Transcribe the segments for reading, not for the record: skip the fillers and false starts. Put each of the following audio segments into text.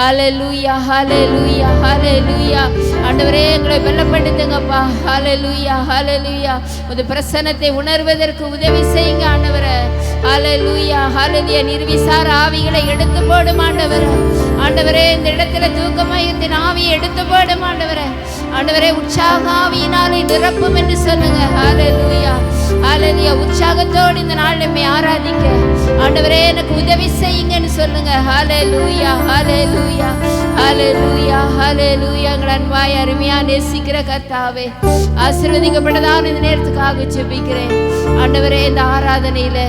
ஹல்லேலூயா ஹல்லேலூயா ஹல்லேலூயா. ஆண்டவரே எங்களை பலப்படுத்துங்கப்பா. ஹல்லேலூயா ஹல்லேலூயா. உமது பிரசன்னத்தை உணர்வதற்கு உதவி செய்யுங்க ஆண்டவரே. ஹல்லேலூயா ஹல்லேலூயா. நிர்விசார ஆவிகளை எடுத்து போடும் ஆண்டவரே. ஆண்டவரே இந்த இடத்துல தூக்கமயத்தின் ஆவியை எடுத்து போடும் ஆண்டவரே. ஆண்டவரே உற்சாக ஆவியினாலே நிரப்பும் என்று சொல்லுங்க. ஹல்லேலூயா ஹல்லேலூயா. உற்சாகத்தோடு இந்த நாள் நம்மை ஆராதிக்க ஆண்டவரே எனக்கு உதவி செய்யுங்கன்னு சொல்லுங்க. ஹல்லேலூயா ஹல்லேலூயா ஹல்லேலூயா ஹல்லேலூயா. எங்கள் அன்பாய் அருமையா நேசிக்கிற கர்த்தாவே, ஆசீர்வதிக்கப்பட்டதான இந்த நேரத்துக்காக ஜெபிக்கிறேன் ஆண்டவரே. இந்த ஆராதனையில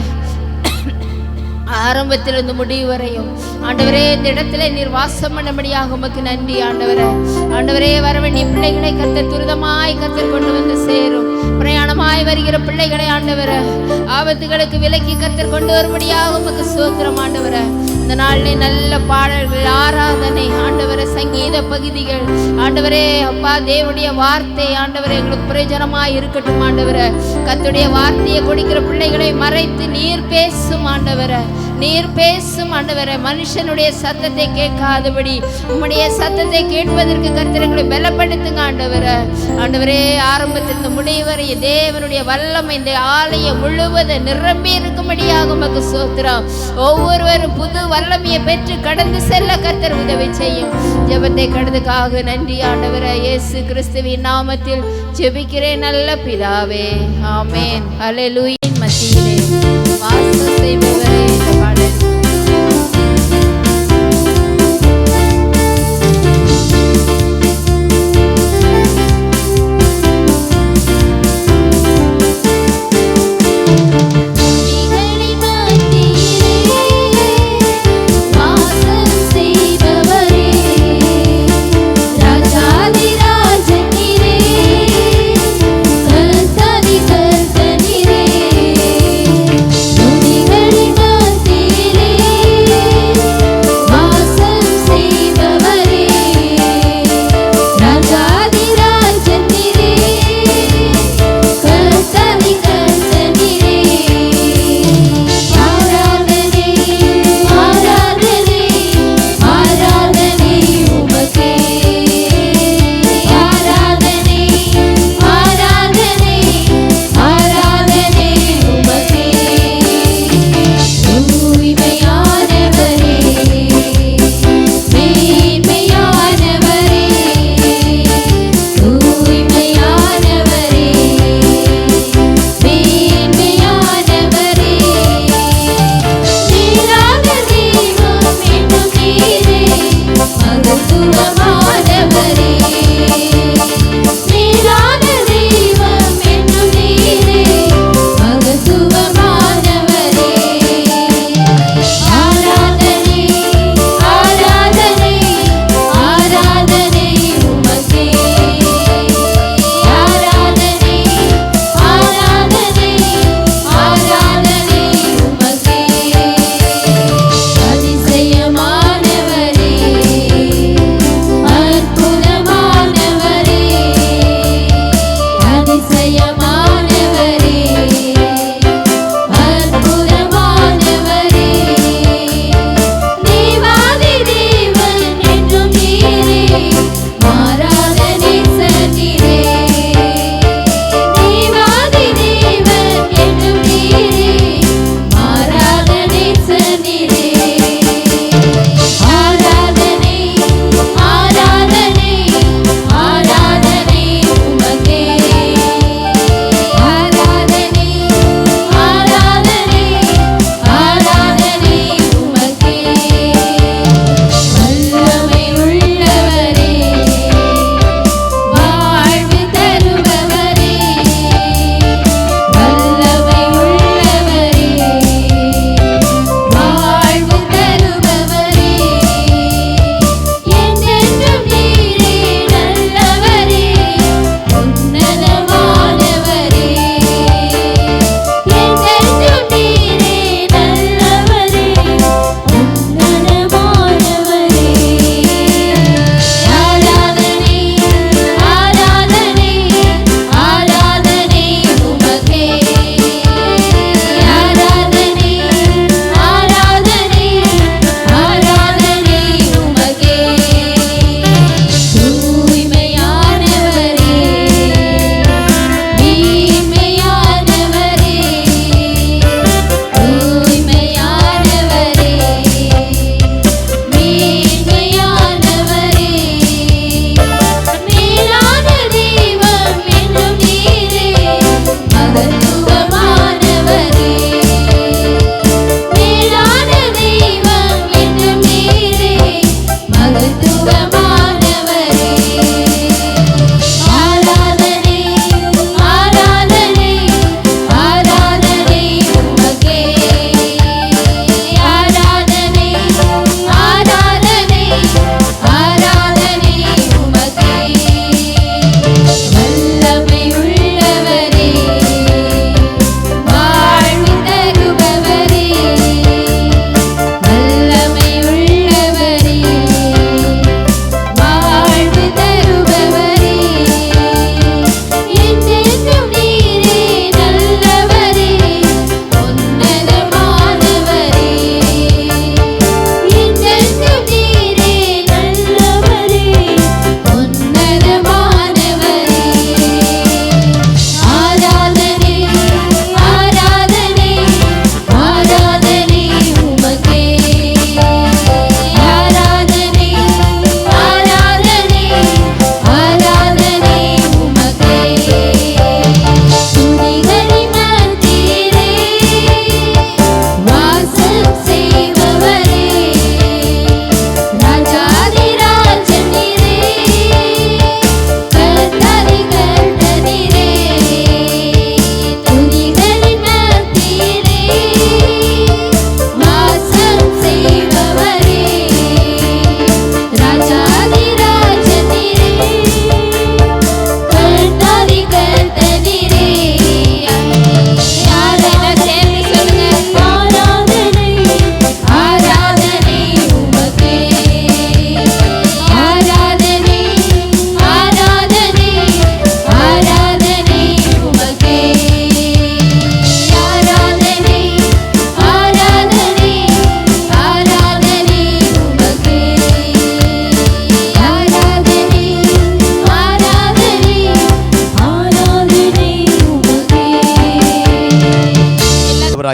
ஆரம்பத்திலிருந்து முடிவு வரையும் ஆண்டவரே இந்த இடத்துல நீர் வாசம் பண்ணபடியாக உமக்கு நன்றி ஆண்டவரே. ஆண்டவரே வரவேண்டிய பிள்ளைகளை கர்த்தர் துரிதமாய் கர்த்தர் கொண்டு வந்து சேரும். பிரயாணமாய் வருகிற பிள்ளைகளை ஆண்டவரே ஆபத்துகளுக்கு விலக்கி கர்த்தர் கொண்டு வரும்படியாக உமக்கு ஸ்தோத்திரம் ஆண்டவரே. இந்த நாளிலே நல்ல பாடல்கள், ஆராதனை ஆண்டவரே, சங்கீத பகுதிகள் ஆண்டவரே அப்பா, தேவனுடைய வார்த்தை ஆண்டவரே எங்களுக்கு பிரயோஜனமாய் இருக்கட்டும் ஆண்டவரே. கர்த்தருடைய வார்த்தையை கொடுக்கிற பிள்ளைகளை மறைத்து நீர் பேசும் ஆண்டவரே, நீர் பேசும் ஆண்டவரே. மனுஷனுடைய சத்தத்தை கேட்காதபடி உம்முடைய சத்தத்தை கேட்பதற்கு கர்த்தர் எங்களை பலப்படுத்துங்க ஆண்டவரே. ஆண்டவரே ஆரம்பத்திலிருந்து முடிவு வரை தேவனுடைய வல்லமை இந்த ஆலயம் முழுவதும் நிரம்பி இருக்கும்படியாக உமக்கு ஸ்தோத்திரம். ஒவ்வொருவரும் புது வல்லமையை பெற்று கடந்து செல்ல கர்த்தர் உதவி செய்யும். ஜெபத்தை கடந்துக்காக நன்றி ஆண்டவரே. இயேசு கிறிஸ்துவின் நாமத்தில் ஜெபிக்கிறேன் நல்ல பிதாவே, ஆமென். ஹல்லேலூயா. மத்தியிலே வாசம் செய்பவரே இந்த பாடல். துதிகளின்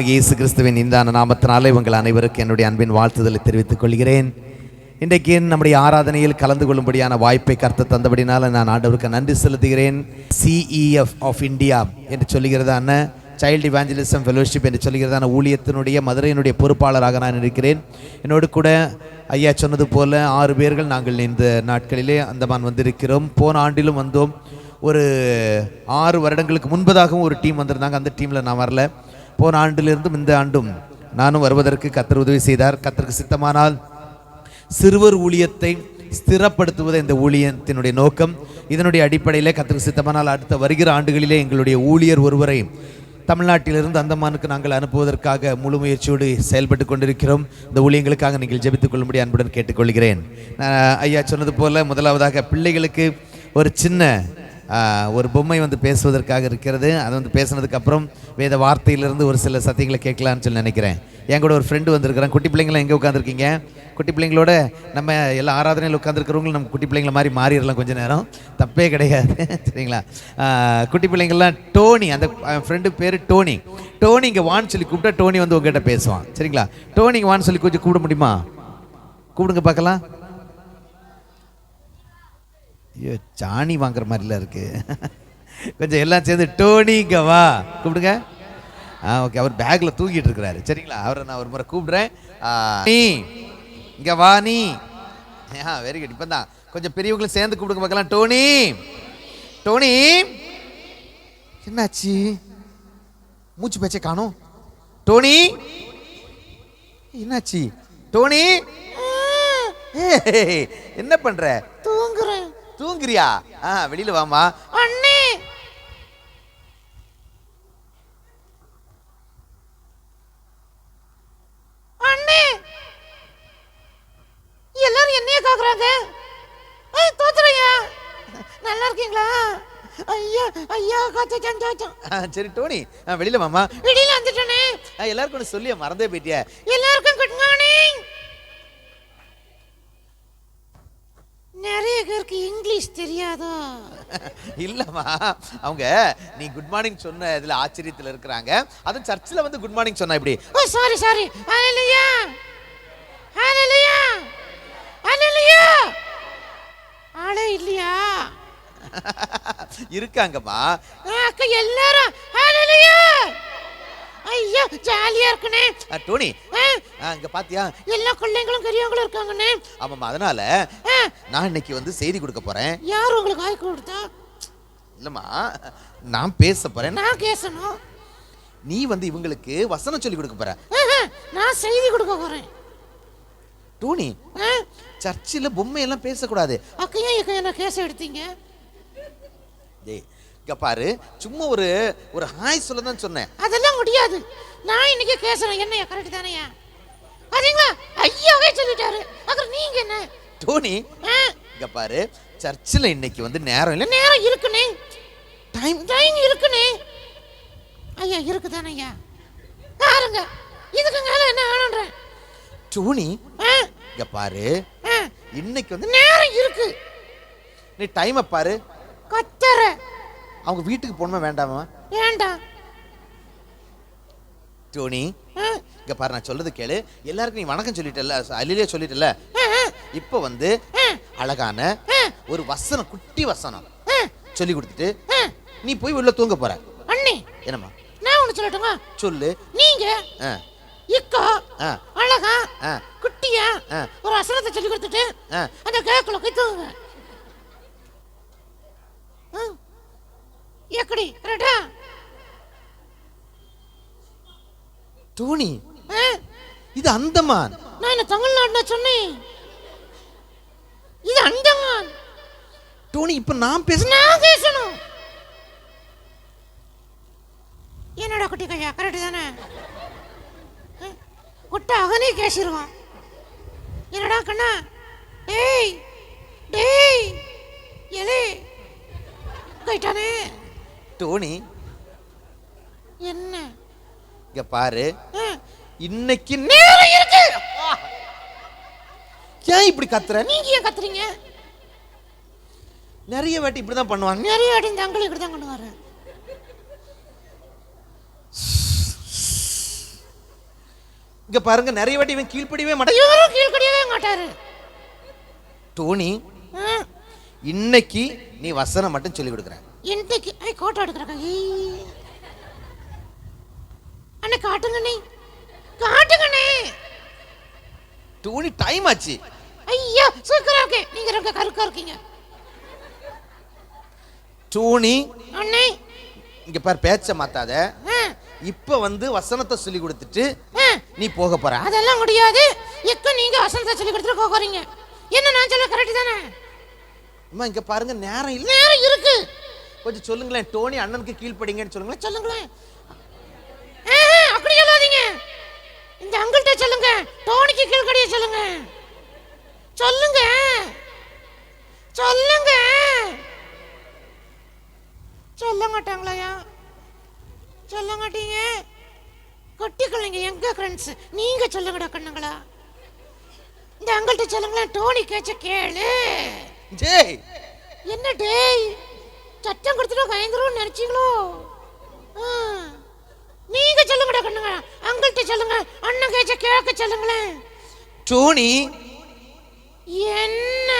ஆண்டவராகிய இயேசு கிறிஸ்துவின் இந்த நாமத்தினாலே உங்கள் அனைவருக்கும் என்னுடைய அன்பின் வாழ்த்துதலை தெரிவித்துக் கொள்கிறேன். இன்றைக்கு நம்முடைய ஆராதனையில் கலந்து கொள்ளும்படியான வாய்ப்பை கர்த்தர் தந்தபடினால நான் ஆண்டவருக்கு நன்றி செலுத்துகிறேன். CEF ஆஃப் இந்தியா என்று சொல்லுகிறதான சைல்டு இவாஞ்சலிசம் ஃபெலோஷிப் என்று சொல்லுகிறதான ஊழியத்தினுடைய மதுரையினுடைய பொறுப்பாளராக நான் இருக்கிறேன். என்னோடு கூட ஐயா சொன்னது போல 6 பேர்கள் நாங்கள் இந்த நாட்களிலே அந்தமான் வந்திருக்கிறோம். போன ஆண்டிலும் வந்தோம். ஒரு 6 வருடங்களுக்கு முன்பதாகவும் ஒரு டீம் வந்திருந்தாங்க. அந்த டீமில் நான் வரல. போன ஆண்டிலிருந்தும் இந்த ஆண்டும் நானும் வருவதற்கு கர்த்தர் உதவி செய்தார். கர்த்தருக்கு சித்தமானால் சிறுவர் ஊழியத்தை ஸ்திரப்படுத்துவது இந்த ஊழியத்தினுடைய நோக்கம். இதனுடைய அடிப்படையில் கர்த்தருக்கு சித்தமானால் அடுத்த வருகிற ஆண்டுகளிலே எங்களுடைய ஊழியர் ஒருவரை தமிழ்நாட்டிலிருந்து அந்தமானுக்கு நாங்கள் அனுப்புவதற்காக முழு முயற்சியோடு செயல்பட்டு கொண்டிருக்கிறோம். இந்த ஊழியங்களுக்காக நீங்கள் ஜெபித்துக் கொள்ளும்படி அன்புடன் கேட்டுக்கொள்கிறேன். ஐயா சொன்னது போல முதலாவதாக பிள்ளைகளுக்கு ஒரு சின்ன ஒரு பொம்மை பேசுவதற்காக இருக்கிறது. அது பேசினதுக்கப்புறம் வேத வார்த்தையிலிருந்து ஒரு சில சத்தியங்களை கேட்கலான்னு சொல்லி நினைக்கிறேன். என் கூட ஒரு ஃப்ரெண்டு வந்திருக்கிறேன். குட்டி பிள்ளைங்களாம் எங்கே உட்காந்துருக்கீங்க? குட்டி பிள்ளைங்களோட நம்ம எல்லா ஆராதனையில் உட்காந்துருக்கிறவங்களும் நம்ம குட்டி பிள்ளைங்கள மாதிரி மாறிடலாம் கொஞ்சம் நேரம், தப்பே கிடையாது. சரிங்களா? குட்டி பிள்ளைங்கள்லாம் டோனி, அந்த ஃப்ரெண்டு பேர் டோனி. டோனி இங்கே வான்னு சொல்லி கூப்பிட்டா டோனி உங்ககிட்ட பேசுவான். சரிங்களா? டோனி இங்கே வான்னு சொல்லி கொஞ்சம் கூப்பிட முடியுமா? கூப்பிடுங்க பார்க்கலாம். ஐயோ, சாணி வாங்குற மாதிரிலாம் இருக்கு. கொஞ்சம் எல்லாம் சேர்ந்து டோனி இங்கே வா கூப்பிடுங்க. ஓகே, அவர் பேக்கில் தூக்கிட்டு இருக்கிறாரு. சரிங்களா? அவரை நான் ஒரு முறை கூப்பிடுறேன். நீ இங்கே வா, நீ. Very good. இப்போ தான் கொஞ்சம் பெரியவங்களும் சேர்ந்து கூப்பிடுங்க பார்க்கலாம். டோனி, டோனி. என்னாச்சு? மூச்சு பேச்சை காணும். டோனி, என்னாச்சு? டோனி, என்ன பண்ற? தூங்குறேன். தூங்குறியா? வெளியில வாமா. அண்ணே, அண்ணே, எல்லாரும் என்னைய கேக்குறாங்க. தோத்துறையா? நல்லா இருக்கீங்களா? ஐயா ஐயா காத்து சந்தோஷம். சரி டோனி, வெளியில வாமா. வெளியில வந்துட்டேனே. எல்லாருக்கும் சொல்லியா, மறந்தே போயிட்டியா? எல்லாருக்கும் குட் மார்னிங். நிறைய பேருக்கு இங்கிலீஷ் தெரியாதோ? இல்லம்மா, அவங்க நீ குட் மார்னிங் சொன்ன இதுல ஆச்சரியத்துல இருக்கிறாங்க. அதுவும் சர்ச்சில் குட் மார்னிங் சொன்னா இப்படி. ஓ சாரி சாரி. ஹalleluya ஹalleluya ஹalleluya. ஆளே இல்லையா? இருக்காங்கம்மா. அக்கா எல்லாரும் ஹalleluya. ஐயா ஜாலியா இருக்குனே. டோனி, இங்க பாத்தியா? எல்லா பிள்ளைங்களும் பெரியவங்களும் இருக்காங்கனே. ஆமாம்மா, அதனால நான் இன்னைக்கு செய்தி கொடுக்க போறேன். யார் உங்களுக்கு ஆய் கொடுத்தா? இல்லம்மா, நான் பேச போறேன். நான் பேசணும். நீ இவங்களுக்கு வசனம் சொல்லி கொடுக்க போற. நான் செய்தி கொடுக்க போறேன். டோனி, சர்ச்சில் பொம்மை எல்லாம் பேசக்கூடாது. அக்கையா என்ன கேச எடுத்தீங்க? டேய், இங்க பாரு, சும்மா ஒரு ஹாய் சொல்ல தான் சொன்னேன். அதெல்லாம் முடியாது. நான் இன்னைக்கு கேசறேன். என்னையா கரெக்ட் தானேயா? அதேங்க ஐயாவே சொல்லிட்டாரு. அப்புறம் நீங்க என்ன? டோனி, இங்க பாரு, சர்ச்சில் இன்னைக்கு நேரம் இல்ல. நேரம் இருக்குனே. டைம் இருக்குனே. ஐயா இருக்குதானேயா? பாருங்க, இதுக்கு மேல என்ன வேணும்ன்றேன். டோனி, இங்க பாரு, இன்னைக்கு நேரம் இருக்கு. நீ டைமை பாரு. கத்தற. அவங்க வீட்டுக்கு போகணுமா வேண்டாமா? வேண்டாம். டோனி, இங்க பாரு, நான் சொல்றது கேளு. எல்லாருக்கும் நீ வணக்கம் சொல்லிட்டல, அல்லேலூயா சொல்லிட்டல. இப்போ அழகான ஒரு வசனம், குட்டி வசனம் சொல்லி கொடுத்துட்டு நீ போய் உள்ள தூங்க போற. அண்ணே, என்னம்மா? நான் ஒன்னு சொல்லட்டுமா? சொல்லு. நீங்க இக்கா அழகா குட்டியா ஒரு வசனத்தை சொல்லி கொடுத்துட்டு அந்த கேக்குல போய் தூங்க. எப்படி கரெக்டா? டோனி, இது அந்தமான். நான் என்ன தமிழ்நாடுல சொன்னேன்? இது அந்தமான். டோனி, இப்ப நான் பேசணும். என்னடா குட்டி கையா, கரெக்ட் தானே? குட்ட அகனே கேசிருவான். என்னடா கண்ணா? டேய் டேய் எலே கைட்டானே. டோனி, என்ன? இங்க பாரு, இன்னைக்கு நேரம் இருக்கு. ஏன் இப்படி கத்துற? நீங்க ஏன் கத்துறீங்க? நிறைய வாட்டி இப்படிதான் பண்ணுவாங்க. நிறைய வாட்டி இந்த அங்கிள் இப்படிதான் பண்ணுவாரு. இங்க பாருங்க, நிறைய வாட்டி இவன் கீழ்ப்படியவே மாட்டான். இவரும் கீழ்ப்படியவே மாட்டாரு. டோனி, இன்னைக்கு நீ வசனம் மட்டும் சொல்லி கொடுக்குற. இன்னைக்கு கோட்டை எடுக்கிறாங்க. அண்ணே காட்டுங்கண்ணே, காட்டுங்கண்ணே. டோனி, டைம் ஆச்சு. ஐயா சூக்கரா இருக்கு, நீங்க ரொம்ப கருக்கா இருக்கீங்க. டோனி அண்ணே, இங்க பாரு, பேச்ச மாத்தாத. இப்ப வசனத்தை சொல்லி கொடுத்துட்டு நீ போக போற. அதெல்லாம் முடியாது. எக்க நீங்க வசனத்தை சொல்லி கொடுத்துட்டு போறீங்க. என்ன நான் சொல்ல கரெக்ட் தானே? அம்மா இங்க பாருங்க, நேரம் இல்ல. நேரம் இருக்கு. கொஞ்சம் சொல்லுங்களேன். டோனி அண்ணனுக்கு கீழ்ப்படிங்கன்னு சொல்லுங்களேன். சொல்லுங்களேன். அப்படி சொல்லாதீங்க. இந்த அங்கிள்கிட்ட சொல்லுங்க, டோனிக்கு கீழ்ப்படிய சொல்லுங்க. சொல்லுங்க, சொல்லுங்க. சொல்ல மாட்டாங்களையா? சொல்ல மாட்டீங்க. கொட்டிக்கொள்ளுங்க எங்க ஃப்ரெண்ட்ஸ். நீங்க சொல்லுங்கடா கண்ணுங்களா. இந்த அங்கிள்கிட்ட சொல்லுங்களேன், டோனி கேச்ச கேளு. ஜெய், என்ன டேய், சட்டம் கொடுத்துட்டு பயந்துரும் நினைச்சீங்களோ? நீங்க சொல்லுங்கடா கண்ணுங்க. அங்கிள்கிட்ட சொல்லுங்க, அண்ணன் கேச்ச கேட்க சொல்லுங்களேன். டோனி, என்ன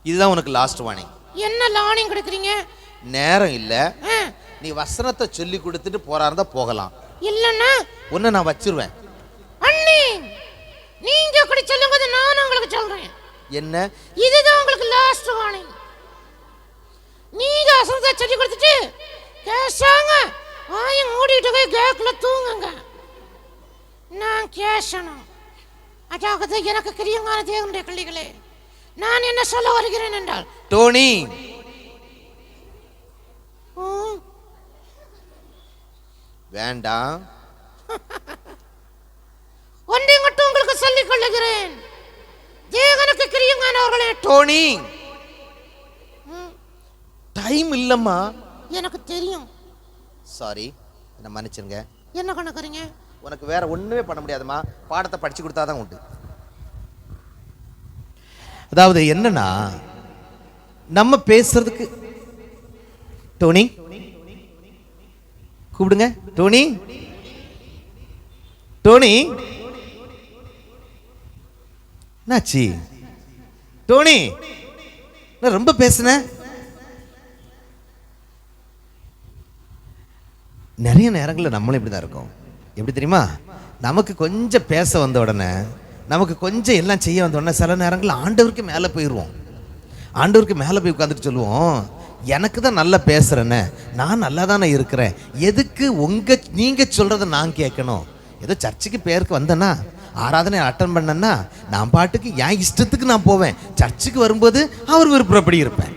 இதுதான் உனக்கு லாஸ்ட் வார்னிங். என்ன லார்னிங் கொடுக்குறீங்க? நேரம் இல்ல. நீ வசனத்தை சொல்லி கொடுத்துட்டு போறா இருந்தா போகலாம். இல்லன்னா உன்னை நான் வச்சிருவேன். அண்ணி, நீங்க அப்படி சொல்லும்போது நான் உங்களுக்கு சொல்றேன். என்ன? இதுதான் உங்களுக்கு லாஸ்ட் வார்னிங். நீங்க வசனத்தை சொல்லி கொடுத்துட்டு கேஷாங்க வாயை மூடிட்டு போய் கேக்ல தூங்குங்க. நான் கேஷணும். அதாவது எனக்கு கிரியங்கான தேவனுடைய பிள்ளைகளே, நான் என்ன சொல்ல வருகிறேன் என்றால், டோனி, வேண்டாம். ஒன்றை மட்டும் உங்களுக்கு சொல்லிக் கொள்ளுகிறேன். தேவனுக்கு கிரியங்கானவர்களே. டோனி, டைம் இல்லம்மா. எனக்கு தெரியும். சாரி, என்ன மன்னிச்சிருங்க. என்ன கணக்குறீங்க? உனக்கு வேற ஒண்ணுமே பண்ண முடியாதுமா. பாடத்தை படிச்சு கொடுத்தாதான் உண்டு. அதாவது என்னன்னா, நம்ம பேசுறதுக்கு டோனி கூப்பிடுங்க. டோனி, டோனி, என்னாச்சு? டோனி, நான் ரொம்ப பேசுனேன். நிறைய நேரங்களில் நம்மளும் இப்படி தான் இருக்கோம். எப்படி தெரியுமா? நமக்கு கொஞ்சம் பேச வந்த உடனே, நமக்கு கொஞ்சம் எல்லாம் செய்ய வந்த உடனே சில நேரங்களில் ஆண்டவருக்கு மேலே போயிடுவோம். ஆண்டவருக்கு மேலே போய் உட்காந்துட்டு சொல்லுவோம், எனக்கு தான் நல்லா பேசுகிறேன்னு, நான் நல்லா தானே இருக்கிறேன், எதுக்கு நீங்கள் சொல்கிறத நான் கேட்கணும்? ஏதோ சர்ச்சுக்கு பேருக்கு வந்தேன்னா, ஆராதனை அட்டன் பண்ணேன்னா, நான் பாட்டுக்கு என் இஷ்டத்துக்கு நான் போவேன். சர்ச்சுக்கு வரும்போது அவர் விருப்பப்படி இருப்பேன்.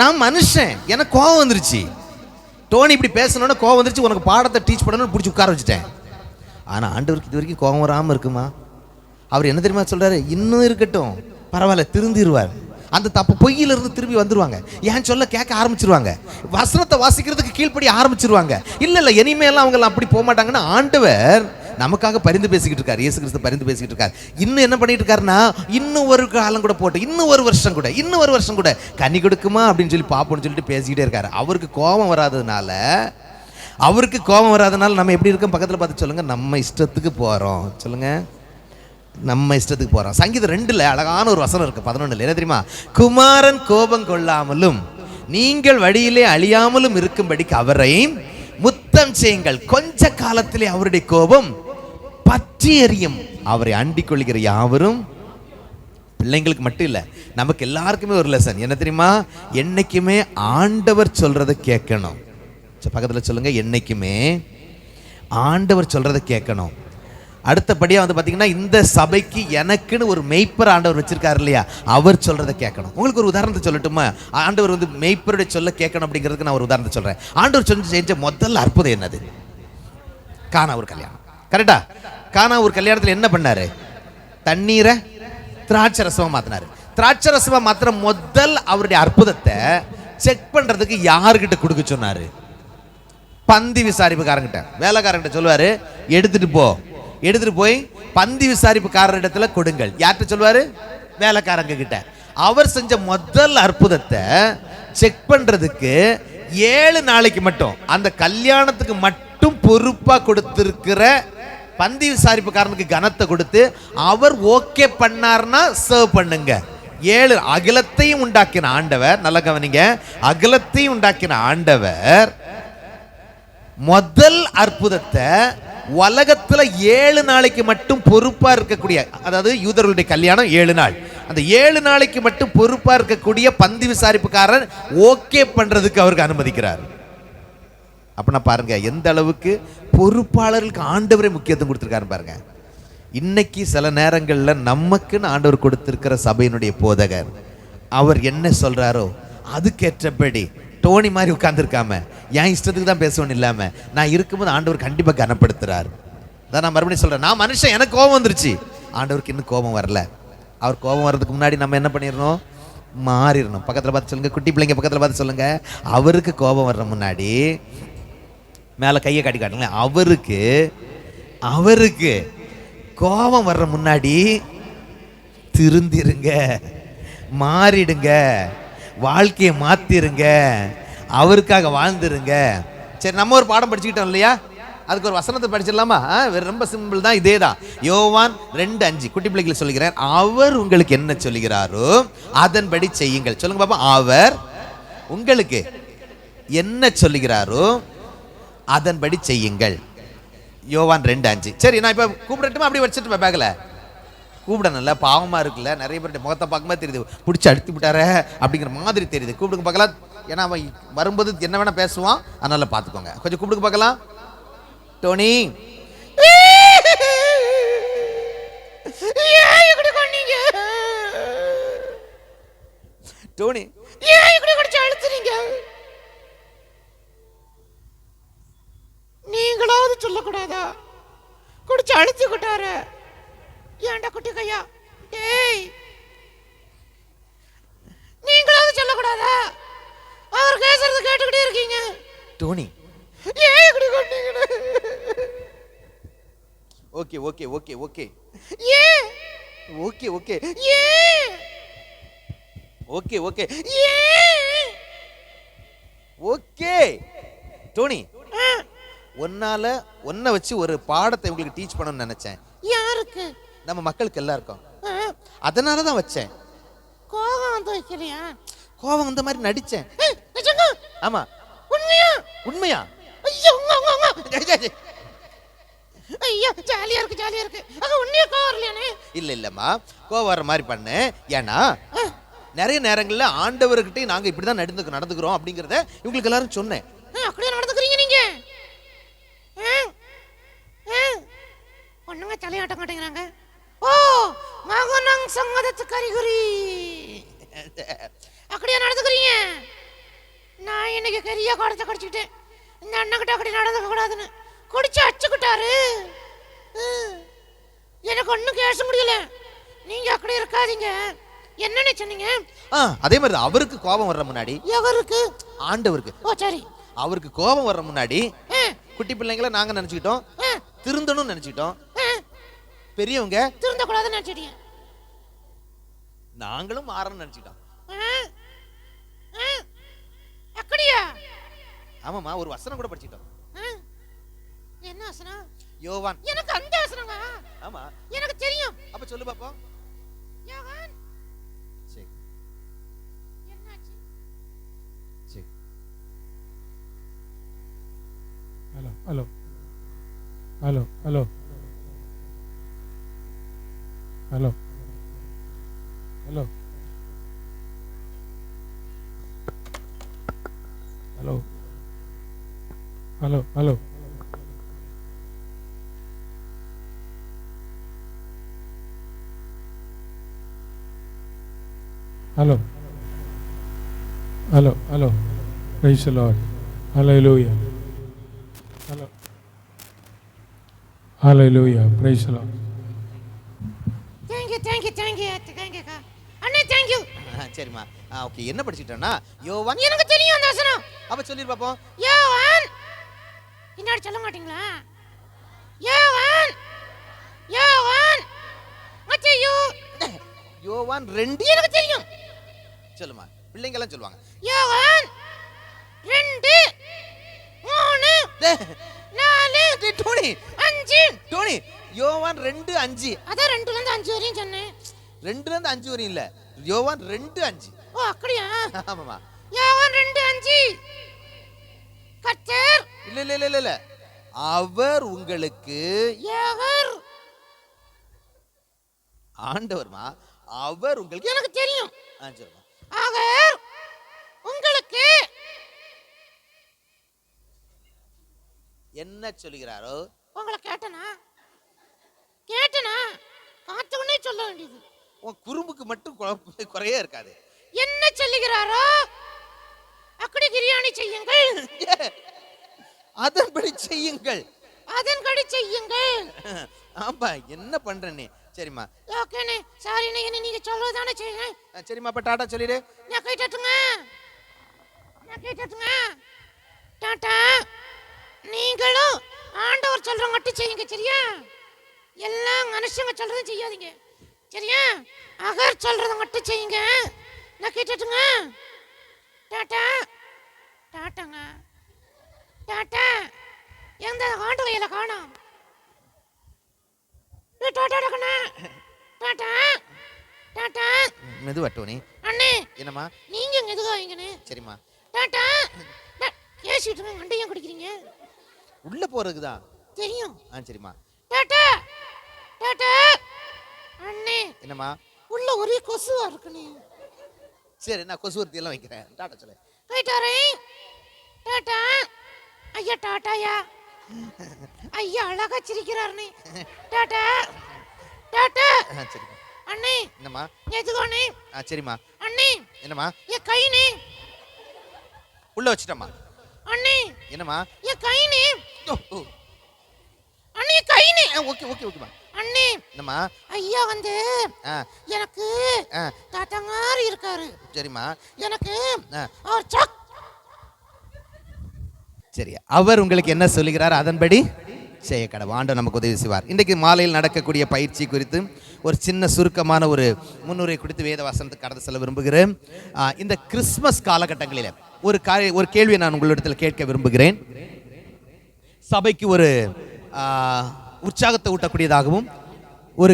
நான் மனுஷன், எனக்கு கோவம் வந்துருச்சு. டோனி இப்படி பேசணுன்னா கோவம் வந்துருச்சு. உனக்கு பாடத்தை டீச் பண்ணணும்னு பிடிச்சி உட்கார வச்சுட்டேன். ஆனால் ஆண்டவருக்கு இது வரைக்கும் கோவம் வராமல் இருக்குமா? அவர் என்ன தெரியுமா சொல்கிறாரு? இன்னும் இருக்கட்டும், பரவாயில்ல, திருந்திடுவார். அந்த தப்பு பொய்யிலிருந்து திரும்பி வந்துடுவாங்க. ஏன் சொல்ல கேட்க ஆரம்பிச்சிருவாங்க. வசனத்தை வாசிக்கிறதுக்கு கீழ்ப்படி ஆரம்பிச்சிருவாங்க. இல்லை இனிமேலாம் அவங்கெல்லாம் அப்படி போக மாட்டாங்கன்னா, ஆண்டவர் நமக்காக பரிந்து பேசிக்கிட்டு இருக்காரு. இயேசு கிறிஸ்து பரிந்து பேசிக்கிட்டு இருக்காரு. இன்னும் என்ன பண்ணிட்டு இருக்காருன்னா, இன்னும் ஒரு காலம் கூட போட்டு, இன்னும் ஒரு வருஷம் கூட கனி கொடுக்குமா அப்படின்னு சொல்லி பாப்போம்னு சொல்லிட்டு பேசிக்கிட்டே இருக்காரு. அவருக்கு கோபம் வராதனால நம்ம எப்படி இருக்கோம்? பக்கத்தில் பார்த்து சொல்லுங்க, நம்ம இஷ்டத்துக்கு போகிறோம். சொல்லுங்க, நம்ம இஷ்டத்துக்கு போகிறோம். சங்கீதம் 2ல் அழகான ஒரு வசனம் இருக்கு, 11. என்ன தெரியுமா? குமாரன் கோபம் கொள்ளாமலும் நீங்கள் வழியிலே அழியாமலும் இருக்கும்படிக்கு அவரை முத்தம் செய்யுங்கள். கொஞ்ச காலத்திலே அவருடைய கோபம் பற்றி எரியும். அவரை அண்டிக் கொள்கிற யாவரும், பிள்ளைங்களுக்கு மட்டும் இல்லை, நமக்கு எல்லாருக்குமே ஒரு லெசன் என்ன தெரியுமா? என்னைக்குமே ஆண்டவர் சொல்றதை கேட்கணும். பக்கத்தில் சொல்லுங்க, என்னைக்குமே ஆண்டவர் சொல்றதை கேட்கணும். அடுத்தபடியாக பார்த்தீங்கன்னா, இந்த சபைக்கு எனக்குன்னு ஒரு மெய்ப்பர் ஆண்டவர் வச்சிருக்காரு இல்லையா, அவர் சொல்றதை கேட்கணும். உங்களுக்கு ஒரு உதாரணத்தை சொல்லட்டுமா? ஆண்டவர் மெய்ப்பருடைய சொல்ல கேட்கணும் அப்படிங்கிறதுக்கு நான் ஒரு உதாரணத்தை சொல்றேன். ஆண்டவர் செஞ்ச முதல் அற்புதம் என்னது? கானா ஒரு கல்யாணம். கரெக்டா? கானா ஒரு கல்யாணத்தில் என்ன பண்ணாரு? தண்ணீரை திராட்சை ரசமா மாத்தினாரு. திராட்சை ரசமா மாத்திர முதல் அவருடைய அற்புதத்தை செக் பண்றதுக்கு யாருக்கிட்ட கொடுக்க சொன்னாரு? பந்தி விசாரிப்புக்காரங்கிட்ட, வேலைக்காரங்கிட்ட சொல்லுவாரு, எடுத்துட்டு போய் பந்தி விசாரிப்புக்காரரிடத்துல கொடுங்கள். யார்கிட்ட சொல்லுவாரு? வேலைக்காரங்க கிட்ட. அவர் செஞ்ச முதல் அற்புதத்தை செக் பண்றதுக்கு 7 நாளைக்கு மட்டும், அந்த கல்யாணத்துக்கு மட்டும் பொறுப்பா கொடுத்திருக்கிற பந்தி விசாரிப்புக்காரனுக்கு கனத்தை கொடுத்து அவர் ஓகே பண்ணார்னா சர்வ் பண்ணுங்க. 7 அகிலத்தையும் உண்டாக்கின ஆண்டவர், நல்ல கவனிங்க, அகிலத்தையும் உண்டாக்கின ஆண்டவர் முதல் அற்புதத்தை உலகத்துல 7 நாளைக்கு மட்டும் பொறுப்பா இருக்கக்கூடிய, அதாவது யூதர்களுடைய கல்யாணம் 7 நாள், அந்த 7 நாளைக்கு மட்டும் பொறுப்பா இருக்கக்கூடிய பந்தி விசாரிப்புக்காரர் ஓகே பண்றதுக்கு அவருக்கு அனுமதிக்கிறார். அப்படின்னா பாருங்க எந்த அளவுக்கு பொறுப்பாளர்களுக்கு ஆண்டவரே முக்கியத்துவம் கொடுத்திருக்காரு பாருங்க. இன்னைக்கு சில நேரங்கள்ல நமக்குன்னு ஆண்டவர் கொடுத்திருக்கிற சபையினுடைய போதகர் அவர் என்ன சொல்றாரோ அதுக்கேற்றபடி டோனி மாதிரி உட்கார்ந்துருக்காம என் இஷ்டத்துக்கு தான் பேசணும் இல்லாம நான் இருக்கும்போது ஆண்டவர் கண்டிப்பா கனப்படுத்துறாரு. அதான் நான் மறுபடியும் சொல்றேன், நான் மனுஷன், எனக்கு கோபம் வந்துருச்சு, ஆண்டவருக்கு இன்னும் கோபம் வரல. அவர் கோபம் வர்றதுக்கு முன்னாடி நம்ம என்ன பண்ணிடணும், மாறிடணும். பக்கத்துல பார்த்து சொல்லுங்க, குட்டி பிள்ளைங்க பக்கத்துல பார்த்து சொல்லுங்க, அவருக்கு கோபம் வர்ற முன்னாடி மேல கையை காட்டி காட்டுங்களேன், அவருக்கு கோபம் வர்ற முன்னாடி திருந்திருங்க, மாறிடுங்க, வாழ்க்கையை மாத்திருங்க, அவருக்காக வாழ்ந்துருங்க. சரி, நம்ம ஒரு பாடம் படிச்சுக்கிட்டோம் இல்லையா, அதுக்கு ஒரு வசனத்தை படிச்சிடலாமா? ரொம்ப சிம்பிள் தான், இதே தான். யோவான் 2:5 குட்டி பிள்ளைகளை சொல்லுகிறேன், அவர் உங்களுக்கு என்ன சொல்லுகிறாரோ அதன்படி செய்யுங்கள். சொல்லுங்க பாப்பா, அவர் உங்களுக்கு என்ன சொல்லுகிறாரோ அதன்படி செய்யுங்கள். யோவான் 2:5. சரி, நான் இப்ப கூப்பிடட்டுமா? அப்படி வச்சுட்டு பேக்கல கூப்பிடணும்ல, பாவமா இருக்குல்ல, நிறைய பேருடைய முகத்தை பார்க்கும்போது தெரியுது பிடிச்சி அடித்து விட்டார அப்படிங்கிற மாதிரி தெரியுது. கூப்பிடுங்க பார்க்கலாம், ஏன்னா அவன் வரும்போது என்ன வேணா பேசுவான், அதனால பார்த்துக்கோங்க. கொஞ்சம் கூப்பிடுங்க பார்க்கலாம். டோனி, டோனி நீங்களாவது சொல்லக்கூடாதா? குடிச்சு அழிச்சுக்கிட்டாரு. ஏன்டா குட்டி கையா, டேய் நீங்களாவது சொல்லக்கூடாதா? அவர் பேசுறது கேட்டுக்கிட்டே இருக்கீங்க. டோனி, ஏன் இப்படி கொண்டீங்க? ஓகே ஓகே ஓகே ஓகே ஏன் ஓகே ஓகே ஏன் ஓகே ஓகே ஏன் ஓகே டோனி, உன்னை வச்சு ஒரு பாடத்தை உங்களுக்கு டீச் பண்ணணும்னு நினைச்சேன். யாருக்கு? நம்ம மக்களுக்கு எல்லாருக்கும். அதனால தான் வச்சேன். கோபம் வந்து வைக்கலையா? கோபம் வந்த மாதிரி நடிச்சேன். ஆமா, உண்மையா? உண்மையா? ஐயோ ஐயா, ஜாலியா இருக்கு ஜாலியா இருக்கு. அங்க உண்மையா கோவம் வரலையானே? இல்லம்மா, கோவம் வர மாதிரி பண்ணு. ஏன்னா நிறைய நேரங்கள்ல ஆண்டவர்கிட்ட நாங்க இப்படிதான் நடந்துக்கிறோம் அப்படிங்கறத இவங்களுக்கு எல்லாரும் சொன்னேன். அப்படியே நடந்துக்கிறீங்க நீங்க? பொண்ணுங்க தலையாட்ட மாட்டேங்கிறாங்க. ஓ, மகனங் சங்கதத்து கரிகுரி அப்படியே நடந்துக்கிறீங்க. நான் இன்னைக்கு கரியா காடத்தை கடிச்சுக்கிட்டேன். இந்த அண்ணகிட்ட அப்படி நடந்துக்க கூடாதுன்னு குடிச்சு அச்சுக்கிட்டாரு. எனக்கு ஒன்றும் கேச முடியல. நீங்க அப்படி இருக்காதீங்க. என்னன்னு சொன்னீங்க? அதே மாதிரி அவருக்கு கோபம் வர்ற முன்னாடி, எவருக்கு? ஆண்டவருக்கு. ஓ சரி, அவருக்கு கோபம் வர்ற முன்னாடி குட்டி பிள்ளைங்களை நாங்க நினைச்சுக்கிட்டோம், திருந்தணும்னு நினைச்சுக்கிட்டோம். பெரியவங்க திருந்த கூடாதுன்னு நினைச்சிட்டீங்க, நாங்களும் மாறணும்னு நினைச்சுக்கிட்டோம். அப்படியா? ஆமாமா, ஒரு வசனம் கூட படிச்சிட்டோம். என்ன வசனம்? யோவான். எனக்கு அந்த வசனங்க? ஆமா, எனக்கு தெரியும். அப்ப சொல்லு பாப்போம். யோவான். சரி, என்னாச்சு? சரி. Hello hello hello hello hello hello hello hello hello hello hello hello praise the Lord. Hallelujah. Hello hallelujah. Praise the Lord. Thank you thank you thank you thank you அண்ணே, தேங்க் யூ. சரிம்மா, okay. என்ன படிச்சிட்டோம்னா யோவான். எனக்கு தெரியும் அந்த வசனம். அப்ப சொல்லி பாப்போம். யோவான். இன்னொரு சொல்ல மாட்டீங்களா? யோவான் யோவான் மத்தேயு. யோவான் 2. எனக்கு தெரியும். சொல்லுமா, பிள்ளைங்க எல்லாம் சொல்லுவாங்க. யோவான் 2 3 4 டோனி 5. டோனி யோவான் 2:5. அதான் 2ல இருந்து 5 வரையும் சொன்னேன். 2ல இருந்து 5 வரையும் இல்ல, யோவான் 2:5. ஓ அப்படியா? ஆமாமா. யோவான் 2:5. கர்த்தர் இல்ல அவர் உங்களுக்கு யவர் ஆண்டவர்மா, அவர் உங்களுக்கு எனக்கு தெரியும். சொல்லுமா. அவர் உங்களுக்கு என்ன சொல்லுகிறாரோ. உங்களை கேட்டனா காத்துக்குன்னே சொல்ல வேண்டியது. உன் குறும்புக்கு மட்டும் குறையே இருக்காது. என்ன சொல்லுகிறாரோ அப்படி பிரியாணி செய்யுங்கள், அதன்படி செய்யுங்கள். ஆமா, என்ன பண்ற நீ? சரிம்மா, ஓகேண்ணே. சாரிண்ணே, என்ன நீங்க சொல்றதானே செய்யுங்க. சரிம்மா, அப்ப டாடா சொல்லிடு. நான் கேட்டுங்க டாடா. நீங்களும் ஆண்டவர் சொல்ற மட்டும் செய்யுங்க, சரியா? எல்லாம் மனுஷங்க சொல்றதும் செய்யாதீங்க, சரியா? அகர் சொல்றத மட்டும் செய்யுங்க. நான் கேட்டுங்க. டாடா டாட்டாங்க. டாடா எந்த ஆண்டு கையில காணோம். டாடா டக்கண்ணே. டாடா டாடா. மெதுவா டோனி. அண்ணே என்னம்மா? நீங்க மெதுவா வைங்கண்ணே. சரிம்மா. டாடா. ஏசிட்டு மண்டையும் குடிக்கிறீங்க. உள்ள போறதுக்கு தான் தெரியும். சரிம்மா. டாடா டாடா. அண்ணே என்னம்மா? உள்ள ஒரே கொசுவா இருக்குண்ணே. சரி, நான் கொசுவர்த்தி எல்லாம் வைக்கிறேன். டாடா சொல்லு. போயிட்டாரே. டாடா. ஐயா டாடாயா. ஐயா அழகா சிரிக்கிறாருண்ணே. டாடா டாடா. சரிம்மா. அண்ணே என்னம்மா? எதுகோண்ணே. சரிம்மா. அண்ணே என்னம்மா? என் கைனே உள்ள வச்சிட்டம்மா. அண்ணே என்னம்மா? என் கைனே. ஓ அண்ணே கைனே. ஓகே ஓகேம்மா. அண்ணே என்னம்மா? ஐயா வந்து எனக்கு ஆ தாத்தாங்காரி இருக்காரு. சரிம்மா. எனக்கு அவர் சக். சரி, அவர் உங்களுக்கு என்ன சொல்லுகிறார் அதன்படி செய்ய கடவுள். ஆண்டவர் நமக்கு உதவி செய்வார். இன்றைக்கு மாலையில் நடக்கக்கூடிய பயிற்சி குறித்து ஒரு சின்ன சுருக்கமான ஒரு முன்னுரை குறித்து வேத வசனத்துக்கு கடந்து செல்ல விரும்புகிறேன். இந்த கிறிஸ்மஸ் காலகட்டங்களில் ஒரு கேள்வியை நான் உங்களிடத்தில் கேட்க விரும்புகிறேன். சபைக்கு ஒரு உற்சாகத்தை ஊட்டக்கூடியதாகவும் ஒரு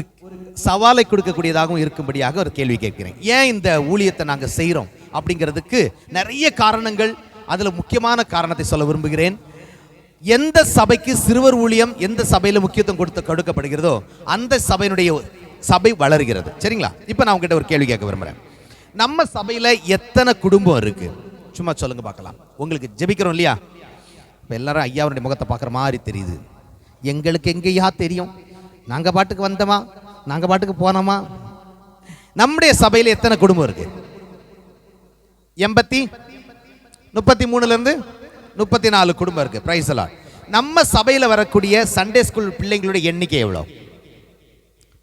சவாலை கொடுக்கக்கூடியதாகவும் இருக்கும்படியாக ஒரு கேள்வி கேட்கிறேன். ஏன் இந்த ஊழியத்தை நாங்கள் செய்கிறோம் அப்படிங்கிறதுக்கு நிறைய காரணங்கள், அதில் முக்கியமான காரணத்தை சொல்ல விரும்புகிறேன். எந்த சபைக்கு சிறுவர் ஊழியம் எந்த சபையில் முக்கியத்துவம் கொடுக்கப்படுகிறதோ அந்த சபை வளர்கிறது. சரிங்களா? இப்போ நான் உங்ககிட்ட ஒரு கேள்வி கேட்க விரும்புகிறேன். நம்ம சபையில் எத்தனை குடும்பம் இருக்கு? சும்மா சொல்லுங்க பார்க்கலாம். உங்களுக்கு ஜெபிக்கிறோம் இல்லையா? இப்போ எல்லாரும் ஐயாவுடைய முகத்தை பார்க்குற மாதிரி தெரியுது. எங்களுக்கு எங்கேயா தெரியும்? நாங்கள் பாட்டுக்கு வந்தோமா, நாங்கள் பாட்டுக்கு போனோமா? நம்முடைய சபையில் எத்தனை குடும்பம் இருக்கு? 33 34 குடும்பம் இருக்கு. பிரைஸ் எல்லாம். நம்ம சபையில் வரக்கூடிய சண்டே ஸ்கூல் பிள்ளைங்களுடைய எண்ணிக்கை எவ்வளோ?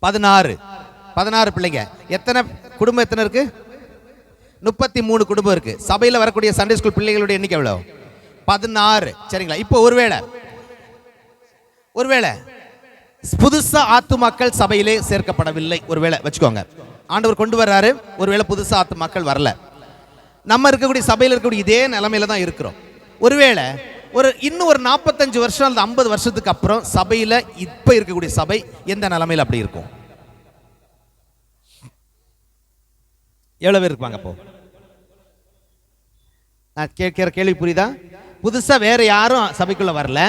16 பிள்ளைங்க. எத்தனை குடும்பம் எத்தனை இருக்கு? 33 குடும்பம் இருக்கு. சபையில் வரக்கூடிய சண்டே ஸ்கூல் பிள்ளைகளுடைய எண்ணிக்கை எவ்வளோ? 16. சரிங்களா? இப்போ ஒருவேளை புதுசா ஆத்துமாக்கள் சபையிலே சேர்க்கப்படவில்லை, ஒருவேளை வச்சுக்கோங்க, ஆண்டவர் கொண்டு வர்றாரு, ஒருவேளை புதுசா ஆத்துமாக்கள் வரல, நம்ம இருக்கக்கூடிய சபையில் இருக்கக்கூடிய இதே நிலைமையில தான் இருக்கிறோம். ஒருவேளை இன்னும் ஒரு 45 வருஷம் அல்லது 50 வருஷத்துக்கு அப்புறம் சபையில இப்ப இருக்கக்கூடிய சபை எந்த நிலைமையில அப்படி இருக்கும்? எவ்வளவு பேர் இருப்பாங்க? அப்போ நான் கேட்கிற கேள்வி புரியுதா? புதுசா வேற யாரும் சபைக்குள்ள வரல,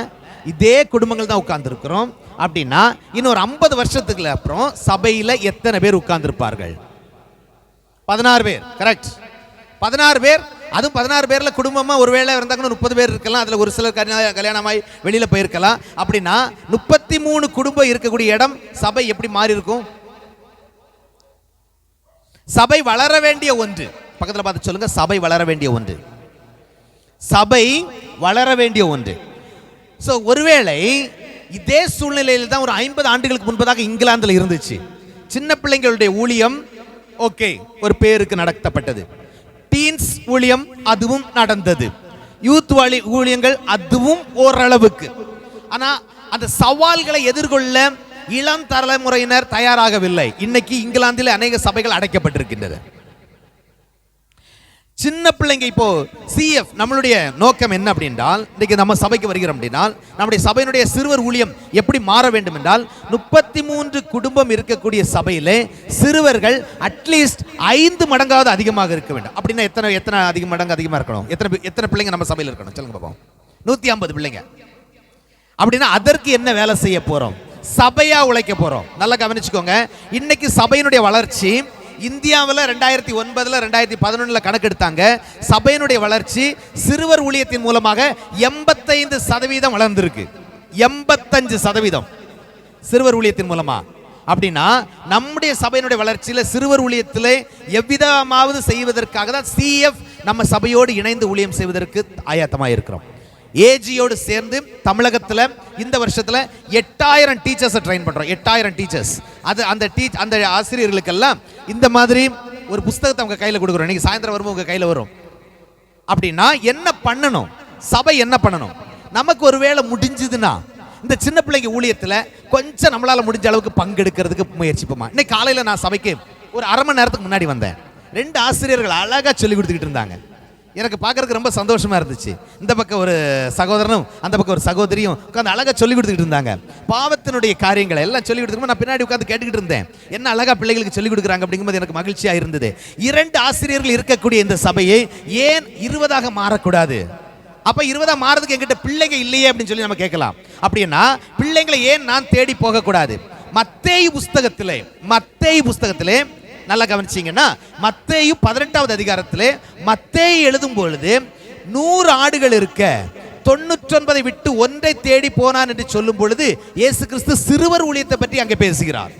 இதே குடும்பங்கள் தான் உட்கார்ந்து இருக்கிறோம் அப்படின்னா இன்னொரு 50 வருஷத்துக்கு அப்புறம் சபையில எத்தனை பேர் உட்கார்ந்து இருப்பார்கள்? 16 பேர். கரெக்ட். 16 பேர். அதுவும் 16 பேர்ல குடும்பமா ஒருவேளை இருந்தாங்கன்னா 30 பேர் இருக்கலாம். அதுல ஒரு சிலர் கல்யாணமாய் வெளியில போயிருக்கலாம். அப்படின்னா 33 குடும்பம் இருக்கக்கூடிய இடம் சபை எப்படி மாறி இருக்கும்? சபை வளர வேண்டிய ஒன்று. பக்கத்துல பார்த்து சொல்லுங்க, சபை வளர வேண்டிய ஒன்று. சபை வளர வேண்டிய ஒன்று. சோ ஒருவேளை இதே சூழ்நிலையில் தான் ஒரு 50 ஆண்டுகளுக்கு முன்பதாக இங்கிலாந்துல இருந்துச்சு. சின்ன பிள்ளைங்களுடைய ஊழியம் ஓகே ஒரு பேருக்கு நடத்தப்பட்டது. டீன்ஸ் ஊழியம் அதுவும் நடந்தது. யூத் ஊழியங்கள் அதுவும் ஓரளவுக்கு. ஆனா அந்த சவால்களை எதிர்கொள்ள இளம் தலைமுறையினர் தயாராகவில்லை. இன்னைக்கு இங்கிலாந்தில் அநேக சபைகள் அடைக்கப்பட்டிருக்கின்றன. சின்ன பிள்ளைங்க இப்போ CF நம்மளுடைய நோக்கம் என்ன அப்படின்றால், இன்னைக்கு நம்ம சபைக்கு வருகிறோம் அப்படின்னால் நம்முடைய சபையினுடைய சிறுவர் ஊழியம் எப்படி மாற வேண்டும் என்றால் 33 குடும்பம் இருக்கக்கூடிய சபையிலே சிறுவர்கள் அட்லீஸ்ட் 5 மடங்காவது அதிகமாக இருக்க வேண்டும். அப்படின்னா எத்தனை அதிக மடங்கு அதிகமாக இருக்கணும்? எத்தனை பிள்ளைங்க நம்ம சபையில் இருக்கணும் சொல்லுங்க பாப்போம்? 150 பிள்ளைங்க. அப்படின்னா அதற்கு என்ன வேலை செய்ய போறோம்? சபையா உழைக்க போறோம். நல்லா கவனிச்சுக்கோங்க. இன்னைக்கு சபையினுடைய வளர்ச்சி இந்தியாவில் 2009 2011 கணக்கெடுத்தாங்க. சபையினுடைய வளர்ச்சி சிறுவர் ஊழியத்தின் மூலமாக 85% வளர்ந்திருக்கு. 85% சிறுவர் ஊழியத்தின் மூலமா. அப்படின்னா நம்முடைய சபையினுடைய வளர்ச்சியில சிறுவர் ஊழியத்திலே எவ்விதமாவது செய்வதற்காக தான் CF நம்ம சபையோடு இணைந்து ஊழியம் செய்வதற்கு ஆயத்தமாக இருக்கிறோம். ஏஜியோடு சேர்ந்து தமிழகத்தில் இந்த வருஷத்தில் 8000 டீச்சர்ஸை ட்ரெயின் பண்ணுறோம். 8000 டீச்சர்ஸ். அந்த ஆசிரியர்களுக்கெல்லாம் இந்த மாதிரி ஒரு புஸ்தகத்தை அவங்க கையில் கொடுக்குறோம். இன்னைக்கு சாயந்தரம் வரும்போது உங்கள் கையில் வரும். அப்படின்னா என்ன பண்ணணும்? சபை என்ன பண்ணணும்? நமக்கு ஒரு வேளை முடிஞ்சதுன்னா இந்த சின்ன பிள்ளைங்க ஊழியத்தில் கொஞ்சம் நம்மளால் முடிஞ்ச அளவுக்கு பங்கெடுக்கிறதுக்கு முயற்சிப்போமா? இன்னைக்கு காலையில் நான் சபைக்கு ஒரு அரை மணி நேரத்துக்கு முன்னாடி வந்தேன். 2 ஆசிரியர்கள் அழகாக சொல்லி கொடுத்துக்கிட்டு இருந்தாங்க. எனக்கு பார்க்கறதுக்கு ரொம்ப சந்தோஷமா இருந்துச்சு. இந்த பக்கம் ஒரு சகோதரனும் அந்த பக்கம் ஒரு சகோதரியும் உட்காந்து அழகா சொல்லி கொடுத்துக்கிட்டு இருந்தாங்க. பாவத்தினுடைய காரியங்களை எல்லாம் சொல்லி கொடுத்துருக்கும். நான் பின்னாடி உட்காந்து கேட்டுக்கிட்டு இருந்தேன். என்ன அழகா பிள்ளைகளுக்கு சொல்லி கொடுக்குறாங்க அப்படிங்கும்போது எனக்கு மகிழ்ச்சியா இருந்தது. 2 ஆசிரியர்கள் இருக்கக்கூடிய இந்த சபையை ஏன் 20ஆக மாறக்கூடாது? அப்ப 20ஆக மாறதுக்கு என்கிட்ட பிள்ளைங்க இல்லையே அப்படின்னு சொல்லி நம்ம கேட்கலாம். அப்படின்னா பிள்ளைங்களை ஏன் நான் தேடி போகக்கூடாது? மத்தேயு புஸ்தகத்திலே நல்லா கவனிச்சீங்கன்னா மத்தேயு 18வது அதிகாரத்திலே மத்தேயு எழுதும் பொழுது 100 ஆடுகள் இருக்க 99 விட்டு ஒன்றை தேடி போனான் என்று சொல்லும் பொழுது இயேசு கிறிஸ்து சிறுவர் ஊழியத்தை பற்றி அங்கே பேசுகிறார்.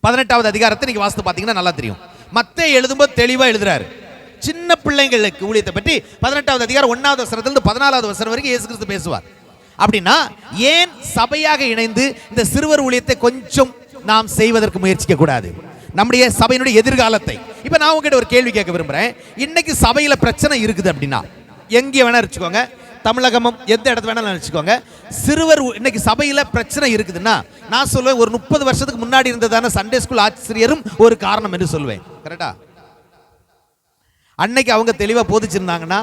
18வது அதிகாரத்தை நீங்க வாசித்து பார்த்தீங்கன்னா நல்லா தெரியும். மத்தேயு எழுதும்போது தெளிவா எழுதுறாரு. சின்ன பிள்ளைங்களுக்கு ஊழியத்தை பற்றி 18வது அதிகாரம் 1வது வசனத்திலிருந்து 14வது வசனம் வரைக்கும் இயேசு கிறிஸ்து பேசுவார். அப்படின்னா ஏன் சபையாக இணைந்து இந்த சிறுவர் ஊழியத்தை கொஞ்சம் நாம் செய்வதற்கு முயற்சிக்க கூடாது? நம்முடைய சபையினுடைய எதிர்காலத்தை இப்ப நான் உங்ககிட்ட ஒரு கேள்வி கேட்க விரும்புறேன். இன்னைக்கு சபையில பிரச்சனை இருக்குது அப்படின்னா எங்கே வேணா வச்சுக்கோங்க, தமிழகமும் எந்த இடத்துல வேணாலும் வச்சுக்கோங்க. சிறுவர் இன்னைக்கு சபையில பிரச்சனை இருக்குதுன்னா நான் சொல்லுவேன், ஒரு 30 வருஷத்துக்கு முன்னாடி இருந்ததான சண்டே ஸ்கூல் ஆசிரியரும் ஒரு காரணம் என்று சொல்லுவேன். கரெக்டா? அன்னைக்கு அவங்க தெளிவா போதிச்சிருந்தாங்கன்னா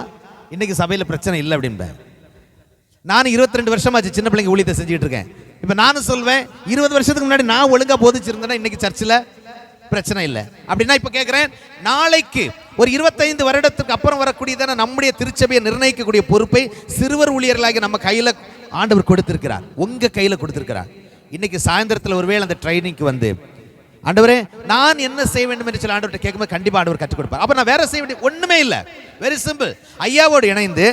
இன்னைக்கு சபையில பிரச்சனை இல்லை அப்படின்பேன். நான் 22 வருஷமாச்சு சின்ன பிள்ளைங்க ஊழியத்தை செஞ்சுட்டு இருக்கேன். இப்ப நானும் சொல்வேன், 20 வருஷத்துக்கு முன்னாடி நான் ஒழுங்கா போதிச்சிருந்தேன்னா இன்னைக்கு சர்ச்சில் பிரச்சனை இல்லை. அப்படின்னா இப்ப கேட்கிறேன், நாளைக்கு ஒரு 25 வருடத்துக்கு அப்புறம் வரக்கூடியதான நம்முடைய திருச்சபையை நிர்ணயிக்கக்கூடிய பொறுப்பை சிறுவர் ஊழியர்களாக நம்ம கையில ஆண்டவர் கொடுத்திருக்கிறார், உங்க கையில கொடுத்திருக்கிறார். இன்னைக்கு சாயந்தரத்தில் ஒருவேளை அந்த ட்ரைனிங்க்கு வந்து ஆண்டவரே நான் என்ன செய்ய வேண்டும் என்று சொல்லி ஆண்டவர்கிட்ட கேட்கும்போது கண்டிப்பா ஆண்டவர் கற்றுக் கொடுப்பார். அப்ப நான் வேற செய்ய வேண்டிய ஒண்ணுமே இல்லை. Very simple. ஐயாவோடு இணைந்து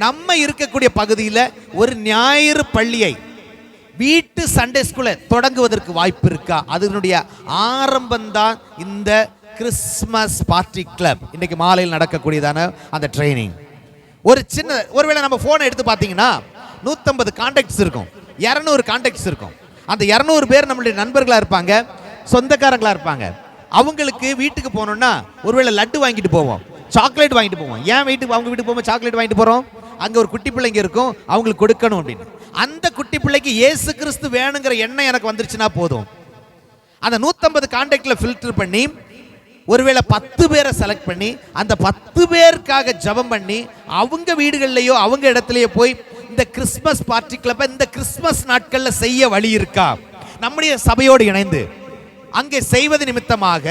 நம்ம இருக்கக்கூடிய பகுதியில் ஒரு ஞாயிறு பள்ளியை வீட்டு சண்டே ஸ்கூலை தொடங்குவதற்கு வாய்ப்பு இருக்கா? அதனுடைய ஆரம்பம் தான் இந்த கிறிஸ்மஸ் பார்ட்டி கிளப். இன்னைக்கு மாலையில் நடக்கக்கூடியதான அந்த ட்ரைனிங். ஒருவேளை நம்ம போனை எடுத்து பார்த்தீங்கன்னா 150 கான்டாக்ட்ஸ் இருக்கும், 200 கான்டாக்ட்ஸ் இருக்கும். அந்த 200 பேர் நம்மளுடைய நண்பர்களா இருப்பாங்க, சொந்தக்காரங்களா இருப்பாங்க. அவங்களுக்கு வீட்டுக்கு போனோம்னா ஒருவேளை லட்டு வாங்கிட்டு போவோம், சாக்லேட் வாங்கிட்டு போவோம். ஏன் அவங்க வீட்டுக்கு போவோம் சாக்லேட் வாங்கிட்டு போறோம்? அங்க ஒரு குட்டி பிள்ளைங்க இருக்கும், அவங்களுக்கு கொடுக்கணும் அப்படின்னு. அந்த குட்டி பிள்ளைக்கு இயேசு கிறிஸ்து வேணுங்கிற எண்ணம் எனக்கு வந்துருச்சுன்னா போதும். அந்த 150 கான்டாக்ட்ல ஃபில்டர் பண்ணி ஒருவேளை 10 பேரை செலக்ட் பண்ணி அந்த 10 பேருக்காக ஜெபம் பண்ணி அவங்க வீடுகள்லயோ அவங்க இடத்துலயோ போய் இந்த கிறிஸ்மஸ் பார்ட்டி கிளப்பை இந்த கிறிஸ்மஸ் நாட்கள்ல செய்ய வழி இருக்கா? நம்முடைய சபையோடு இணைந்து அங்கே செய்வது நிமித்தமாக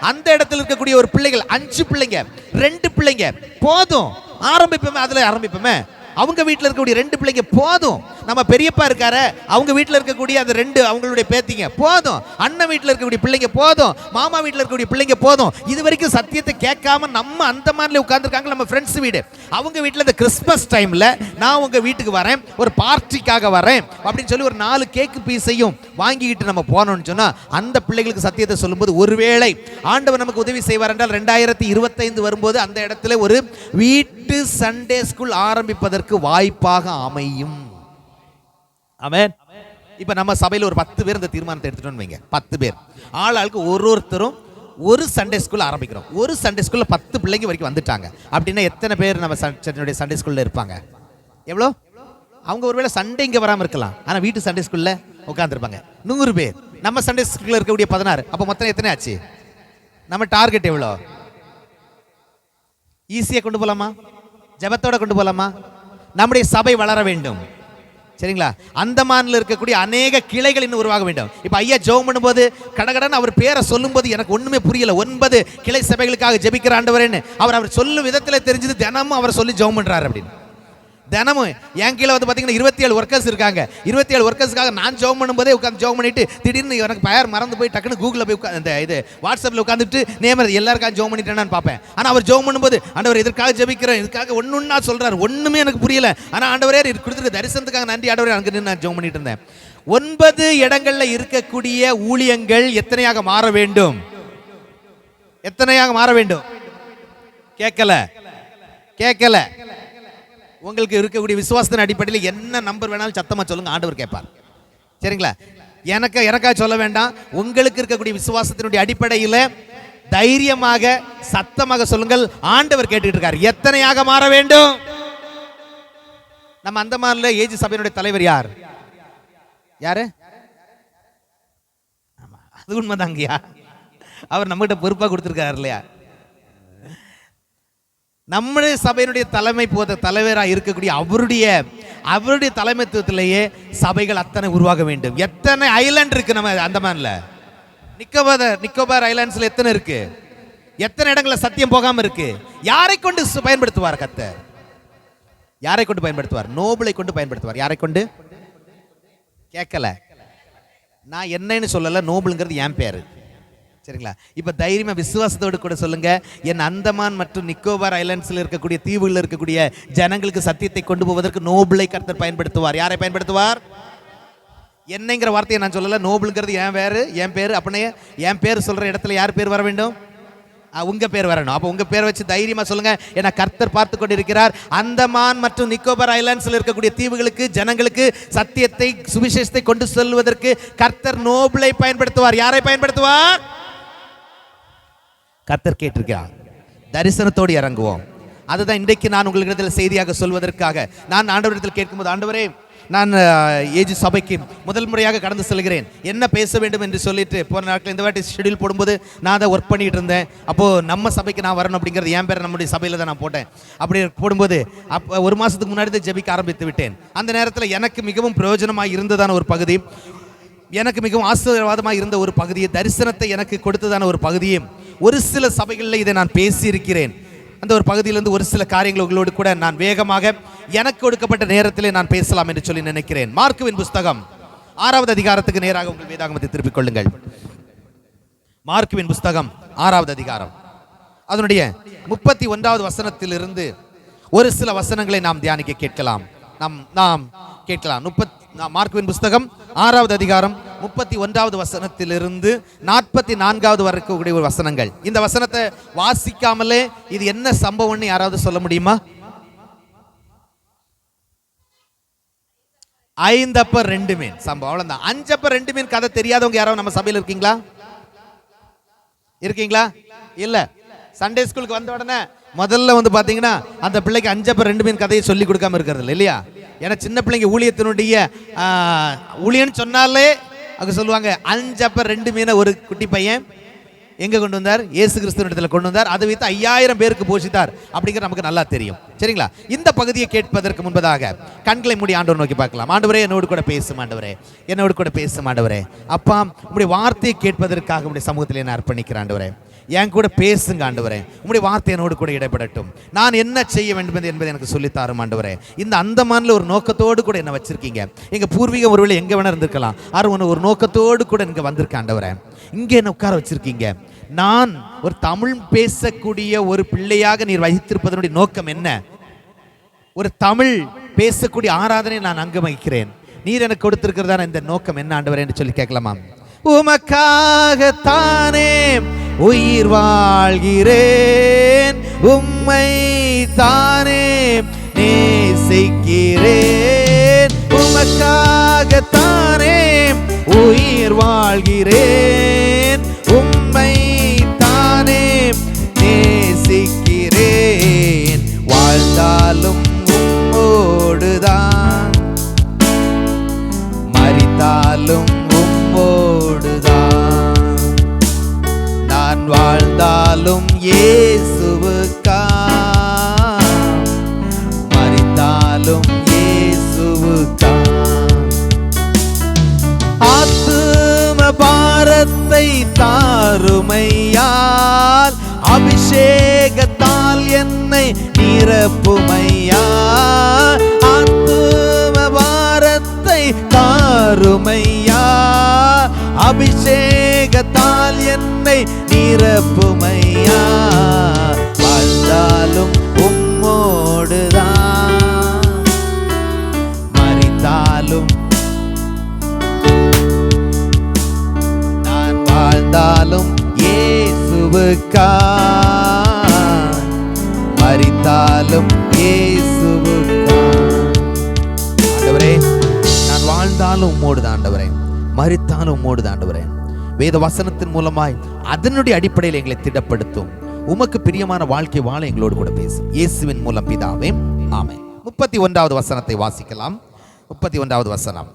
அந்த இடத்துல இருக்கக்கூடிய ஒரு பிள்ளைகள் 5 பிள்ளைங்க 2 பிள்ளைங்க போதும், ஆரம்பிப்போமே, அதுல ஆரம்பிப்போமே. அவங்க வீட்டில் இருக்கக்கூடிய 2 பிள்ளைங்க போதும். நம்ம பெரியப்பா இருக்காரு, அவங்க வீட்டில் இருக்கக்கூடிய அந்த 2 அவங்களுடைய பேத்திங்க போதும், அண்ணன் வீட்டில் இருக்கக்கூடிய பிள்ளைங்க போதும், மாமா வீட்டில் இருக்கக்கூடிய பிள்ளைங்க போதும். இது வரைக்கும் சத்தியத்தை கேட்காம நம்ம அந்த மாதிரி உட்கார்ந்துருக்காங்க நம்ம ஃப்ரெண்ட்ஸ் வீடு. அவங்க வீட்டில் இந்த கிறிஸ்மஸ் டைம்ல நான் உங்க வீட்டுக்கு வரேன், ஒரு பார்ட்டிக்காக வரேன் அப்படின்னு சொல்லி ஒரு 4 கேக்கு பீஸையும் வாங்கிக்கிட்டு நம்ம போனோம்னு சொன்னா அந்த பிள்ளைகளுக்கு சத்தியத்தை சொல்லும்போது ஒருவேளை ஆண்டவர் நமக்கு உதவி செய்வார் என்றால் 2025 வரும்போது அந்த இடத்துல ஒரு வீட்டு சண்டே ஸ்கூல் ஆரம்பிப்பதற்கு வாய்ப்பாக அமையும். ஆமென். இப்ப நம்ம சபையில ஒரு 10 பேர் இந்த தீர்மானத்தை எடுத்துட்டோம்னு வைங்க. 10 பேர் ஆளுக்கு ஒருத்தரும் ஒரு சண்டே ஸ்கூல் ஆரம்பிக்கிறோம். ஒரு சண்டே ஸ்கூல்ல 10 பிள்ளைங்க வரைக்கும் வந்துட்டாங்க அப்படின்னா எத்தனை பேர் நம்ம சண்டே ஸ்கூல்ல இருப்பாங்க? எவ்வளோ? அவங்க ஒருவேளை சண்டே இங்க வராம இருக்கலாம், ஆனா வீட்டு சண்டே ஸ்கூல்ல உட்கார்ந்துருப்பாங்க 100 பேர். நம்ம சண்டே ஸ்கூல்ல இருக்கக்கூடிய 16. அப்ப மொத்தம் எத்தனை ஆச்சு? நம்ம டார்கெட் எவ்வளோ? ஈஸியாக கொண்டு போகலாமா? ஜெபத்தோட கொண்டு போகலாமா? நம்முடைய சபை வளர வேண்டும், சரிங்களா? அந்தமான்ல இருக்கக்கூடிய அநேக கிளைகள் இன்னும் உருவாக வேண்டும். இப்போ ஐயா ஜெபம் பண்ணும்போது கடகடன் அவர் பேரை சொல்லும்போது எனக்கு ஒண்ணுமே புரியல. 9 கிளை சபைகளுக்காக ஜெபிக்கிற ஆண்டவரேன்னு அவர் சொல்லும் விதத்தில் தெரிஞ்சது. தினமும் அவர் சொல்லி ஜெபம் பண்றாரு அப்படின்னு. தினமும் என் கீழே வந்து பார்த்தீங்கன்னா 27 ஒர்க்கர்ஸ் இருக்காங்க. 27 ஒர்க்கர்ஸ்க்காக நான் ஜெபம் பண்ணும்போதே உட்காந்து ஜெபம் பண்ணிட்டு திடீர்னு எனக்கு பெயர் மறந்து போய் டக்குன்னு கூகுளில் போய் இந்த இது வாட்ஸ்அப்பில் உட்காந்துட்டு நேமர் எல்லாருக்காக ஜெபம் பண்ணிட்டேன்னு பார்ப்பேன். ஆனால் அவர் ஜெபம் பண்ணும்போது ஆண்டவர் இதற்காக ஜெபிக்கிறேன், இதுக்காக ஒன்றுன்னா சொல்றாரு, ஒன்றுமே எனக்கு புரியல. ஆனால் ஆண்டவரே கொடுத்துருக்க தரிசனத்துக்காக நன்றி ஆண்டவரே, அங்கே நின்று நான் ஜெபம் பண்ணிட்டு இருந்தேன். 9 இடங்கள்ல இருக்கக்கூடிய ஊழியங்கள் எத்தனையாக மாற வேண்டும்? எத்தனையாக மாற வேண்டும்? கேட்கல. உங்களுக்கு இருக்கக்கூடிய விசுவாசத்தின் அடிப்படையில் என்ன நம்பர் வேணாலும் சத்தமா சொல்லுங்க, ஆண்டவர் கேட்பார். சரிங்களா? எனக்காக சொல்ல வேண்டாம். உங்களுக்கு இருக்கக்கூடிய விசுவாசத்தினுடைய அடிப்படையில் தைரியமாக சத்தமாக சொல்லுங்கள், ஆண்டவர் கேட்டுக்கிட்டு இருக்கார். எத்தனையாக மாற வேண்டும்? நம்ம அந்தமான்ல ஏஜி சபையினுடைய தலைவர் யாரு? அது உண்மைதாங்கய்யா, அவர் நம்மகிட்ட பொறுப்பா கொடுத்துருக்காரு இல்லையா? நம்முடைய சபையினுடைய தலைவராக இருக்கக்கூடிய அவருடைய தலைமைத்துவத்திலேயே சபைகள் அத்தனை உருவாக வேண்டும். எத்தனை ஐலாண்ட் இருக்கு நம்ம அந்தமான்ல? நிக்கோபார் ஐலாண்ட்ஸ்ல எத்தனை இருக்கு? எத்தனை இடங்கள்ல சத்தியம் போகாம இருக்கு? யாரை கொண்டு பயன்படுத்துவார் கர்த்தர்? யாரை கொண்டு பயன்படுத்துவார்? நோபலை கொண்டு பயன்படுத்துவார். யாரை கொண்டு? கேட்கல. நான் என்னன்னு சொல்லல, நோபல்ங்கிறது என் பேரு, சரிங்களா? இப்ப தைரியமா விசுவாசத்தோடு கூட சொல்லுங்க, என் அந்தமான் மற்றும் நிக்கோபார் ஐலாண்ட்ஸ்ல இருக்கக்கூடிய தீவுகளில் இருக்கக்கூடிய ஜனங்களுக்கு சத்தியத்தை கொண்டு போவதற்கு நோபலை கர்த்தர் பயன்படுத்துவார். யாரை பயன்படுத்துவார்? என்னங்கிற வார்த்தையை நான் சொல்லல, நோபல்ங்கிறது என் பேரு. அப்படின்னே என் பேர் சொல்ற இடத்துல யார் பேர் வர வேண்டும்? உங்க பேர் வரணும். அப்ப உங்க பேர் வச்சு தைரியமா சொல்லுங்க, ஏன்னா கர்த்தர் பார்த்து கொண்டிருக்கிறார். அந்தமான் மற்றும் நிக்கோபார் ஐலாண்ட்ஸ்ல இருக்கக்கூடிய தீவுகளுக்கு ஜனங்களுக்கு சத்தியத்தை சுவிசேஷத்தை கொண்டு செல்வதற்கு கர்த்தர் நோபலை பயன்படுத்துவார். யாரை பயன்படுத்துவார்? கர்த்தர் கேட்டிருக்கிறார். தரிசனத்தோடு இறங்குவோம். அதுதான் இன்றைக்கு நான் உங்களிடத்தில் செய்தியாக சொல்வதற்காக நான் ஆண்டவரிடத்தில் கேட்கும்போது, ஆண்டவரே, நான் ஏஜி சபைக்கு முதல் முறையாக கடந்து செல்கிறேன், என்ன பேச வேண்டும் என்று சொல்லிட்டு போன நாட்கள் இந்த வாட்டி ஷெடியூல் போடும்போது நான் அதை ஒர்க் பண்ணிட்டு இருந்தேன். அப்போது நம்ம சபைக்கு நான் வரணும் அப்படிங்கிறது என் பேர் நம்முடைய சபையில் தான் நான் போட்டேன். அப்படி போடும்போது ஒரு மாதத்துக்கு முன்னாடி தான் ஜெபிக்க ஆரம்பித்து விட்டேன். அந்த நேரத்தில் எனக்கு மிகவும் பிரயோஜனமாக இருந்ததான ஒரு பகுதி, எனக்கு மிகவும் ஆசீர்வாதமாக இருந்த ஒரு பகுதியை, தரிசனத்தை எனக்கு கொடுத்ததான ஒரு பகுதியும் ஒரு சில சபைகளில் இதை நான் பேசியிருக்கிறேன். அந்த ஒரு பகுதியிலிருந்து ஒரு சில காரியங்கள் உங்களோடு கூட நான் வேகமாக எனக்கு கொடுக்கப்பட்ட நேரத்திலே நான் பேசலாம் என்று சொல்லி நினைக்கிறேன். மார்க்குவின் புஸ்தகம் 6வது அதிகாரத்துக்கு நேராக உங்கள் வேதாகமத்தை திருப்பிக் கொள்ளுங்கள். மார்க்குவின் புஸ்தகம் 6வது அதிகாரம் அதனுடைய 31வது வசனத்திலிருந்து ஒரு சில வசனங்களை நாம் தியானிக்க கேட்கலாம். நாம் கேட்கலாம். மார்க்குவின் புஸ்தகம் 6வது அதிகாரம் 31வது வசனத்திலிருந்து 44வது வரைக்கும் ஒரு வசனங்கள். இந்த வசனத்தை வாசிக்காமலே இது என்ன சம்பவம்னு யாராவது சொல்ல முடியுமா? 5 அப்ப 2 மீன் சம்பவம், அவ்வளவுதான். 5 அப்ப 2 மீன் கதை தெரியாதவங்க யாராவது நம்ம சபையில் இருக்கீங்களா? இல்ல. சண்டே ஸ்கூலுக்கு வந்த உடனே முதல்ல வந்து பாத்தீங்கன்னா அந்த பிள்ளைக்கு 5 அப்ப 2 மீன் கதையை சொல்லி கொடுக்காம இருக்கிறது இல்லையா? ஏன்னா சின்ன பிள்ளைங்க ஊழியத்தினுடைய ஊழியன்னு சொன்னாலே அவங்க சொல்லுவாங்க, 5 அப்ப 2 மீனை ஒரு குட்டி பையன் எங்க கொண்டு வந்தார்? இயேசு கிறிஸ்துவினிடத்துல கொண்டு வந்தார். அதை வைத்து 5000 பேருக்கு போஷித்தார் அப்படிங்கிற நமக்கு நல்லா தெரியும், சரிங்களா? இந்த பகுதியை கேட்பதற்கு முன்பதாக கண்களை மூடி ஆண்டவர் நோக்கி பார்க்கலாம். ஆண்டவரே, என்னோடு கூட பேசும் ஆண்டவரே, என்னோடு கூட பேசும் ஆண்டவரே. அப்பா, உங்களுடைய வார்த்தையை கேட்பதற்காக உங்களுடைய சமூகத்தில் என்ன அர்ப்பணிக்கிறேன் ஆண்டவரே. என் கூட பேசுங்க ஆண்டவரே. உங்களுடைய வார்த்தை என்னோடு கூட இடைப்படட்டும். நான் என்ன செய்ய வேண்டும் என்பதை எனக்கு சொல்லித்தாரும் ஆண்டவரே. இந்த அந்தமான்ல ஒரு நோக்கத்தோடு கூட என்ன வச்சிருக்கீங்க. எங்க பூர்வீகம் ஒருவேளை எங்க வேணா இருந்திருக்கலாம், ஒரு நோக்கத்தோடு கூட இங்க வந்திருக்கேன் ஆண்டவரே. இங்க என்ன உட்கார வச்சிருக்கீங்க. நான் ஒரு தமிழ் பேசக்கூடிய ஒரு பிள்ளையாக நீர் வகித்திருப்பதனுடைய நோக்கம் என்ன? ஒரு தமிழ் பேசக்கூடிய ஆராதனை நான் அங்கு வகிக்கிறேன். நீர் எனக்கு கொடுத்திருக்கிறதான இந்த நோக்கம் என்ன ஆண்டவரே என்று சொல்லி கேட்கலாமா? உமக்காகத்தானே உயிர் வாழ்கிறேன், உம்மை தானே நேசிக்கிறேன். உமக்காகத்தானே உயிர் வாழ்கிறேன், உம்மை தானே நேசிக்கிறேன். வாழ்ந்தாலும் உம்மோடுதான், மரித்தாலும் உம்மோடுதான். நான் வாழ்ந்தாலும் இயேசுவுக்காய், அபிஷேகத்தால் என்னை நிரப்புமையா, ஆத்தும பாரத்தை தாருமையா, அபிஷேகத்தால் என்னை நிரப்புமையா, வாழ்ந்தாலும் உம்மோடுதான், மரித்தாலும் நான் வாழ்ந்தாலும் இயேசுவுக்காய், மரித்தாலும் இயேசுவுக்காய். ஆண்டவரே, நான் வாழ்ந்தாலும் உம்மோடுதான் ஆண்டவரே, மரித்தாலும் உம்மோடுதான் ஆண்டவரே. வேத வசனத்தின் மூலமாய் அதனுடைய அடிப்படையில் எங்களை திடப்படுத்தும். உமக்கு பிரியமான வாழ்க்கை வாழ எங்களோடு கூட பேசும். இயேசுவின் மூலம் பிதாவே, ஆமென். 31வது வசனத்தை வாசிக்கலாம். 31வது வசனம்.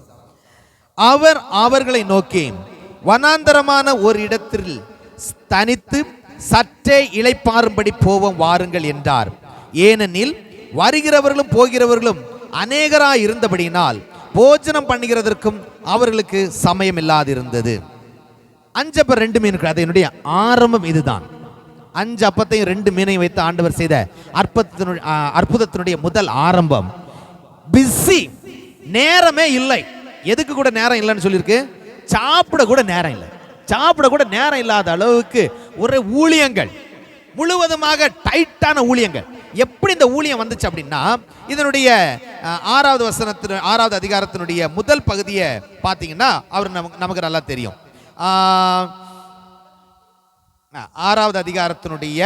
அவர் அவர்களை நோக்கி, வனாந்தரமான ஒரு இடத்தில் தனித்து சற்றே இளைப்பாறும்படி போவோம் வாருங்கள் என்றார். ஏனெனில் வருகிறவர்களும் போகிறவர்களும் அநேகராய் இருந்தபடியினால் போஜனம் பண்ணுகிறதற்கும் அவர்களுக்கு சமயம் இல்லாதிருந்தது. 5 அப்பம் 2 மீன், அதனுடைய ஆரம்பம் இதுதான். 5 அப்பத்தையும் 2 மீனையும் வைத்து ஆண்டவர் செய்த அற்புதத்தினுடைய முதல் ஆரம்பம். பிஸி, நேரமே இல்லை. எதுக்கு கூட நேரம் இல்லைன்னு சொல்லியிருக்கு? சாப்பிட கூட நேரம் இல்லை. சாப்பிட கூட நேரம் இல்லாத அளவுக்கு ஒரு ஊழியங்கள், முழுவதுமாக டைட்டான ஊழியங்கள். எப்படி இந்த ஊழியம் வந்துச்சு அப்படின்னா, இதனுடைய 6வது வசனத்தின் 6வது அதிகாரத்தினுடைய முதல் பகுதியை பார்த்தீங்கன்னா அவர் நமக்கு நல்லா தெரியும். 6வது அதிகாரத்தினுடைய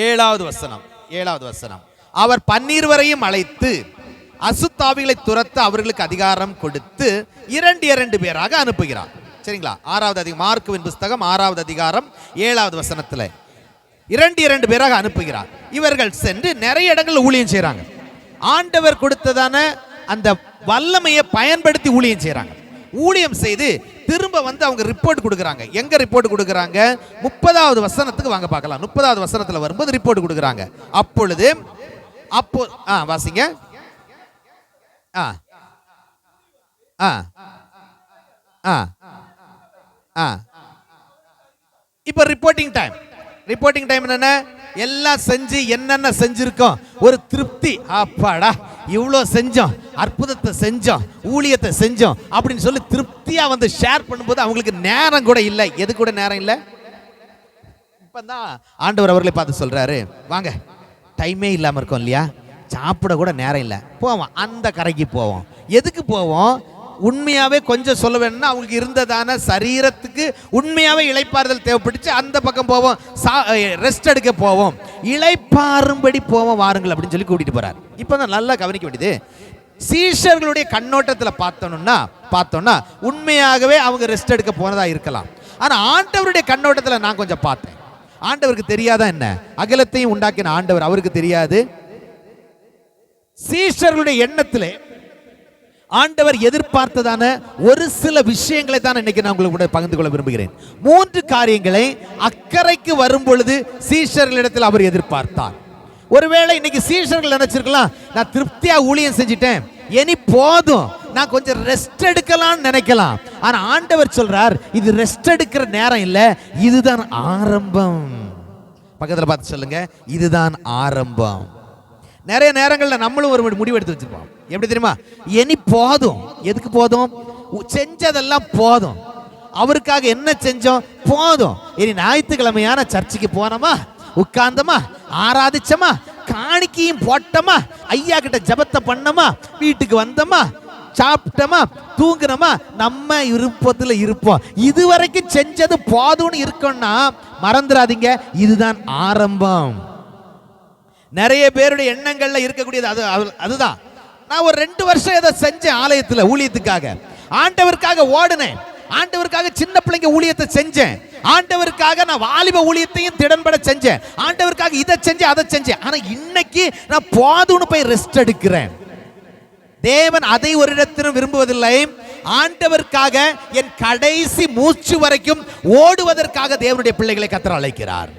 7வது வசனம். 7வது வசனம். அவர் 12 அழைத்து அசுத்தாவிகளை துரத்த அவர்களுக்கு அதிகாரம் கொடுத்து 2 பேராக அனுப்புகிறார். சரிங்களா? 6வது மார்க்குவின் புஸ்தகம் 6வது அதிகாரம் 7வது வசனத்தில் 2 பேராக அனுப்புகிறார். இவர்கள் சென்று நிறைய இடங்களில் ஊழியம் செய்கிறாங்க. ஆண்டவர் கொடுத்ததான அந்த வல்லமையை பயன்படுத்தி ஊழியம் செய்கிறாங்க. ஊழியம் செய்து திரும்ப வந்து அவங்க ரிப்போர்ட் கொடுக்குறாங்க. எங்க ரிப்போர்ட் கொடுக்குறாங்க? 30வது வசனத்துக்கு வாங்க பார்க்கலாம். 30வது வசனத்தில் வரும்போது ரிப்போர்ட் கொடுக்குறாங்க. அப்பொழுது வாசிங்க. இப்போ ரிப்போர்ட்டிங் டைம். ரிப்போர்ட்டிங் டைம் என்ன? எல்லாம் செஞ்சு என்னென்ன செஞ்சிருக்கோம், ஒரு திருப்தி. அப்பாடா, இவ்வளோ செஞ்சோம், அற்புதத்தை செஞ்சோம், ஊழியத்தை செஞ்சோம் அப்படின்னு சொல்லி திருப்தியா வந்து ஷேர் பண்ணும்போது அவங்களுக்கு நேரம் கூட இல்லை. எது கூட நேரம் இல்லை? இப்பதான் ஆண்டவர் அவர்களை பார்த்து சொல்றாரு, வாங்க, டைமே இல்லாம இருக்கோம் இல்லையா, சாப்பிட கூட நேரம் இல்லை, போவோம் அந்த கரைக்கு போவோம். எதுக்கு போவோம்? உண்மையாவே கொஞ்சம் சொல்ல வேணும்னா அவங்களுக்கு இருந்ததான சரீரத்துக்கு உண்மையாவே இளைப்பாறுதல் தேவைப்பட்டுச்சு. அந்த பக்கம் போவோம், ரெஸ்ட் எடுக்க போவோம், இளைப்பாறும்படி போவோம் வாருங்கள் அப்படின்னு சொல்லி கூட்டிட்டு போறார். இப்பதான் நல்லா கவனிக்க வேண்டியது, சீஷர்களுடைய கண்ணோட்டத்தில் பார்த்தோம்னா உண்மையாகவே அவங்க ரெஸ்ட் எடுக்க போனதா இருக்கலாம். ஆனா ஆண்டவருடைய கண்ணோட்டத்தில் நான் கொஞ்சம் பார்த்தேன். ஆண்டவருக்கு தெரியாதா என்ன? அகிலத்தையும் உண்டாக்கின ஆண்டவர் அவருக்கு தெரியாது? சீஷர்களுடைய எண்ணத்திலே ஆண்டவர் எதிர்பார்த்ததான ஒரு சில விஷயங்களை தான் இன்னைக்கு நான் உங்களுக்கு கூட பகிர்ந்து கொள்ள விரும்புகிறேன். 3 காரியங்களை அக்கறைக்கு வரும் பொழுது சீஷர்களிடத்தில் அவர் எதிர்பார்த்தார். ஒருவேளை இன்னைக்கு சீஷர்கள் நினைச்சிருக்கலாம், நான் திருப்தியா ஊழியம் செஞ்சிட்டேன், இனி போதும், நான் கொஞ்சம் ரெஸ்ட் எடுக்கலாம்னு நினைக்கலாம். ஆனா ஆண்டவர் சொல்றார், இது ரெஸ்ட் எடுக்கிற நேரம் இல்லை, இதுதான் ஆரம்பம். பக்கத்துல பார்த்து சொல்லுங்க, இதுதான் ஆரம்பம். நிறைய நேரங்களில் நம்மளும் ஒரு முடிவு எடுத்து வச்சிருப்போம். எப்படி தெரியுமா? இனி போதும். எதுக்கு போதும்? செஞ்சதெல்லாம் போதும், அவருக்காக என்ன செஞ்சோம் போதும். இனி ஞாயிற்றுக்கிழமையான சர்ச்சுக்கு போனோமா, உட்கார்ந்தமா, ஆராதிச்சமா, காணிக்கையும் போட்டோமா, ஐயா கிட்ட ஜபத்தை பண்ணோமா, வீட்டுக்கு வந்தோமா, சாப்பிட்டோமா, தூங்குனோமா, நம்ம விருப்பத்தில் இருப்போம். இதுவரைக்கும் செஞ்சது போதும்னு இருக்கோம்னா மறந்துடாதீங்க, இதுதான் ஆரம்பம். நிறைய பேருடைய எண்ணங்கள்ல இருக்கக்கூடியது அதுதான். நான் ஒரு 2 வருஷம் ஏதோ செஞ்சேன் ஆலயத்தில் ஊழியத்துக்காக, ஆண்டவருக்காக ஓடுனேன், ஆண்டவருக்காக சின்ன பிள்ளைங்க ஊழியத்தை செஞ்சேன், ஆண்டவருக்காக நான் வாலிப ஊழியத்தையும் திடன்பட செஞ்சேன், ஆண்டவருக்காக இதை செஞ்சேன் அதை செஞ்சேன். ஆனா இன்னைக்கு நான் போதும்னு போய் ரெஸ்ட் எடுக்கிறேன். தேவன் அதை ஒரு இடத்திலும் விரும்புவதில்லை. ஆண்டவருக்காக என் கடைசி மூச்சு வரைக்கும் ஓடுவதற்காக தேவனுடைய பிள்ளைகளை கர்த்தர் அழைக்கிறார்.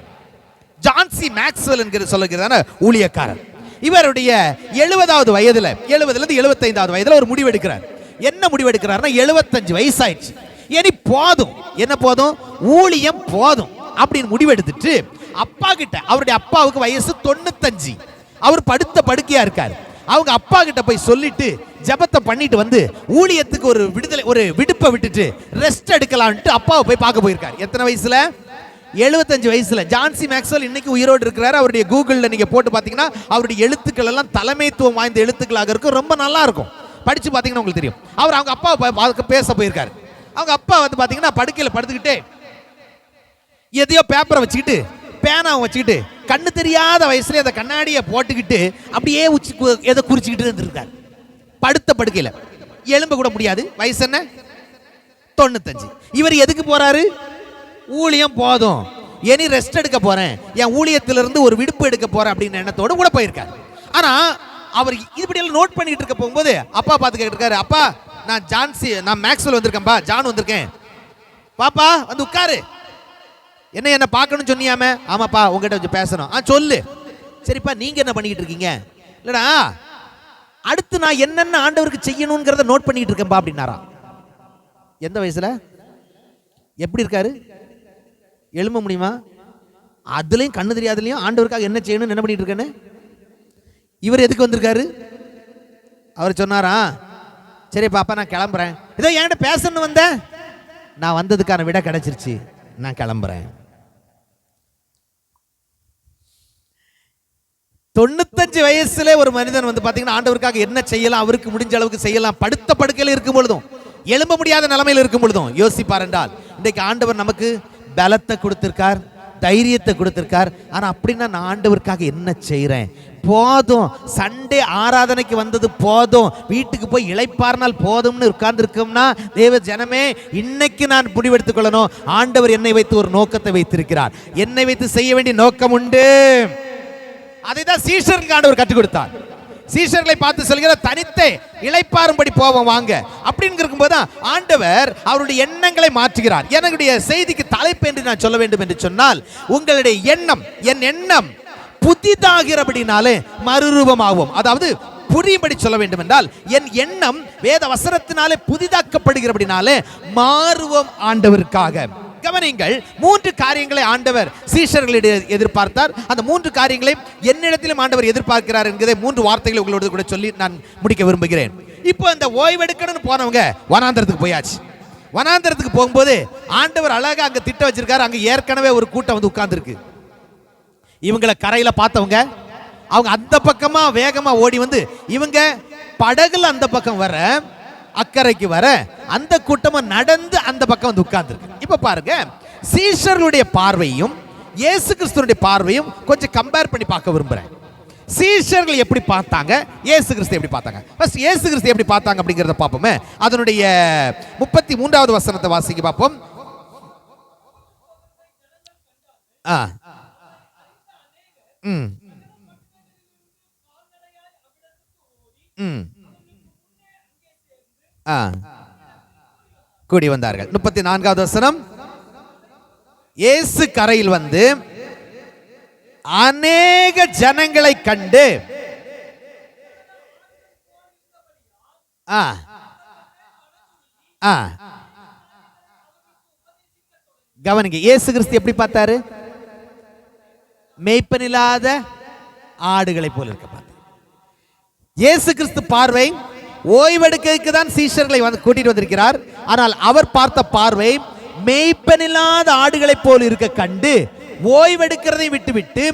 ஜான்சி மேக்ஸ்வெல் என்கிற சொல்லுகிறான ஊழியக்காரர், இவருடைய 70வது வயதுல 70லிருந்து 75வது வயதுல ஒரு முடிவு எடுக்கிறார். என்ன முடிவு எடுக்கிறார்னா, 75 வயசாயிடுச்சு, இனி போதும், என்ன போதும், ஊழியம் போதும் அப்படின்னு முடிவெடுத்துட்டு அப்பா கிட்ட, அவருடைய அப்பாவுக்கு வயசு 95, அவர் படுத்த படுக்கையா இருக்காரு. அவங்க அப்பா கிட்ட போய் சொல்லிட்டு ஜெபத்தை பண்ணிட்டு வந்து ஊழியத்துக்கு ஒரு விடுப்பை விட்டுட்டு ரெஸ்ட் எடுக்கலாம்ட்டு அப்பாவை போய் பார்க்க போயிருக்காரு. எத்தனை வயசுல? 75 வயசுல. ஜான்சி மேக்ஸ்வெல் இன்னைக்கு உயிரோடு இருக்கிறாரு. அவருடைய கூகுளில் நீங்க போட்டு பார்த்தீங்கன்னா அவருடைய எழுத்துக்கள் எல்லாம் தலைமைத்துவம் வாய்ந்த எழுத்துக்களாக இருக்கும், ரொம்ப நல்லா இருக்கும். படிச்சு பார்த்தீங்கன்னா உங்களுக்கு தெரியும். அவர் அவங்க அப்பா பேச போயிருக்காரு. அவங்க அப்பா வந்து பார்த்தீங்கன்னா படுக்கையில் படுத்துக்கிட்டே எதையோ பேப்பரை வச்சுக்கிட்டு பேனாவை வச்சுக்கிட்டு கண்ணு தெரியாத வயசுல அந்த கண்ணாடியை போட்டுக்கிட்டு அப்படியே எதை குறிச்சுக்கிட்டு இருந்திருக்காரு படுத்த படுக்கையில். எலும்ப கூட முடியாது. வயசு என்ன? 95. இவர் எதுக்கு போறாரு? ஊழியம் போதும், இனி ரெஸ்ட் எடுக்க போறேன், என் ஊழியத்திலிருந்து ஒரு விடுப்பு எடுக்க போறேன் அப்படின்னு எண்ணத்தோடு கூட போயிருக்காரு. ஆனா அவர் இப்படியெல்லாம் நோட் பண்ணிட்டு இருக்க போகும்போது அப்பா பார்த்து கேட்டிருக்காரு, அப்பா நான் மேக்ஸ்வெல் வந்திருக்கேன்ப்பா, ஜான் வந்திருக்கேன், பாப்பா வந்து உட்காரு. என்ன பார்க்கணும்னு சொன்னியாமே? ஆமாப்பா உங்ககிட்ட கொஞ்சம் பேசணும். சொல்லு. சரிப்பா நீங்க என்ன பண்ணிக்கிட்டு இருக்கீங்க? இல்லடா அடுத்து நான் என்னென்ன ஆண்டவருக்கு செய்யணுங்கிறத நோட் பண்ணிட்டு இருக்கேன்பா அப்படின்னாரா. எந்த வயசுல? எப்படி இருக்காரு? எழும்ப முடியுமா? அதுலயும் கண்ணு தெரியாதுலயும் ஆண்டவருக்காக என்ன செய்யணும்னு என்ன பண்ணிட்டு இருக்கேன்னு. இவர் எதுக்கு வந்திருக்காரு? அவர் சொன்னாரா, சரி பாப்பா நான் கிளம்புறேன், ஏதோ என்கிட்ட பேசணும்னு வந்தேன், நான் வந்ததுக்கான விட கிடைச்சிருச்சு, நான் கிளம்புறேன். 95 வயசுல ஒரு மனிதன் வந்து பாத்தீங்கன்னா ஆண்டவருக்காக என்ன செய்யலாம், அவருக்கு முடிஞ்ச அளவுக்கு செய்யலாம், படுத்த படுக்கையில் இருக்கும் பொழுதும் எழும்ப முடியாத நிலைமையில் இருக்கும் பொழுதும் யோசிப்பார் என்றால், இன்றைக்கு ஆண்டவர் நமக்கு பலத்தை கொடுத்திருக்கார், தைரியத்தை கொடுத்திருக்கார். ஆனா அப்படின்னா நான் ஆண்டவருக்காக என்ன செய்யறேன்? போதும், சண்டே ஆராதனைக்கு வந்தது போதும், வீட்டுக்கு போய் இளைப்பார்னால் போதும்னு உட்கார்ந்து இருக்கோம்னா, தேவ ஜனமே இன்னைக்கு நான் முடிவெடுத்துக் கொள்ளணும். ஆண்டவர் என்னை வைத்து ஒரு நோக்கத்தை வைத்திருக்கிறார், என்னை வைத்து செய்ய வேண்டிய நோக்கம் உண்டு. அதை தான் சீஷர்களுக்கு ஆண்டவர் கற்றுக் கொடுத்தார். சீஷர்களை பார்த்து சொல்கிற, தனித்தே இளைப்பாறும்படி போவோம் வாங்க அப்படின்னு இருக்கும்போது ஆண்டவர் அவருடைய எண்ணங்களை மாற்றுகிறார். என்னுடைய செய்திக்கு தலைப்பு என்று நான் சொல்ல வேண்டும் என்று சொன்னால், உங்களுடைய எண்ணம், என் எண்ணம் புதிதாகிறபடினாலே மறுரூபமாகும். அதாவது புரியும்படி சொல்ல வேண்டும் என்றால், என் எண்ணம் வேத வசனத்தினாலே புதிதாக்கப்படுகிறபடினாலே மாறுவோம் ஆண்டவருக்காக. கவனிங்கள், 3 காரியங்களை ஆண்டவர் சீஷர்களிடம் எதிர்பார்த்தார். அந்த 3 காரியங்களை என்னிடத்திலும் ஆண்டவர் எதிர்பார்க்கிறார் என்கிறதை 3 வார்த்தைகளை உங்களோடு கூட சொல்லி நான் முடிக்க விரும்புகிறேன். இப்போ அந்த ஓய்வெடுக்கணும்னு போனவங்க வனாந்தரத்துக்கு போயாச்சு. வனாந்தரத்துக்கு போகும்போது ஆண்டவர் அழகா அங்க திட்ட வச்சிருக்காரு. அங்க ஏற்கனவே ஒரு கூட்டம் வந்து உட்கார்ந்துருக்கு. இவங்களை கரையில பார்த்தவங்க அவங்க அந்த பக்கமா வேகமா ஓடி வந்து இவங்க படகுல அந்த பக்கம் வர, அக்கறைக்கு வர, அந்த கூட்டமா நடந்து அந்த பக்கம் வந்து உட்கார்ந்துருக்கு. இப்ப பாருங்க, சீஷர்களுடைய பார்வையும் இயேசு கிறிஸ்துவினுடைய பார்வையும் கொஞ்சம் கம்பேர் பண்ணி பார்க்க விரும்புறேன். சீஷர்கள் எப்படி பார்த்தாங்க, இயேசு கிறிஸ்து எப்படி பார்த்தாங்க. ஃபர்ஸ்ட் இயேசு கிறிஸ்து எப்படி பார்த்தாங்க அப்படிங்கறத பார்ப்போமே. அதனுடைய 33வது வசனத்தை வாசிக்க பார்ப்போம். கூடி வந்தார்கள். 34வது வசனம், இயேசு கரையில் வந்து அநேக ஜனங்களை கண்டு கவனிங்க, இயேசு கிறிஸ்து எப்படி பார்த்தாரு? மேய்ப்பனில்லாத ஆடுகளை போல இருக்க பார்த்தார். இயேசு கிறிஸ்து பார்வை ஓய்வெடுக்க தான் சீஷர்களை கூட்டிட்டு வந்திருக்கிறார். ஆனால் அவர் பார்த்த பார்வை மேய்ப்பனில்லாத ஆடுகளை போல் இருக்க கண்டு ஓய்வெடுக்கிறதை விட்டுவிட்டு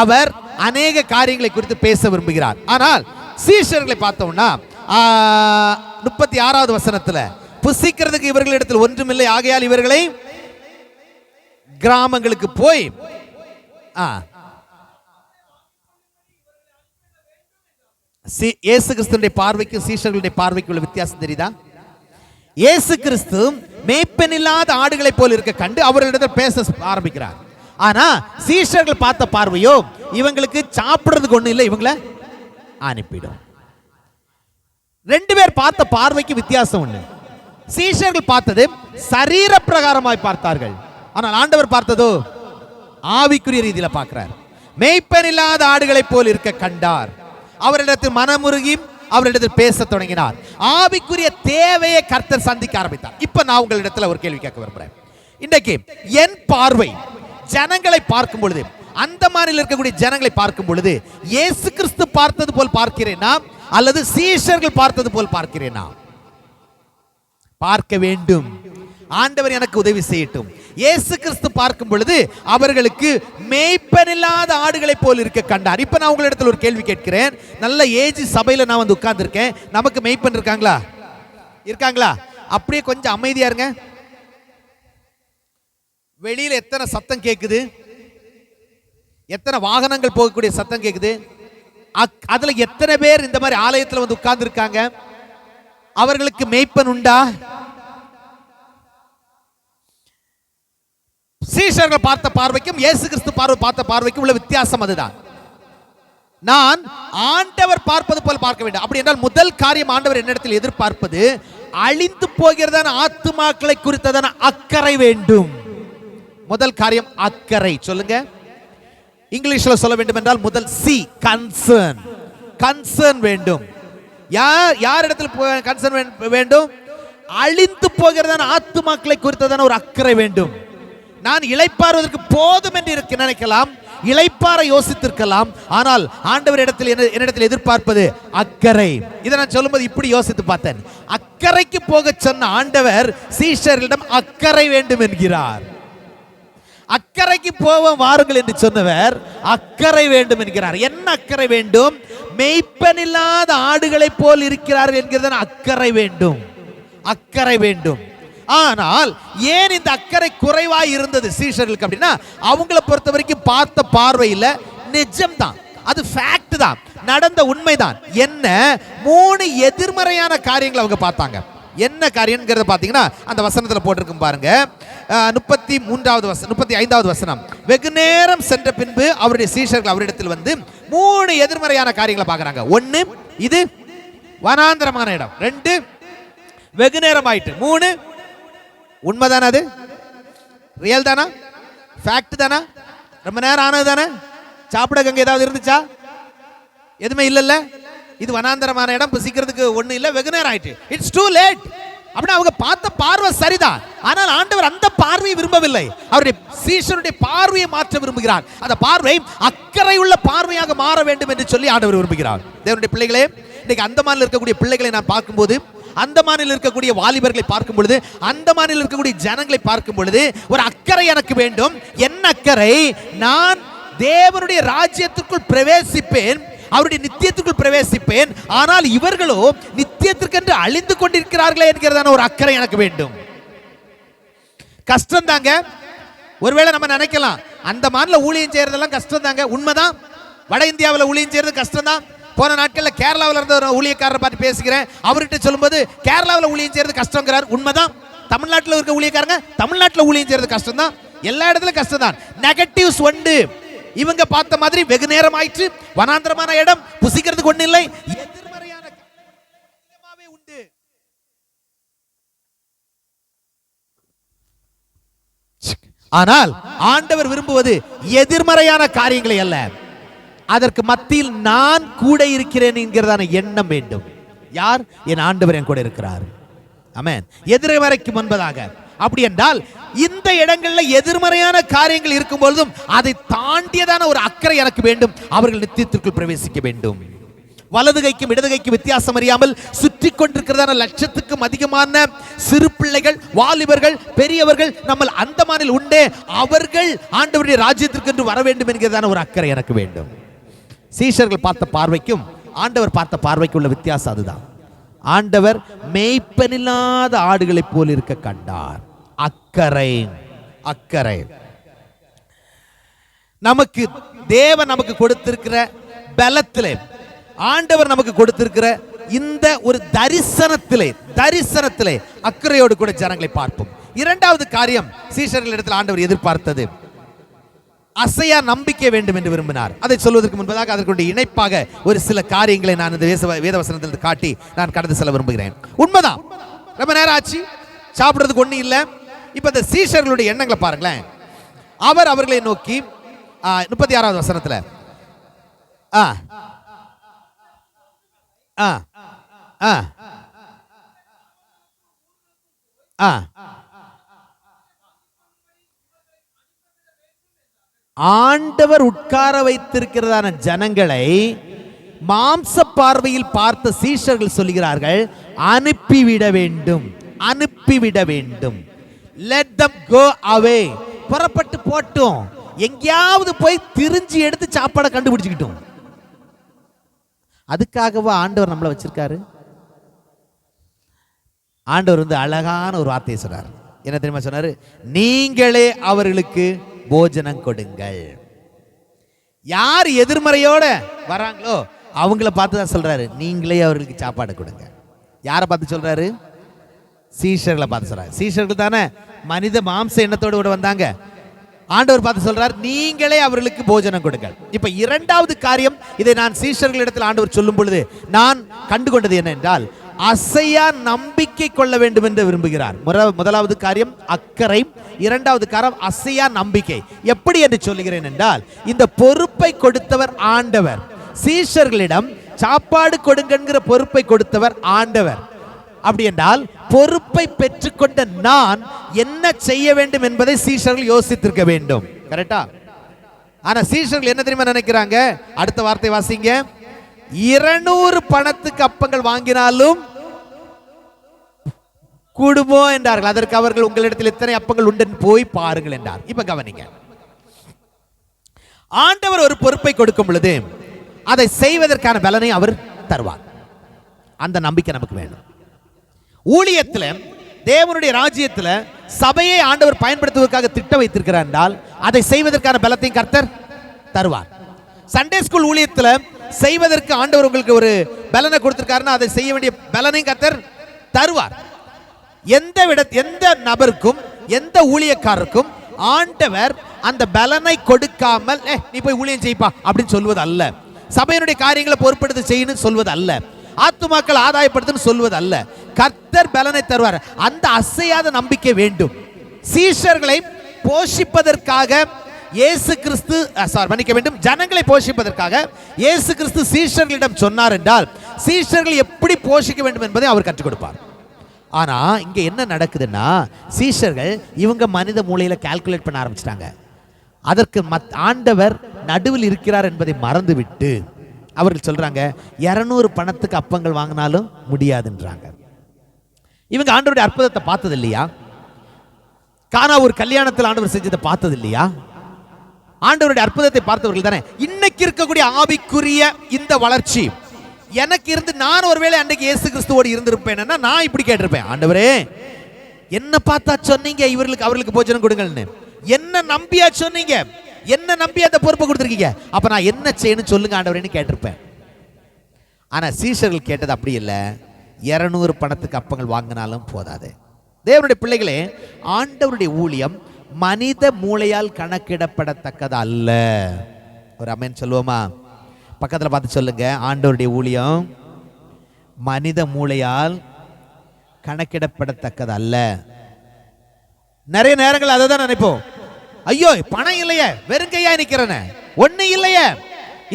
அவர் அநேக காரியங்களை குறித்து பேச விரும்புகிறார். ஆனால் சீஷர்களை பார்த்தோம்னா 36வது வசனத்துல, புசிக்கிறதுக்கு இவர்களிடத்தில் ஒன்றுமில்லை, ஆகையால் இவர்களை கிராமங்களுக்கு போய் இயேசு கிறிஸ்துடைய பார்வைக்கு சீஷர்களுடைய பார்வைக்கு உள்ள வித்தியாசம் தெரியுதா? இயேசு கிறிஸ்து மேய்ப்பனில்லாத ஆடுகளை போல் இருக்க கண்டு அவர்களிடத்தில் பேச ஆரம்பிக்கிறார். ஆனா சீஷர்கள் பார்த்த பார்வையோ, இவங்களுக்கு சாப்பிடுறதுக்கு ஒண்ணு இல்லை, இவங்களை அனுப்பிடும். 2 பேர் பார்த்த பார்வைக்கு வித்தியாசம் ஒண்ணு. சீஷர்கள் பார்த்தது சரீர பிரகாரமாய் பார்த்தார்கள். ஆனால் ஆண்டவர் பார்த்ததோ ஆவிக்குரிய ரீதியில பார்க்கிறார். மேய்ப்பனில்லாத ஆடுகளை போல் இருக்க கண்டார். அவரிடத்தில் மனமுருகி அவரிடத்தில் பேச தொடங்கினார். ஆவிக்குரிய தேவையை கர்த்தர் சந்திக்க ஆரம்பித்தார். இப்ப நான் உங்களிடத்தில் ஒரு கேள்வி கேட்க விரும்புறேன். இன்றைக்கு என் பார்வை ஜனங்களை பார்க்கும் பொழுது அந்தமானில் இருக்கக்கூடிய ஜனங்களை பார்க்கும் பொழுது இயேசு கிறிஸ்து பார்த்தது போல் பார்க்கிறேனா அல்லது சீஷர்கள் பார்த்தது போல் பார்க்கிறேனா? பார்க்க வேண்டும். ஆண்டவர் எனக்கு உதவி செய்யட்டும். இயேசு கிறிஸ்து பார்க்கும் பொழுது அவர்களுக்கு மேய்ப்பனில்லாத ஆடுகளை போல் இருக்க கண்டார். இப்ப நான் உங்களிடத்தில் ஒரு கேள்வி கேட்கிறேன். நல்ல ஏஜ் சபையில நான் வந்து உட்கார்ந்து இருக்கேன். நமக்கு மேய்ப்பன் இருக்காங்களா? இருக்காங்களா? அப்படியே கொஞ்சம் அமைதியா இருங்க. வெளியில எத்தனை சத்தம் கேட்குது, எத்தனை வாகனங்கள் போகக்கூடிய சத்தம் கேட்குது. அதுல எத்தனை பேர் இந்த மாதிரி ஆலயத்தில் வந்து உட்கார்ந்து இருக்காங்க? அவர்களுக்கு மேய்ப்பன் உண்டா? சீஷர்கள் பார்த்த பார்வைக்கும் இயேசு கிறிஸ்து பார்த்த பார்வைக்கும் உள்ள வித்தியாசம் அதுதான். நான் ஆண்டவர் பார்ப்பது போல் பார்க்க வேண்டும். அப்படி என்றால் முதல் காரியம் ஆண்டவர் என்னிடத்தில் எதிர்பார்ப்பது அழிந்து போகிறதான ஆத்துமாக்களை குறித்ததான அக்கறை வேண்டும். முதல் காரியம் அக்கறை. சொல்லுங்க, இங்கிலீஷ்ல சொல்ல வேண்டும் என்றால் முதல் சி, கன்சர்ன். கன்சர்ன் வேண்டும். யார் இடத்துல கன்சர்ன் வேண்டும்? அழிந்து போகிறதான ஆத்துமாக்களை குறித்ததான ஒரு அக்கறை வேண்டும். நான் இளைப்பாறுவதற்கு போதும் என்று நினைக்கலாம், இளைப்பாற யோசித்திருக்கலாம். ஆனால் ஆண்டவர் என்னிடத்தில் எதிர்பார்ப்பது அக்கறை. இதை நான் சொல்லும்போது இப்படி யோசித்து பார்த்தேன். அக்கறைக்கு போக சொன்ன ஆண்டவர் சீஷர்களிடம் அக்கறை வேண்டும் என்கிறார். அக்கறைக்கு போவோம் வாருங்கள் என்று சொன்னவர் அக்கறை வேண்டும் என்கிறார். என்ன அக்கறை வேண்டும்? மேய்ப்பனில்லாத ஆடுகளை போல் இருக்கிறார்கள் என்கிறத அக்கறை வேண்டும். அக்கறை வேண்டும். ஆனால் ஏன் இந்த அக்கறை குறைவாய் இருந்தது சீஷர்களுக்கு அப்படின்னா, அவங்கள பொறுத்த வரைக்கும் பார்த்த பார்வையில் நிஜம்தான், அது ஃபேக்ட் தான், நடந்த உண்மைதான். என்ன 3 எதிர்மறையான காரியங்களை அவங்க பார்த்தாங்க. என்ன காரியம்ங்கிறத பார்த்தீங்கன்னா அந்த வசனத்தில் போட்டிருக்கும் பாருங்க. 35வது வசனம். வெகு நேரம் சென்ற பின்பு அவருடைய சீஷர்கள் அவரிடத்தில் வந்து 3 எதிர்மறையான காரியங்களை பார்க்கறாங்க. 1, இது வனாந்தரமான இடம். 2, வெகு நேரம் ஆயிட்டு. 3, உண்மைதானா? அது ரியல் தானா? ஃபேக்ட் தானா? ரொம்ப நேரம் ஆனது தானே? சாப்பிட அங்க ஏதாவது இருந்துச்சா? எதுவுமே இல்லைல்ல. இது வனாந்தரமான இடம், புசிக்கிறதுக்கு ஒண்ணு இல்லை, வெகு நேரம் ஆயிட்டு. It's too late. அப்படின்னா அவங்க பார்த்த பார்வை சரிதான். ஆனால் ஆண்டவர் அந்த பார்வையை விரும்பவில்லை. அவருடைய சீஷருடைய பார்வையை மாற்ற விரும்புகிறார். அந்த பார்வை அக்கறை உள்ள பார்வையாக மாற வேண்டும் என்று சொல்லி ஆண்டவர் விரும்புகிறார். தேவனுடைய பிள்ளைகளே, இன்னைக்கு அந்தமானில் இருக்கக்கூடிய பிள்ளைகளை நான் பார்க்கும்போது, அந்தமானில் இருக்கக்கூடிய வாலிபர்களை பார்க்கும் பொழுது, அந்தமானில் இருக்கக்கூடிய ஜனங்களை பார்க்கும் பொழுது ஒரு அக்கறை எனக்கு வேண்டும். என்ன அக்கறை? நான் தேவனுடைய ராஜ்யத்திற்குள் பிரவேசிப்பேன், அவருடைய நித்தியத்துக்குள் பிரவேசிப்பேன். ஆனால் இவர்களோ நித்தியத்திற்கென்று அழிந்து கொண்டிருக்கிறார்களே என்கிறதான ஒரு அக்கறை எனக்கு வேண்டும். கஷ்டம் தாங்க. ஒருவேளை நம்ம நினைக்கலாம் அந்த மாநில ஊழியம் செய்யறதெல்லாம் கஷ்டம் தாங்க. உண்மைதான். வட இந்தியாவில் ஊழியம் செய்யறது கஷ்டம் தான். போன நாட்களில் கேரளாவில் இருந்த ஒரு ஊழியக்காரரை பார்த்து பேசுகிறேன். அவர்கிட்ட சொல்லும்போது கேரளாவில் ஊழியம் செய்யறது கஷ்டங்கிறார். உண்மைதான். தமிழ்நாட்டில் இருக்க ஊழியக்காரங்க தமிழ்நாட்டில் ஊழியம் செய்யறது கஷ்டம் தான். எல்லா இடத்துலையும் கஷ்டம் தான். நெகட்டிவ்ஸ் உண்டு. இவங்க பார்த்த மாதிரி வெகு நேரம் ஆயிற்று, வனாந்தரமான இடம், புசிக்கிறதுக்கு ஒண்ணு இல்லை, எதிர்மறையான உண்டு. ஆனால் ஆண்டவர் விரும்புவது எதிர்மறையான காரியங்களை அல்ல, அதற்கு மத்தியில் நான் கூட இருக்கிறேன் என்கிறதான எண்ணம் வேண்டும். யார்? என் ஆண்டவர் என் கூட இருக்கிறார். ஆமென். எதிர்மறைக்கு முன்பதாக. அப்படி என்றால் இந்த இடங்களில் எதிர்மறையான காரியங்கள் இருக்கும் பொழுதும் அதை தாண்டியதான ஒரு அக்கறை எனக்கு வேண்டும். அவர்கள் நித்தியத்திற்குள் பிரவேசிக்க வேண்டும். வலது கைக்கும் இடது கைக்கும் வித்தியாசம் அறியாமல் சுற்றி கொண்டிருக்கிறதான லட்சத்துக்கும் அதிகமான சிறு பிள்ளைகள், வாலிபர்கள், பெரியவர்கள் நம்ம அந்தமானில் உண்டே, அவர்கள் ஆண்டவருடைய ராஜ்யத்திற்கு என்று வர வேண்டும் என்கிறதான ஒரு அக்கறை எனக்கு வேண்டும். சீஷர்கள் பார்த்த பார்வைக்கும் ஆண்டவர் பார்த்த பார்வைக்கும் உள்ள வித்தியாசம் அதுதான். ஆண்டவர் மேய்ப்பனில்லாத ஆடுகளைப் போல் இருக்க கண்டார். அக்கறை. அக்கறை. நமக்கு தேவன் நமக்கு கொடுத்திருக்கிற பலத்திலே, ஆண்டவர் நமக்கு கொடுத்திருக்கிற இந்த ஒரு தரிசனத்திலே அக்கறையோடு கூட ஜனங்களை பார்ப்போம். இரண்டாவது காரியம் சீஷர்கள் இடத்தில் ஆண்டவர் எதிர்பார்த்தது அசையா நம்பிக்கை வேண்டும் என்று விரும்பினார். அதை சொல்வதற்கு முன்பதாக அதற்கு இணைப்பாக ஒரு சில காரியங்களை நான் இந்த வேதவசனத்தில் காட்டி நான் கடந்து செல்ல விரும்புகிறேன். உண்மைதான், ரொம்ப நேரம் ஆச்சு, சாப்பிடுறதுக்கு ஒண்ணு இல்லை. இப்ப இந்த சீஷர்களுடைய எண்ணங்களை பாருங்களேன். அவர்களை நோக்கி 36வது வசனத்துல ஆண்டவர் உட்கார வைத்திருக்கிறதான ஜனங்களை மாம்ச பார்வையில் பார்த்த சீஷர்கள் சொல்கிறார்கள், அனுப்பிவிட வேண்டும், அனுப்பிவிட வேண்டும். let them go away. புறப்பட்டு போட்டும், எங்கேயாவது போய் திரிஞ்சு எடுத்து சாப்பாடை கண்டுபிடிச்சுக்கிட்டோம். அதுக்காகவா ஆண்டவர் நம்மளை வச்சிருக்காரு? ஆண்டவர் அழகான ஒரு வார்த்தையை சொன்னார். என்ன தெரியுமா சொன்னாரு? நீங்களே அவர்களுக்கு போஜனம் கொடுங்கள். யார் எதிர்மறையோட வராங்களோ அவங்கள பார்த்து தான் சொல்றாரு, நீங்களே அவர்களுக்கு சாப்பாடு கொடுங்க. யாரை பார்த்து சொல்றாரு? சீஷர்களை பார்த்து சொல்றாரு. சீஷர்கள் தானே மனித மாம்ச எண்ணத்தோடு கூட வந்தாங்க. ஆண்டவர் பார்த்து சொல்றார், நீங்களே அவர்களுக்கு போஜனம் கொடுங்கள். இப்ப இரண்டாவது காரியம், இதை நான் சீஷர்களிடத்தில் ஆண்டவர் சொல்லும் பொழுது நான் கண்டுகொண்டது என்ன என்றால், அசையா நம்பிக்கை கொள்ள வேண்டும் என்று விரும்புகிறார். முதலாவது காரியம் அக்கறை, இரண்டாவது காரியம் அசையா நம்பிக்கை. எப்படி என்று சொல்லுகிறேன் என்றால், இந்த பொறுப்பை கொடுத்தவர் ஆண்டவர். சீஷர்களிடம் சாப்பாடு கொடுங்கிற பொறுப்பை கொடுத்தவர் ஆண்டவர். அப்படி என்றால் பொறுப்பை பெற்றுக்கொண்ட நான் என்ன செய்ய வேண்டும் என்பதை சீஷர்கள் யோசித்திருக்க வேண்டும். கரெக்டா? ஆனா சீஷர்கள் என்ன தெரியுமா நினைக்கிறாங்க? அடுத்த வார்த்தை வாசிங்க. 200 பணத்துக்கு அப்பங்கள் வாங்கினாலும் கூடுமோ என்றார்கள். அதற்கு அவர்கள், உங்களிடத்தில் எத்தனை அப்பங்கள் உண்டு போய் பாருங்கள் என்றார். இப்ப கவனிங்க, ஆண்டவர் ஒரு பொறுப்பை கொடுக்கும் பொழுது அதை செய்வதற்கான பலனை அவர் தருவார். அந்த நம்பிக்கை நமக்கு வேணும். ஊழியத்தில், தேவனுடைய ராஜ்யத்தில் சபையை ஆண்டவர் பயன்படுத்துவதற்காக திட்டம் வைத்திருக்கிறார் என்றால் அதை செய்வதற்கான பலத்தையும் கர்த்தர் தருவார். சண்டே ஸ்கூல் ஊழியத்தில் செய்வதற்கு ஆண்டவர் உங்களுக்கு ஒரு பலனை கொடுத்திருக்காருன்னா அதை செய்ய வேண்டிய பலனையும் கர்த்தர் தருவார். எந்த நபருக்கும் எந்த ஊழியக்காரருக்கும் ஆண்டவர் அந்த பலனை கொடுக்காமல் நீ போய் ஊழியம் செய்ப்பா அப்படின்னு சொல்வது அல்ல. சபையினுடைய காரியங்களை பொறுப்பெடுத்து செய்யணும் சொல்வது அல்ல. ஆத்துமாக்கள் ஆதாயப்படுத்துன்னு சொல்வது அல்ல. கர்த்தர் பலனை தருவார். அந்த அசையாத நம்பிக்கை வேண்டும். சீஷர்களை போஷிப்பதற்காக இயேசு கிறிஸ்து மன்னிக்க வேண்டும், ஜனங்களை போஷிப்பதற்காக இயேசு கிறிஸ்து சீஷர்களிடம் சொன்னார் என்றால் சீஷர்கள் எப்படி போஷிக்க வேண்டும் என்பதை அவர் கற்றுக் கொடுப்பார். ஆனா இங்க என்ன நடக்குதுன்னா, சீஷர்கள் இவங்க மனித மூளையில கால்குலேட் பண்ண ஆரம்பிச்சிட்டாங்க. அதற்கு ஆண்டவர் நடுவில் இருக்கிறார் என்பதை மறந்துவிட்டு அவர்கள் சொல்றாங்க, 200 பணத்துக்கு அப்பங்கள் வாங்கினாலும் முடியாதுன்றாங்க. இவங்க ஆண்டவருடைய அற்புதத்தை பார்த்தது இல்லையா? கானா ஒரு கல்யாணத்தில் ஆண்டவர் செஞ்சதை பார்த்தது இல்லையா? ஆண்டவருடைய அற்புதத்தை பார்த்தவர்கள் தானே. இன்னைக்கு இருக்கக்கூடிய ஆவிக்குரிய இந்த வளர்ச்சி எனக்கு இருந்து, நான் ஒருவேளை அன்றைக்கு இயேசு கிறிஸ்துவோடு இருந்திருப்பேன்னா நான் இப்படி கேட்டிருப்பேன், ஆண்டவரே என்ன பார்த்தா சொன்னீங்க அவர்களுக்கு போஜனம் கொடுங்கள்னு, என்ன நம்பியா சொன்னீங்க, என்ன நம்பி அந்த பொறுப்பை கொடுத்துருக்கீங்க, அப்ப நான் என்ன செய்யணும் சொல்லுங்க ஆண்டவரேன்னு கேட்டிருப்பேன். ஆனா சீஷர்கள் கேட்டது அப்படி இல்லை. 200 பணத்துக்கு அப்பங்கள் வாங்கினாலும் போதாது. தேவனுடைய பிள்ளைகளே, ஆண்டவருடைய ஊழியம் மனித மூளையால் கணக்கிடப்படத்தக்கது அல்ல. ஒரு அமேன் சொல்லுவோமா? பக்கத்தில் பார்த்து சொல்லுங்க, ஆண்டவருடைய ஊழியம் மனித மூளையால் கணக்கிடப்படத்தக்கது அல்ல. நிறைய நேரங்கள் அதை தான் நினைப்போம். ஐயோ பணம் இல்லையே, வெறுங்கையா நிக்கிறேன், ஒண்ணு இல்லையே,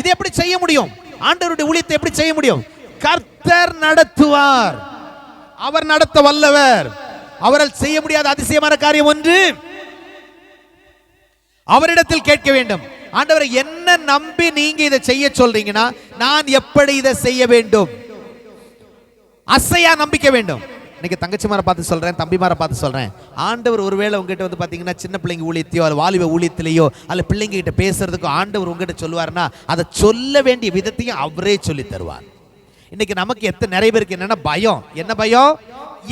இது எப்படி செய்ய முடியும்? ஆண்டவருடைய ஊழியத்தை எப்படி செய்ய முடியும்? கர்த்தர் நடத்துவார். அவர் நடத்த வல்லவர். அவரால் செய்ய முடியாத அதிசயமான காரியம் ஒன்று. அவரிடத்தில் கேட்க வேண்டும், ஆண்டவரை என்ன நம்பி நீங்க இதை செய்ய சொல்றீங்கன்னா நான் எப்படி இதை செய்ய வேண்டும்? அசையா நம்பிக்கை வேண்டும். இன்னைக்கு தங்கச்சிமாரை பார்த்து சொல்றேன், தம்பிமாரை பார்த்து சொல்றேன், ஆண்டவர் ஒருவேளை உங்ககிட்ட பாத்தீங்கன்னா சின்ன பிள்ளைங்க ஊழியத்தையோ அல்ல வாலிப ஊழியத்திலேயோ அல்ல பிள்ளைங்க கிட்ட பேசுறதுக்கோ ஆண்டவர் உங்ககிட்ட சொல்லுவாருன்னா அதை சொல்ல வேண்டிய விதத்தையும் அவரே சொல்லி தருவார். இன்னைக்கு நமக்கு நிறைய பேருக்கு என்னன்னா பயம். என்ன பயம்?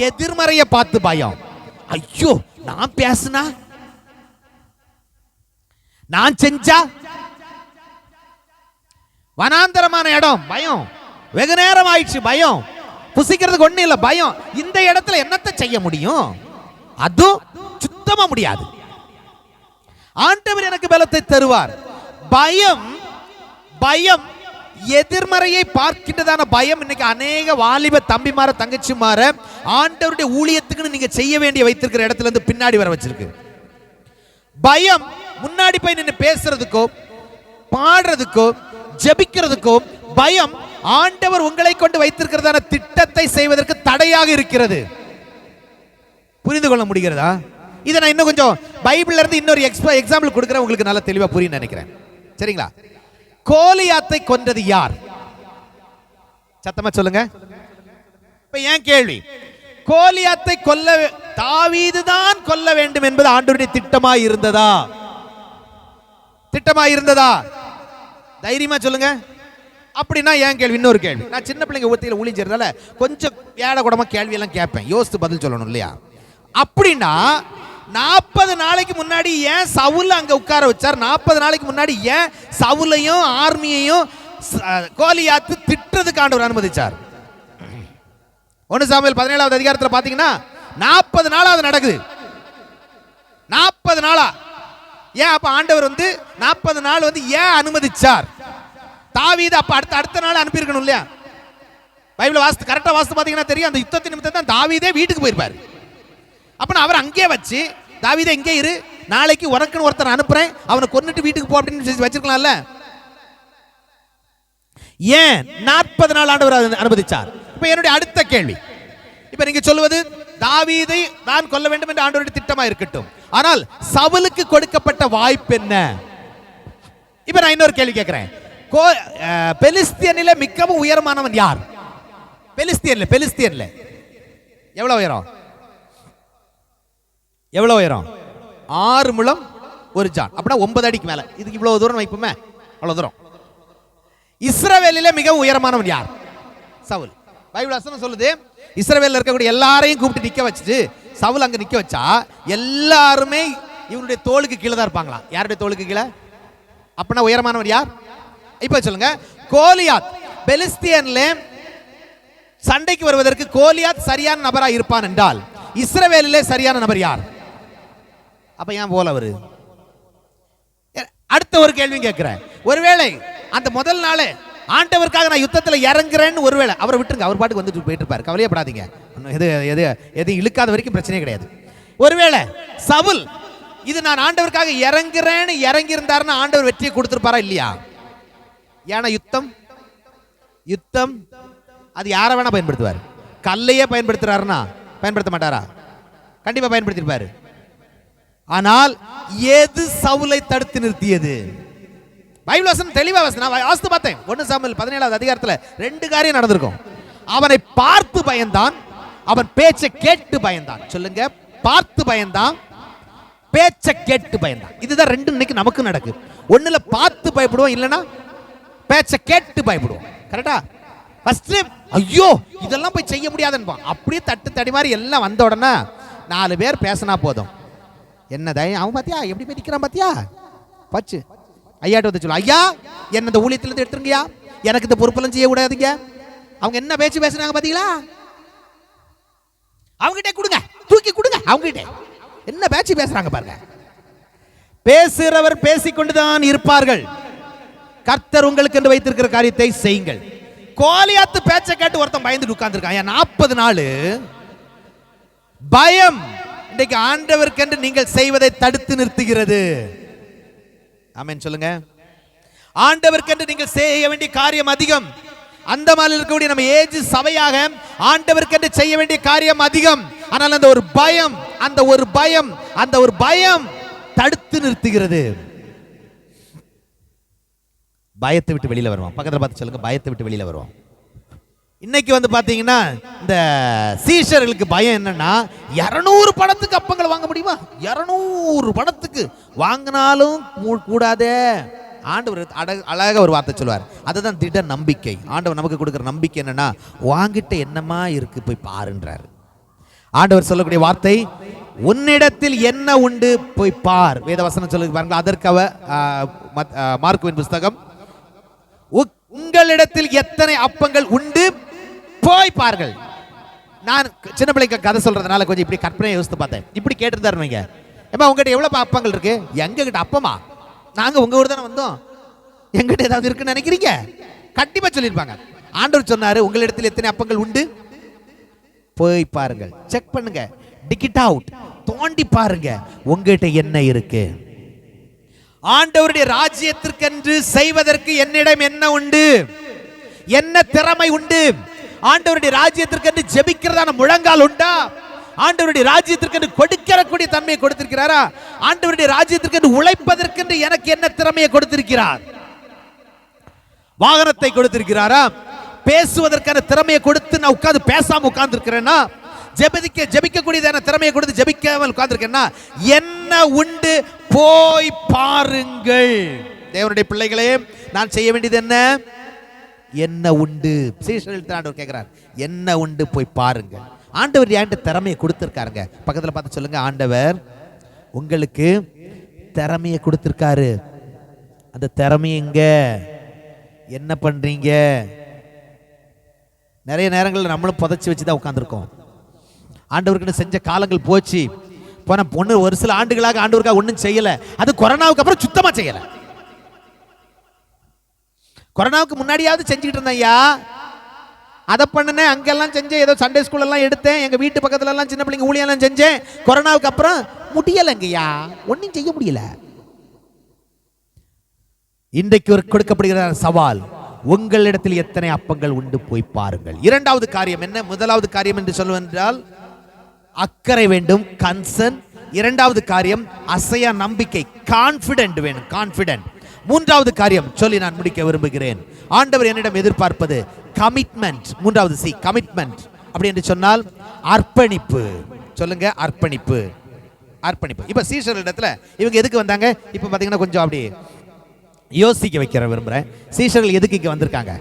எதிர்மறைய பார்த்து பயம். ஐயோ நான் பேசுனா, நான் செஞ்சா, வனாந்தரமான இடம் பயம், வெகு நேரம் ஆயிடுச்சு பயம், புசிக்கிறதுக்கு ஒண்ணு இல்ல பயம், இந்த இடத்துல என்னத்தை செய்ய முடியும்? அதுவும் சுத்தமா முடியாது. ஆண்டவர் எனக்கு பலத்தை தருவார். பயம் பயம் எதிர்மறையை பார்க்கின்றதான பயம் இன்னைக்கு அநேக வாலிப தம்பிமார தங்கச்சிமார ஆண்டவருடைய ஊழியத்துக்கு நீங்க செய்ய வேண்டிய வைத்திருக்கிற இடத்துல இருந்து பின்னாடி வர வச்சிருக்கு. பயம் முன்னாடி போய் நின்று பேசுறதுக்கோ பாடுறதுக்கோ ஜெபிக்கிறதுக்கோ பயம் ஆண்டவர் உங்களை கொண்டு வைத்திருக்கிறதான திட்டத்தை செய்வதற்கு தடையாக இருக்கிறது. புரிந்து கொள்ள முடிகிறதா? இதை நான் இன்னும் கொஞ்சம் பைபிள்ல இருந்து இன்னொரு எக்ஸாம்பிள் கொடுக்குறேன், உங்களுக்கு நல்லா தெளிவா புரியும் நினைக்கிறேன். சரிங்களா? கோலியாத்தை கொன்றது யார்? சத்தமா சொல்லுங்க. இப்ப ஏன் கேள்வி, கோலியாத்தை கொல்ல தாவீது தான் கொல்ல வேண்டும் என்பது ஆண்டவருடைய திட்டமாய் இருந்ததா? திட்டமாய் இருந்ததா? தைரியமா சொல்லுங்க. அப்படின்னா ஏன் கேள்வி? இன்னொரு கேள்வி, நான் சின்ன பிள்ளைங்க ஊத்தியில ஊழிஞ்சறதால கொஞ்சம் ஏழை கூடமா கேள்வி எல்லாம் கேட்பேன், யோசித்து பதில் சொல்லணும் இல்லையா? அப்படின்னா 40 நாளைக்கு முன்னாடி ஏன் சவுல் அங்க உட்கார வச்சார்? 40 நாளைக்கு முன்னாடி ஏன் சவுலையும் ஆர்மியையும் கோலியாத்து திட்டுறதுக்கு ஆண்டவர் அனுமதிச்சார்? 1 சாமுவேல் 17வது அதிகாரத்தில் பாத்தீங்கன்னா 40 நாளா அது நடக்குது. 40 நாளா ஏன் அப்ப ஆண்டவர் 40 நாள் ஏன் அனுமதிச்சார்? தாவீது அப்ப அடுத்த நாள் அனுப்பி இருக்கணும் இல்லையா? பைபிள் வாஸ்து கரெக்டா வாஸ்து பாத்தீங்கன்னா தெரியும், அந்த யுத்தத்தின் நிமித்தம் தான் தாவீதே வீட்டுக்கு போயிருப்பாரு. அப்ப அவர் அங்கேயே வச்சு, தாவீதே இங்கே இரு, நாளைக்கு உனக்குன்னு ஒருத்தர் அனுப்புறேன், அவனை கொன்னுட்டு வீட்டுக்கு போ அப்படின்னு வச்சிருக்கலாம்ல. ஏன் 40 நாள் ஆண்டவர் அனுமதிச்சார்? இப்ப என்னுடைய அடுத்த கேள்வி, இப்ப நீங்க சொல்லுவது தாவீதை தான் கொல்ல வேண்டும் என்று ஆண்டவருடைய திட்டமா இருக்கட்டும், ஆனால் சவுலுக்கு கொடுக்கப்பட்ட வாய்ப்பு என்ன? இப்ப நான் இன்னொரு கேள்வி கேட்கிறேன், பெலிஸ்தியனிலே மிகவும் உயரமானவன் யார்? பெலிஸ்தியன்ல எவ்வளவு உயரம்? எவ்வளவு உயரம்? 6 முழம் 1 ஜான், அப்படின்னா 9 அடிக்கு மேல. இதுக்கு இவ்வளவு தூரம் வைப்போமே, அவ்வளவு தூரம். இஸ்ரவேலிலே மிக உயரமானவன் யார்? சவுல். பைபிள் வசனம் சொல்லுது, இஸ்ரவேல்ல இருக்கக்கூடிய எல்லாரையும் கூப்பிட்டு நிக்க வச்சுட்டு சவுல் அங்க நிக்க வச்சா எல்லாருமே இவனுடைய தோளுக்கு கீழே தான் இருப்பாங்களா? யாருடைய தோளுக்கு கீழே? அப்படின்னா உயரமானவன் யார்? இப்ப சொல்லுங்க, கோலியாத் பெலிஸ்தியன்ல சண்டைக்கு வருவதற்கு கோலியாத் சரியான நபரா இருப்பான் என்றால் இஸ்ரவேலிலே சரியான நபர் யார்? அப்ப ஏன் போல அவரு? அடுத்த ஒரு கேள்வி கேட்கிறேன், ஒருவேளை அந்த முதல் நாளே ஆண்டவருக்காக நான் யுத்தத்தில் இறங்குறேன்னு ஒருவேளை அவரை விட்டுருங்க, அவர் பாட்டுக்கு வந்துட்டு போயிட்டு இருப்பாரு, கவலையப்படாதீங்க, எது இழுக்காத வரைக்கும் பிரச்சனையே கிடையாது. ஒருவேளை சவுல் இது நான் ஆண்டவருக்காக இறங்குறேன்னு இறங்கி இருந்தாருன்னா ஆண்டவர் வெற்றியை கொடுத்திருப்பாரா இல்லையா? ஏன்னா யுத்தம் அது யாரை வேணா பயன்படுத்துவார். கல்லையே பயன்படுத்துறாருன்னா பயன்படுத்த மாட்டாரா? கண்டிப்பா பயன்படுத்திருப்பாரு. ஆனால் எது சவுலை தடுத்து நிறுத்தியது? பைபிள் வசனம் தெளிவா நான் வாசித்து பார்த்தேன். 1 சாமுவேல் 17வது அதிகாரத்தில் 2 காரியம் நடந்திருக்கும். அவனை பார்த்து பயந்தான், அவன் பேச்சை கேட்டு பயந்தான். சொல்லுங்க, பார்த்து பயந்தான், பேச்சை கேட்டு பயந்தான். இதுதான் 2 இன்னைக்கு நமக்கு நடக்கு. ஒண்ணுல பார்த்து பயப்படுவோம், இல்லைன்னா பேச்சை கேட்டு பயப்படுவோம். கரெக்டா? ஃபர்ஸ்ட் ஐயோ இதெல்லாம் போய் செய்ய முடியாதுன்னு அப்படியே தட்டு தடி மாதிரி எல்லாம் வந்த உடனே 4 பேர் பேசினா போதும். என்ன தயம் அவன் பாத்தியா எப்படி போய் நிற்கிறான் பாத்தியா? பச்சு ஐயாட்ட வந்து சொல்லுவோம், ஐயா என்ன இந்த ஊழியத்திலிருந்து எடுத்துருங்கய்யா, எனக்கு இந்த பொறுப்பெல்லாம் செய்ய கூடாதுங்க. அவங்க என்ன பேச்சு பேசுனாங்க பாத்தீங்களா? அவங்ககிட்ட கொடுங்க, தூக்கி கொடுங்க, அவங்ககிட்ட என்ன பேச்சு பேசுறாங்க பாருங்க. பேசுறவர் பேசிக்கொண்டுதான் இருப்பார்கள், கர்த்தர் உங்களுக்கு என்று வைத்திருக்கிற காரியத்தை செய்யுங்கள். கோலியாத்து பேச்சை கேட்டு ஒருத்தன் பயந்து உட்கார்ந்துருக்கான். 40 நாள் பயம் இன்றைக்கு ஆண்டவருக்கு என்று நீங்கள் செய்வதை தடுத்து நிறுத்துகிறது. ஆமென் சொல்லுங்க. ஆண்டவருக்கு என்று நீங்கள் செய்ய வேண்டிய காரியம் அதிகம். அந்த மாதிரி இருக்கக்கூடிய நம்ம ஏஜ் சபையாக ஆண்டவருக்கு என்று செய்ய வேண்டிய காரியம் அதிகம். ஆனால் அந்த ஒரு பயம் தடுத்து நிறுத்துகிறது. பயத்தை விட்டு வெளியில வருவான். பக்கத்தில் பார்த்து சொல்லுங்க, பயத்தை விட்டு வெளியில வருவான். இன்னைக்கு பாத்தீங்கன்னா இந்த சீஷர்களுக்கு பயம் என்னன்னா, 200 பணத்துக்கு அப்பங்கள் வாங்க முடியுமா? 200 பணத்துக்கு வாங்கினாலும் கூடாதே. ஆண்டவர் அழகாக ஒரு வார்த்தை சொல்வார், அதுதான் திட நம்பிக்கை. ஆண்டவர் நமக்கு கொடுக்குற நம்பிக்கை என்னன்னா, வாங்கிட்ட என்னமா இருக்கு போய் பாருன்றார். ஆண்டவர் சொல்லக்கூடிய வார்த்தை, உன்னிடத்தில் என்ன உண்டு போய் பார். வேதவசனம் சொல்லுங்க பாருங்க. அதற்காக மார்க்குவின் புஸ்தகம், உங்களிடத்தில் எத்தனை அப்பங்கள் உண்டு போய் பாருங்கள். நான் சின்ன பிள்ளைக்கு கதை சொல்றதுனால கொஞ்சம் இப்படி கற்பனை யோசித்து பார்த்தேன். இப்படி கேட்டிருந்தாருங்க, ஏமா உங்ககிட்ட எவ்வளவு அப்பங்கள் இருக்கு? எங்க கிட்ட அப்பமா? நாங்க உங்க ஊர் தானே வந்தோம், எங்கிட்ட ஏதாவது இருக்குன்னு நினைக்கிறீங்க? கண்டிப்பா சொல்லியிருப்பாங்க. ஆண்டவர் சொன்னாரு, உங்களிடத்தில் எத்தனை அப்பங்கள் உண்டு போய் பாருங்கள். செக் பண்ணுங்க, டிக்கெட் அவுட், தோண்டி பாருங்க உங்ககிட்ட என்ன இருக்கு. ஆண்டவருடைய ராஜ்யத்திற்கென்று செய்வதற்கு என்னிடம் என்ன உண்டு, என்ன திறமை உண்டு? ஆண்டவருடைய ராஜ்யத்திற்கென்று ஜெபிக்கிறதான முழங்கால் உண்டா? ஆண்டவருடைய ராஜ்யத்திற்கென்று கொடுக்க வெளிவரக்கூடிய தன்மையை கொடுத்திருக்கிறாரா? ஆண்டவருடைய ராஜ்யத்திற்கு உழைப்பதற்கு எனக்கு என்ன திறமையை கொடுத்திருக்கிறார்? வாகனத்தை கொடுத்திருக்கிறாரா? பேசுவதற்கான திறமையை கொடுத்து நான் உட்கார்ந்து பேசாம உட்கார்ந்து இருக்கிறேன்னா, ஜெபிக்கக்கூடியதான திறமையை கொடுத்து ஜெபிக்காமல் உட்கார்ந்துருக்கேன்னா, என்ன உண்டு போய் பாருங்கள். தேவனுடைய பிள்ளைகளே, நான் செய்ய வேண்டியது என்ன? என்ன உண்டு? சீஷர்கள் ஆண்டவர் கேட்கிறார், என்ன உண்டு போய் பாருங்க. ஆண்டவர் என்கிட்ட திறமையை கொடுத்திருக்காருங்க. பக்கத்துல பார்த்து சொல்லுங்க, ஆண்டவர் உங்களுக்கு திறமையை கொடுத்திருக்காரு. அந்த திறமையை எங்க என்ன பண்றீங்க? நிறைய நேரங்களில் நம்மளும் புதைச்சி வச்சு தான் உட்காந்துருக்கோம். ஆண்டவருக்கு செஞ்ச காலங்கள் போச்சு. போன பொண்ணு ஒரு சில ஆண்டுகளாக ஆண்டவருக்காக ஒன்றும் செய்யல. அது கொரோனாவுக்கு அப்புறம் சுத்தமா செய்யல. கொரோனாவுக்கு முன்னாடியாவது செஞ்சுக்கிட்டு இருந்தேன் ஐயா, அதை பண்ணினேன், அங்கெல்லாம் செஞ்சேன், ஏதோ சண்டே ஸ்கூல் எல்லாம் எடுத்தேன், எங்க வீட்டு பக்கத்துல எல்லாம் சின்ன பிள்ளைங்க ஊழியெல்லாம் செஞ்சேன். கொரோனாவுக்கு அப்புறம் முடியலைங்கய்யா, ஒன்றும் செய்ய முடியல. இன்றைக்கு கொடுக்கப்படுகிற சவால், உங்களிடத்தில் எத்தனை அப்பங்கள் உண்டு போய் பாருங்கள். இரண்டாவது காரியம் என்ன? முதலாவது காரியம் என்று சொல்வென்றால் அக்கறை வேண்டும், கன்சர்ன். இரண்டாவது காரியம் அசையா நம்பிக்கை, கான்ஃபிடென்ட் வேணும், கான்ஃபிடென்ட். மூன்றாவது காரியம் சொல்லி நான் முடிக்க விரும்புகிறேன். ஆண்டவர் என்னிடம் எதிர்பார்ப்பது கமிட்மெண்ட். மூன்றாவது சி, கமிட்மெண்ட். அப்படி என்று சொன்னால் அர்ப்பணிப்பு. சொல்லுங்க, அர்ப்பணிப்பு. அர்ப்பணிப்பு. இப்ப சீஷர்களிடத்துல இவங்க எதுக்கு வந்தாங்க? இப்ப பாத்தீங்கன்னா கொஞ்சம் அப்படி யோசிக்க வைக்கிற விரும்புறேன். சீஷர்கள் எதுக்கு இங்க வந்திருக்காங்க?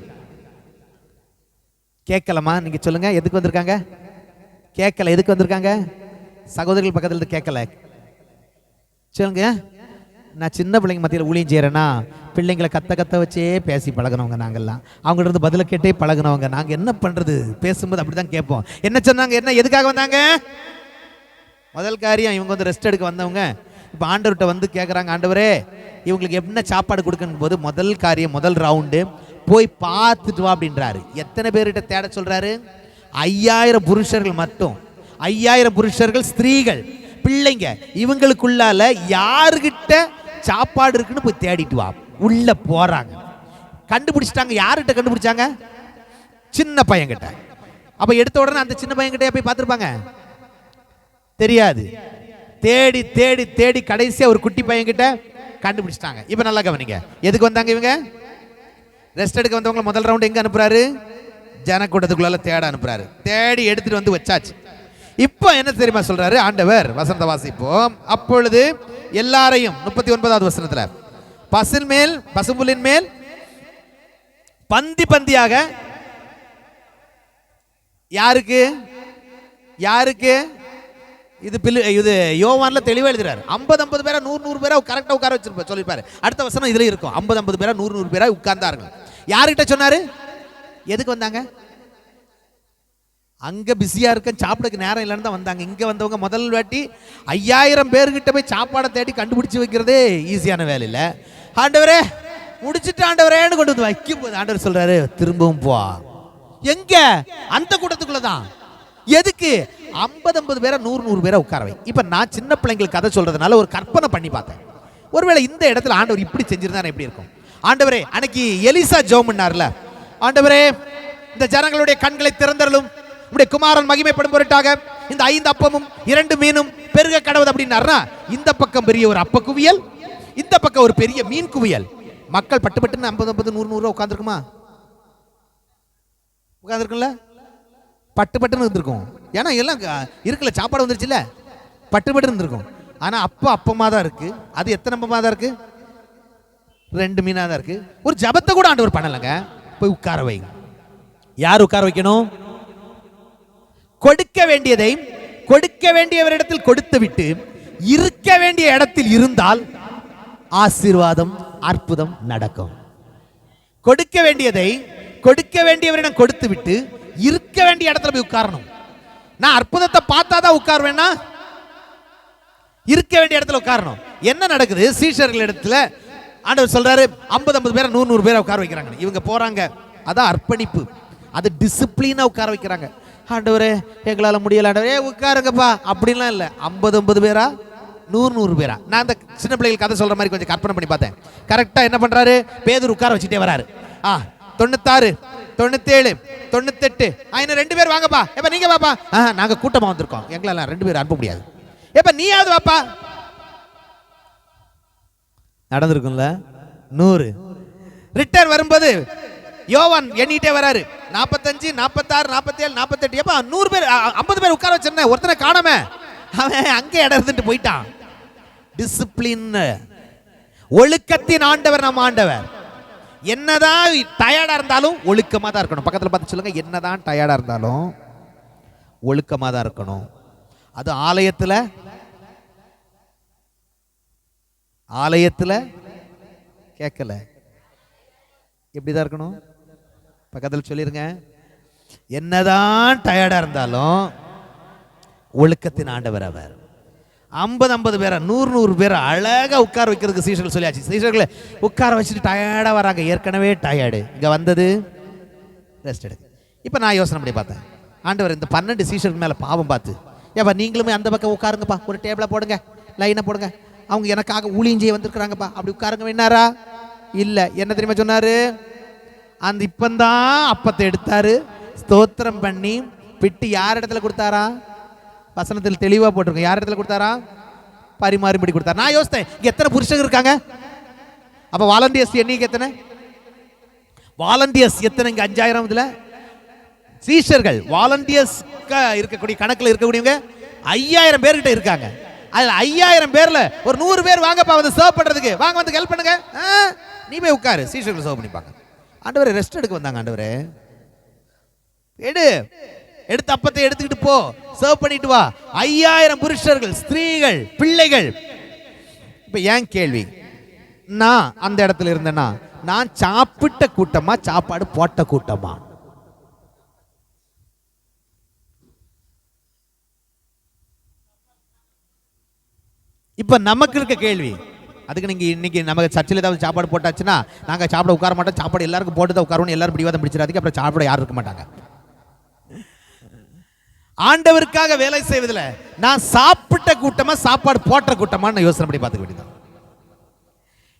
கேட்கலாமா? நீங்க சொல்லுங்க, எதுக்கு வந்திருக்காங்க? கேட்கல. எதுக்கு வந்திருக்காங்க? சகோதரிகள் பக்கத்துல இருந்து கேட்கல. சொல்லுங்க. நான் சின்ன பிள்ளைங்க மத்தியில் ஊழியம் செய்யறேன்னா, பிள்ளைங்களை கத்த வச்சே பேசி பழகினவங்க நாங்கள்லாம். அவங்கள்ட்ட இருந்து பதில கேட்டே பழகினவங்க. நாங்க என்ன பண்றது? பேசும்போது அப்படிதான் கேட்போம். என்ன சொன்னாங்க? என்ன எதுக்காக வந்தாங்க? முதல் காரியம், இவங்க வந்து ரெஸ்ட் எடுக்க வந்தவங்க. இப்போ ஆண்டவர்கிட்ட வந்து கேட்குறாங்க, ஆண்டவரே இவங்களுக்கு என்ன சாப்பாடு கொடுக்கணும் போது முதல் காரியம், முதல் ரவுண்டு போய் பார்த்துட்டு வா அப்படின்றாரு. எத்தனை பேர்கிட்ட தேட சொல்றாரு? 5000 புருஷர்கள் மட்டும். 5000 புருஷர்கள், ஸ்திரீகள், பிள்ளைங்க, இவங்களுக்குள்ளால யாருகிட்ட சாப்பாடு இருக்குன்னு போய் தேடிட்டு வா. உள்ள போறாங்க, கண்டுபிடிச்சிட்டாங்க. யார்கிட்ட கண்டுபிடிச்சாங்க? சின்ன பையன்கிட்ட. அப்ப எடுத்த உடனே அந்த சின்ன பையன்கிட்ட போய் பார்த்துருப்பாங்க? தெரியாது. தேடி தேடி தேடி கடைசியா ஒரு குட்டி பையன்கிட்ட கண்டுபிடிச்சிட்டாங்க. இப்ப நல்லா கவனிங்க, எதுக்கு வந்தாங்க இவங்க? ரெஸ்ட் எடுக்க வந்தவங்க முதல் ரவுண்ட் எங்க அனுப்புறாரு? ஜனக்கூட்டத்துக்குள்ள தேட அனுப்புறாரு. தேடி எடுத்துட்டு வந்து வச்சாச்சு. இப்ப என்ன தெரியுமா சொல்றாரு ஆண்டவர்? வசனத்தை வாசிப்போம். அப்பொழுது எல்லாரையும் 39வது வசனத்துல, பசும்புலின் மேல் பந்தி பந்தியாக, யாருக்கு யாருக்கு? இது யோவான்ல தெளிவா எழுதுறாரு. 50 பேரா 100 பேரா கரெக்டா உட்கார வச்சிருப்பாரு, சொல்லிருப்பாரு. அடுத்த வசனம் இதுல இருக்கும். 50 பேரா 100 பேரா உட்கார்ந்தார்கள். யாருகிட்ட சொன்னாரு? எதுக்கு வந்தாங்க? அங்க பிஸியா இருக்க, சாப்பிடக்கு நேரம் இல்லைன்னு தான் வந்தாங்க. இங்க வந்தவங்க முதல் வாட்டி 5000 பேர்கிட்ட போய் சாப்பாடை தேடி கண்டுபிடிச்சு வைக்கிறதே ஈஸியான வேலை இல்லை. ஆண்டவரே முடிச்சுட்டு ஆண்டவரேன்னு கொண்டு வந்து வைக்கும் போது ஆண்டவர் சொல்றாரு, திரும்பவும் போ. எங்க? அந்த கூட்டத்துக்குள்ளதான். எதுக்கு? 50 பேரா 100 பேரா உட்கார வை. இப்ப நான் சின்ன பிள்ளைங்களுக்கு கதை சொல்றதுனால ஒரு கற்பனை பண்ணி பார்த்தேன். ஒருவேளை இந்த இடத்துல ஆண்டவர் இப்படி செஞ்சிருந்தா எப்படி இருக்கும்? ஆண்டவரே, அன்னைக்கு எலிசா ஜெபம் பண்ணார்ல, ஆண்டவரே இந்த ஜனங்களுடைய கண்களை திறந்தருளும், உடைய குமாரன் மகிமைப்படும் பொருட்டாக இந்த 5 அப்பமும் 2 மீனும் பெருக கடவுது அப்படின்னாருன்னா, இந்த பக்கம் பெரிய ஒரு அப்ப குவியல், இந்த பக்கம் ஒரு பெரிய மீன் குவியல். மக்கள் பட்டு பட்டுன்னு 50 100 உட்காந்துருக்குமா? உட்காந்துருக்குல்ல? பட்டு பட்டுன்னு இருந்திருக்கும். ஏன்னா எல்லாம் இருக்குல்ல, சாப்பாடு வந்துருச்சுல்ல, பட்டு பட்டு இருந்திருக்கும். ஆனா அப்பமா தான் இருக்கு. அது எத்தனை அப்பமா தான் இருக்கு? 2 மீனா தான் இருக்கு. ஒரு ஜபத்தை கூட ஆண்டவர் பண்ணலங்க. போய் உட்கார வைங்க. யார் உட்கார வைக்கணும்? கொடுக்க வேண்டியதை கொடுக்க வேண்டியவரிடத்தில் கொடுத்து விட்டு இருக்க வேண்டிய இடத்தில் இருந்தால் ஆசீர்வாதம், அற்புதம் நடக்கும். கொடுக்க வேண்டியதை கொடுக்க வேண்டியவரிடம் கொடுத்து விட்டு இருக்க வேண்டிய இடத்துல போய் உட்காரணும். நான் அற்புதத்தை பார்த்தாதான் உட்காருவேன்னா, இருக்க வேண்டிய இடத்துல உட்காரணும். என்ன நடக்குது? சீஷர்கள் இடத்துல ஆண்டவர் சொல்றாரு 50 பேரை 100 பேரை உட்கார வைக்கிறாங்க. இவங்க போறாங்க. அதான் அர்ப்பணிப்பு, அது டிசிப்ளினா உட்கார வைக்கிறாங்க. ஆண்டவரே எங்களால முடியல, ஆண்டவரே உட்காருங்கப்பா அப்படின்லாம் இல்லை. 50 பேரா 100 பேரா? நான் அந்த சின்ன பிள்ளைகள் கதை சொல்ற மாதிரி கொஞ்சம் கற்பனை பண்ணி பார்த்தேன். கரெக்டா என்ன பண்றாரு? பேதுரு உட்கார வச்சுட்டே வராரு. 96 97 98 இன்னும் 2 பேர் வாங்கப்பா. எப்ப நீங்க பாப்பா? நாங்க கூட்டமா வந்திருக்கோம், எங்களால 2 பேர் அனுப்ப முடியாது. எப்ப நீயாவது வாப்பா. நடந்திருக்கும்ல 100. ரிட்டர்ன் வரும்போது யோவான் எண்ணிட்டே வராரு. 45, 46, 47, 48. எப்ப 100 பேர் 50 பேர் உட்கார வச்சிருந்தேன், ஒருத்தனை காணாம. அவன் அங்கே இடம் இருந்துட்டு போயிட்டான். டிசிப்ளின், ஒழுக்கத்தின் ஆண்டவர் நம்ம ஆண்டவர். என்னதான் டயர்டா இருந்தாலும் ஒழுக்கமா தான் இருக்கணும். பக்கத்துல பார்த்து சொல்லுங்க, என்னதான் டயர்டா இருந்தாலும் ஒழுக்கமா தான் இருக்கணும். அது ஆலயத்துல கேட்கல, எப்படிதான் இருக்கணும்? பக்கத்தில் சொல்லிருங்க, என்னதான் டயர்டா இருந்தாலும் ஒழுக்கத்தின் ஆண்டவர் அவர். 50 பேரை 100 பேரை அழகா உட்கார வைக்கிறதுக்கு சீஷர்கள் சொல்லியாச்சு. சீஷர்களை உட்கார வச்சுட்டு டயர்டா வராங்க, ஏற்கனவே டயர்டு, இங்க வந்தது ரெஸ்ட் எடுக்கு. இப்ப நான் யோசனை பண்ணி பார்த்தேன், ஆண்டவர் இந்த 12 சீஷருக்கு மேல பாவம் பார்த்து, ஏப்பா நீங்களுமே அந்த பக்கம் உட்காருங்கப்பா, ஒரு டேபிளை போடுங்க, லைனை போடுங்க, அவங்க எனக்காக ஊழியம் செய்ய வந்திருக்கிறாங்கப்பா, அப்படி உட்காருங்க வேணாரா? இல்ல. என்ன தெரியுமா சொன்னாரு? அந்த இப்பந்தான் அப்பத்தை எடுத்தாரு, ஸ்தோத்திரம் பண்ணி பிட்டு யார் இடத்துல கொடுத்தாரா? வசனத்தில் தெளிவா போட்டிருக்கோம், யார் இடத்துல கொடுத்தாரா? பரிமாறும்படி கொடுத்தாரு. நான் யோசித்தேன், இங்க எத்தனை புருஷங்க இருக்காங்க? அப்ப வாலண்டியர்ஸ் எண்ணிக்கை எத்தனை? வாலண்டியர்ஸ் எத்தனை? இங்க 5000 சீஷர்கள் வாலண்டியர்ஸ் இருக்கக்கூடிய கணக்கில் இருக்கக்கூடியவங்க 5000 பேர்கிட்ட இருக்காங்க. அதுல 5000 பேர்ல ஒரு 100 பேர் வாங்கப்பா வந்து சர்வ் பண்றதுக்கு, வாங்க வந்து ஹெல்ப் பண்ணுங்க, நீ போய் உட்காரு, சீஷர்கள் சர்வ் பண்ணிப்பாங்க. ஆண்டவரே ரெஸ்ட் எடுக்க வந்தாங்க. ஆண்டவரே எடுத்து அப்பத்தை எடுத்துக்கிட்டு போ, சர்வ் பண்ணிட்டு வா. 5000 புருஷர்கள், ஸ்திரீகள், பிள்ளைகள். இப்ப ஏன் கேள்வி, நான் அந்த இடத்துல இருந்தேன்னா நான் சாப்பிட்ட கூட்டமா சாப்பாடு போட்ட கூட்டமா? இப்ப நமக்கு இருக்க கேள்வி. அதுக்கு நீங்க இன்னைக்கு நமக்கு சர்ச்சில் ஏதாவது சாப்பாடு போட்டாச்சுன்னா நாங்க சாப்பிட உட்கார மாட்டோம், சாப்பாடு எல்லாருக்கும் போட்டு தான் உட்காரணும், எல்லாரும் பிடிவாதம் பிடிச்சிடாதீங்க, அப்புறம் சாப்பிட யாரும் இருக்க மாட்டாங்க. ஆண்டவருக்காக வேலை செய்வதில் நான் சாப்பிட்ட கூட்டமா சாப்பாடு போட்ட கூட்டமான்னு யோசனை பண்ணி பார்த்துக்க வேண்டியதான்.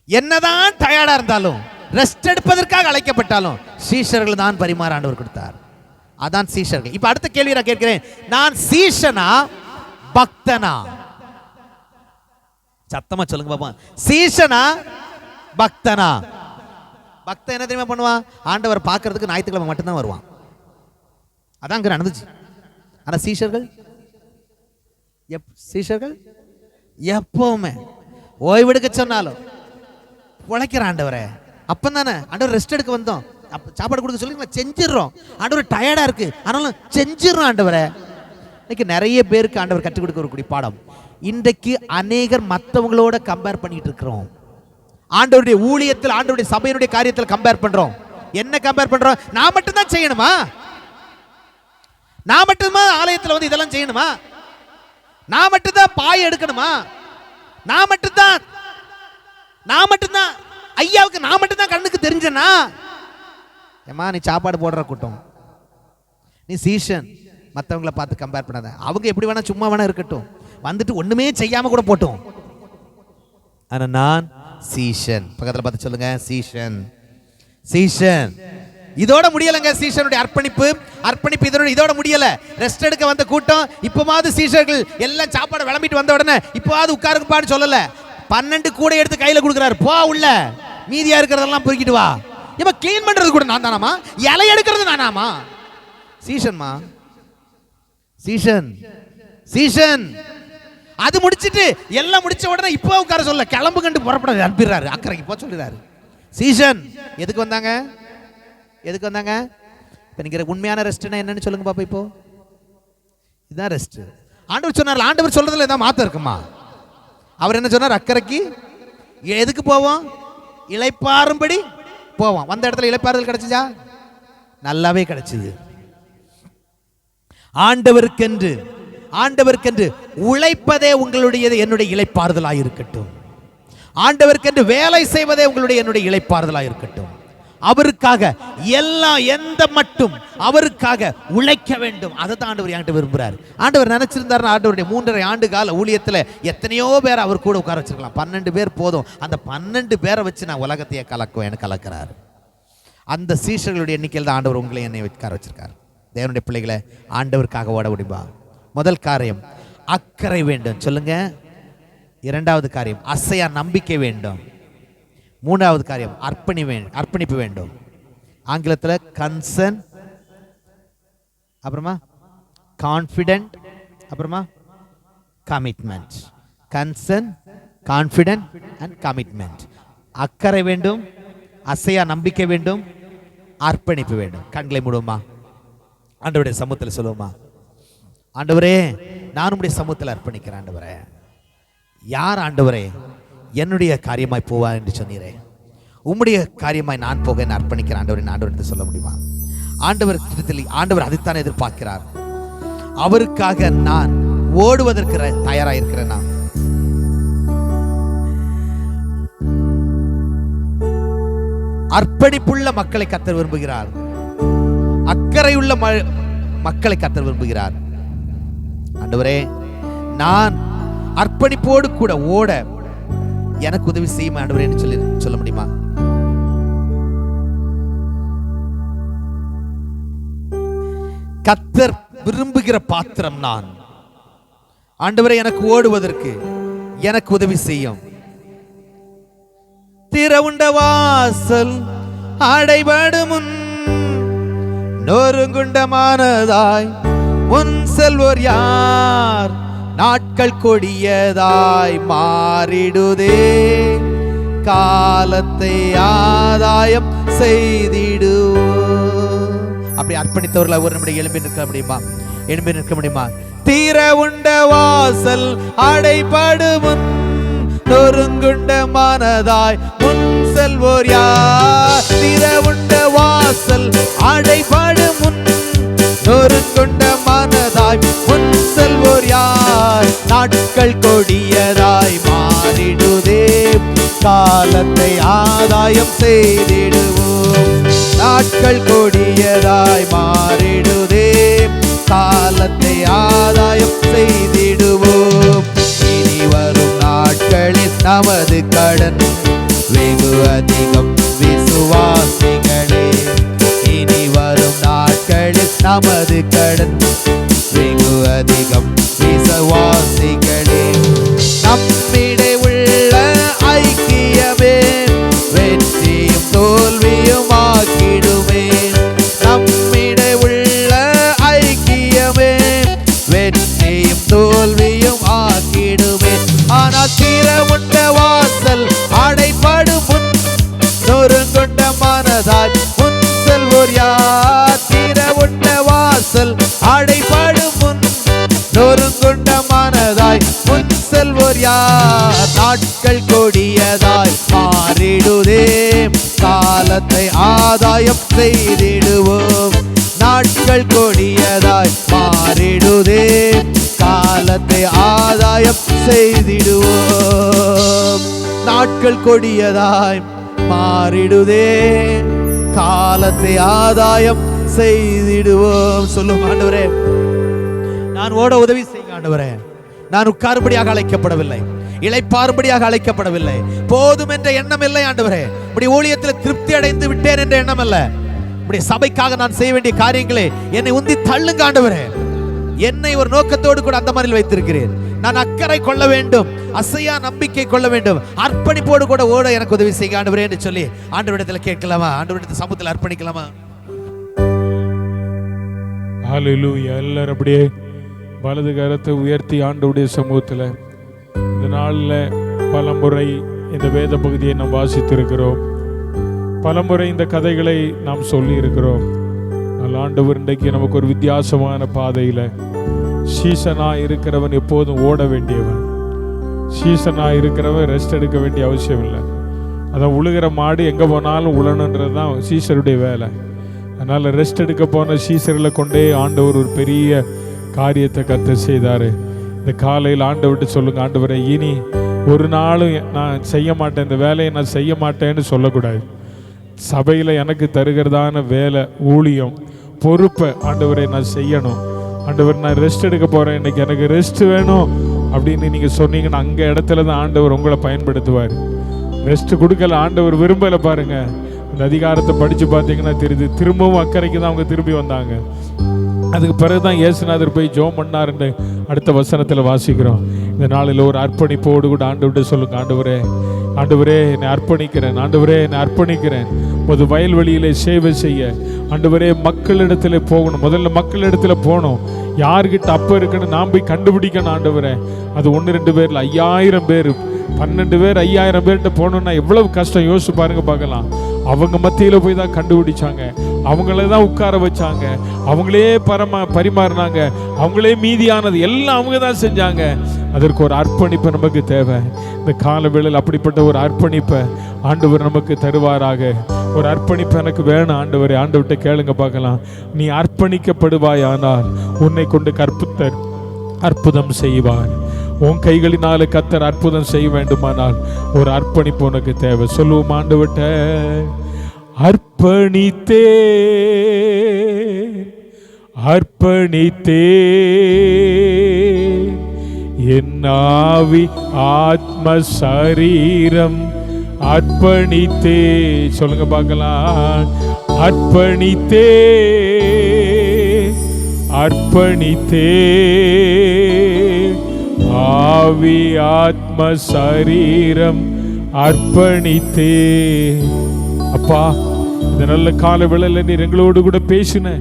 என்னதான் டயர்டா இருந்தாலும் ரெஸ்ட் எடுப்பதற்காக அழைக்கப்பட்டாலும் சீஷர்கள் தான் பரிமாற ஆண்டவர் கொடுத்தார். அதான் சீஷர்கள். இப்ப அடுத்த கேள்வி நான் கேட்கிறேன், நான் சீஷனா பக்தனா? சத்தமா சொல்லுங்க பாப்பா, சீஷனா பக்தனா? பக்தன் என்ன தெரியுமா பண்ணுவான்? ஆண்டவர் பார்க்கிறதுக்கு ஞாயிற்றுக்கிழமை மட்டும்தான் வருவான். அதான் அங்க நடந்துச்சு. ஆனா சீஷர்கள் எப்பவுமே ஓய்வெடுக்க சொன்னாலும் உழைக்கிற ஆண்டவரே. அப்பந்தானே ஆண்டவர் ரெஸ்ட் எடுக்க வந்தோம், சாப்பாடு கொடுக்க சொல்லி செஞ்சிடறோம். ஆண்டவர் டயர்டா இருக்கு ஆனாலும் செஞ்சிடறோம் ஆண்டவரே. இன்னைக்கு நிறைய பேருக்கு ஆண்டவர் கற்றுக் கொடுக்கக்கூடிய பாடம், இன்றைக்கு அநேகர் மற்றவங்களோட கம்பேர் பண்ணிட்டு இருக்கிறோம். ஆண்டவருடைய ஊழியத்தில், ஆண்டவருடைய சபையினுடைய காரியத்தில் கம்பேர் பண்றோம். என்ன கம்பேர் பண்றோம்? நான் மட்டும்தான் செய்யணுமா? நான் மட்டும்தான் ஆலயத்தில் வந்து இதெல்லாம் செய்யணுமா? நான் மட்டும்தான் பாய் எடுக்கணுமா? நான் மட்டும்தான் ஐயாவுக்கு நான் மட்டும்தான் கண்ணுக்கு தெரிஞ்சனா? ஏமா நீ சாப்பாடு போடுற கூட்டம், நீ சீஷன். மற்றவங்களை பார்த்து கம்பேர் பண்ணாத. அவங்க எப்படி வேணா சும்மா வேணா இருக்கட்டும், வந்துட்டு ஒண்ணுமே செய்யாம கூட போட்டும். ஆனா நான் சீஷன். பக்கத்துல பார்த்து சொல்லுங்க, சீஷன். சீஷன் இதோட முடியலங்க. சீஷனுடைய அர்ப்பணிப்பு இதோட முடியல. ரெஸ்ட் எடுக்க வந்த கூட்டம் இப்போவாது சீஷர்கள் எல்லாம் சாப்பாடு விளம்பிட்டு வந்த உடனே இப்போவாது உட்காருங்கப்பான்னு சொல்லல. 12 கூட எடுத்து கையில கொடுக்குறாரு, போ உள்ள, மீதியா இருக்கிறதெல்லாம் பொறுக்கிட்டு வா. இப்ப கிளீன் பண்றது கூட நான் தானாமா? இலை எடுக்கிறது நானாமா? சீஷன்மா, சீஷன். அது முடிச்சிட்டு எல்லாம் முடிச்ச உடனே இப்போ உட்கார சொல்ல, கிளம்பு கண்டு புறப்பட அனுப்பிடுறாரு, அக்கறைக்கு போ சொல்றாரு. சீஷன் எதுக்கு வந்தாங்க? இப்ப நீங்க உண்மையான ரெஸ்ட்னா என்னன்னு சொல்லுங்க பாப்பா. இப்போ இதுதான் ரெஸ்ட். ஆண்டவர் சொன்னார், ஆண்டவர் சொல்றதுல ஏதாவது மாத்தம் இருக்குமா? அவர் என்ன சொன்னார்? அக்கறைக்கு எதுக்கு போவோம்? இளைப்பாறும்படி போவோம். வந்த இடத்துல இளைப்பாறுதல் கிடைச்சதா? நல்லாவே கிடைச்சது. ஆண்டவருக்கென்று உழைப்பதே உங்களுடைய என்னுடைய இளைப்பாறுதலாக இருக்கட்டும். ஆண்டவருக்கென்று வேலை செய்வதே உங்களுடைய என்னுடைய இளைப்பாறுதலாக இருக்கட்டும். அவருக்காக எல்லாம் எந்த மட்டும் அவருக்காக உழைக்க வேண்டும். அதை தான் ஆண்டவர் என்கிட்ட விரும்புகிறார். ஆண்டவர் நினைச்சிருந்தாருன்னா ஆண்டவருடைய 3.5 ஆண்டு கால ஊழியத்தில் எத்தனையோ பேர் அவர் கூட உட்கார வச்சிருக்கலாம். 12 பேர் போதும். அந்த 12 பேரை வச்சு நான் உலகத்தையே கலக்குவேன் கலக்கிறார். அந்த சீஷர்களுடைய எண்ணிக்கையில் தான் ஆண்டவர் உங்களை என்னை உட்கார வச்சிருக்காரு. தேவனுடைய பிள்ளைகளை ஆண்டவருக்காக ஓட முடியுமா? முதல் காரியம், அக்கறை வேண்டும். சொல்லுங்க. இரண்டாவது காரியம் அசையா நம்பிக்கை வேண்டும். மூன்றாவது காரியம் அர்ப்பணிப்பு வேண்டும். ஆங்கிலத்தில் கன்சர்ன், அப்புறமா கான்ஃபிடென்ட், அப்புறமா commitment. Concern, confident and commitment. அக்கறை வேண்டும், அசையா நம்பிக்கை வேண்டும், அர்ப்பணிப்பு வேண்டும். கண்களை மூடுவோமா, ஆண்டவருடைய சமூகத்தில் சொல்லுவோமா, ஆண்டவரே நான் உம்முடைய சமூகத்தில் அர்ப்பணிக்கிறேன். ஆண்டவரே, யார் ஆண்டவரே என்னுடைய காரியமாய் போவா என்று சொன்னீரே, உம்முடைய காரியமாய் நான் போக என்ன அர்ப்பணிக்கிறேன் ஆண்டவரே. ஆண்டவர் சொல்ல முடியுமா? ஆண்டவர் அதைத்தான் எதிர்பார்க்கிறார். அவருக்காக நான் ஓடுவதற்கு தயாராயிருக்கிறேன். நான் அர்ப்பணிப்புள்ள மக்களை கர்த்தர் விரும்புகிறார். அக்கறையுள்ள மக்களை கர்த்தர் விரும்புகிறார். ஆண்டவரே, நான் அர்ப்பணிப்போடு கூட ஓட எனக்கு உதவி செய்யும் ஆண்டவரே என்று சொல்ல முடியுமா? கர்த்தர் விரும்புகிற பாத்திரம் நான். ஆண்டவரே, எனக்கு ஓடுவதற்கு எனக்கு உதவி செய்யும். திறவுண்ட வாசல் அடைபடும் முன் நொறுங்குண்டமானதாய் முன் செல்வோர் யார்? நாட்கள் கொடியதாய் மாறிடுதே, காலத்தை ஆதாயம் செய்திடுவோ. அப்படி அர்ப்பணித்தவர்கள் ஒரு நிமிடம் எழும்பி நிற்க முடியுமா? எழும்பி நிற்க முடியுமா? திறவுண்ட வாசல் அடைபடும் முன் நொறுங்குண்டமானதாய் முன் செல்வோர் யார்? திறவுண்ட வாசல் அடைபடும் முன் நொறுங்குண்டமானதாய் முன் செல்வோர் யார்? நாட்கள் கொடியதாய் மாறிடுதே, காலத்தை ஆதாயம் செய்திடுவோம். நாட்கள் கொடியதாய் மாறிடுதே, காலத்தை ஆதாயம் செய்திடுவோம். இனி வரும் நாட்களில் நமது கடன் வெகு அதிகம் விசுவாசிகளே. இனி வரும் நாட்களில் நமது கடன் வெகு அதிகம் விசுவாசிகளே. நம்மிடை உள்ள ஐக்கியமே வெற்றியும் தோல்வியும் ஆக்கிடுமே. நம்மிடை உள்ள ஐக்கியமே வெற்றியும் தோல்வியும் ஆக்கிடுமே. ஆனால் திறவுண்ட வாசல் அடைபடும் முன் நொறுங்குண்ட மனதாய் முன் செல்வோர் யார்? திறவுண்ட வாசல் அடைபடும் முன் நொறுங்குண்ட மனதாய் முன் செல்வோர் யார்? நாட்கள் கொடியதாய் மாறிடுதே, காலத்தை ஆதாயம் செய்திடுவோம். நாட்கள் கொடியதாய் மாறிடுதே, காலத்தை ஆதாயம் செய்திடுவோம். நாட்கள் கொடியதாய் மாறிடுதே, காலத்தை ஆதாயம் செய்திடுவோம். சொல்லும் ஆண்டவரே, நான் ஓட உதவி செய்யுங்க ஆண்டவரே. நான் உட்காரும்படியாக அழைக்கப்படவில்லை, இளைப்பாறும்படியாக அழைக்கப்படவில்லை. போதும் என்ற எண்ணம் இல்லை ஆண்டவரே. இப்படி ஊழியத்தில் திருப்தி அடைந்து விட்டேன் என்ற எண்ணம் அல்ல. இப்படி சபைக்காக நான் செய்ய வேண்டிய காரியங்களே என்னை உந்தி தள்ளுங்க ஆண்டவரே. என்னை ஒரு நோக்கத்தோடு கூட அந்த மாதிரி வைத்திருக்கிறேன். நான் அக்கறை கொள்ள வேண்டும், அசையா நம்பிக்கை கொள்ள வேண்டும், அர்ப்பணிப்போடு கூட ஓட எனக்கு உதவி செய்ய ஆண்டவரே என்று சொல்லி ஆண்டவரிடத்தில் கேட்கலாமா? ஆண்டவரிடத்தில் சமூகத்தில் அர்ப்பணிக்கலாமா? ஹல்லேலூயா. எல்லாரும் அப்படியே வலது கரத்தை உயர்த்தி ஆண்டவருடைய சமூகத்தில் இந்த நாளில் பலமுறை இந்த வேத பகுதியை நாம் வாசித்திருக்கிறோம். பலமுறை இந்த கதைகளை நாம் சொல்லி இருக்கிறோம். ஆண்டவர் இன்றைக்கு நமக்கு ஒரு வித்தியாசமான பாதையில் சீசனாக இருக்கிறவன் எப்போதும் ஓட வேண்டியவன். சீசனாக இருக்கிறவன் ரெஸ்ட் எடுக்க வேண்டிய அவசியம் இல்லை. அதான் உழுகிற மாடு எங்கே போனாலும் உழணுன்றது தான் சீசருடைய வேலை. அதனால் ரெஸ்ட் எடுக்க போன சீசரில் கொண்டே ஆண்டவர் ஒரு பெரிய காரியத்தை கர்த்தர் செய்தார். இந்த காலையில் ஆண்டவர்கிட்ட சொல்லுங்கள், ஆண்டவரை இனி ஒரு நாளும் நான் செய்ய மாட்டேன், இந்த வேலையை நான் செய்ய மாட்டேன்னு சொல்லக்கூடாது. சபையில் எனக்கு தருகிறதான வேலை, ஊழியம், பொறுப்பை ஆண்டவரை நான் செய்யணும். ஆண்டவர் நான் ரெஸ்ட் எடுக்க போகிறேன், இன்னைக்கு எனக்கு ரெஸ்ட் வேணும் அப்படின்னு நீங்கள் சொன்னீங்கன்னா அங்கே இடத்துல தான் ஆண்டவர் உங்களை பயன்படுத்துவார். ரெஸ்ட் கொடுக்கல ஆண்டவர் விரும்பலை. பாருங்கள், அந்த அதிகாரத்தை படித்து பார்த்தீங்கன்னா தெரியுது. திரும்பவும் அக்கறைக்கு தான் அவங்க திரும்பி வந்தாங்க. அதுக்கு பிறகு தான் இயேசுநாதர் போய் ஜெபம் பண்ணாருன்னு அடுத்த வசனத்தில் வாசிக்கிறோம். இந்த நாளில் ஒரு அர்ப்பணிப்போடு கூட ஆண்டவர்கிட்ட சொல்லுங்க, ஆண்டவரே ஆண்டவரே என்னை அர்ப்பணிக்கிறேன், ஆண்டவரே என்னை அர்ப்பணிக்கிறேன் ஒரு வயல்வெளியிலே சேவை செய்ய. ஆண்டவரே மக்களிடத்துல போகணும், முதல்ல மக்களிடத்துல போகணும். யார்கிட்ட அப்போ இருக்குன்னு நான் போய் கண்டுபிடிக்கணும் ஆண்டவரே. அது 1-2 பேரில் 5000 பேர் 12 பேர் 5000 பேர்கிட்ட போகணுன்னா எவ்வளவு கஷ்டம் யோசிச்சு பாருங்க பார்க்கலாம். அவங்க மத்தியில் போய் தான் கண்டுபிடிச்சாங்க, அவங்களே தான் உட்கார வச்சாங்க, அவங்களே பரிமாறினாங்க, அவங்களே மீதியானது எல்லாம் அவங்க தான் செஞ்சாங்க. அதற்கு ஒரு அர்ப்பணிப்பு நமக்கு தேவை. இந்த கால வேளையில் அப்படிப்பட்ட ஒரு அர்ப்பணிப்பை ஆண்டவர் நமக்கு தருவாராக. ஒரு அர்ப்பணிப்பு எனக்கு வேணும் ஆண்டவரே. ஆண்டவர்கிட்ட கேளுங்க பார்க்கலாம். நீ அர்ப்பணிக்கப்படுவாயானால் உன்னை கொண்டு கர்த்தர் அற்புதம் செய்வார். உன் கைகளினால கர்த்தர் அற்புதம் செய்ய வேண்டுமானால் ஒரு அர்ப்பணிப்பு உனக்கு தேவை. சொல்லுவோம் ஆண்டவர்கிட்ட, அர்ப்பணித்தே அர்ப்பணித்தே என் ஆவி ஆத்ம சரீரம் அர்ப்பணித்தே. சொல்லுங்க பார்க்கலாம். அர்ப்பணித்தே அர்ப்பணித்தே ஆவி ஆத்ம சரீரம் அர்ப்பணித்தே. அப்பா, இந்த நல்ல கால வேளையில நீர் எங்களோடு கூட பேசின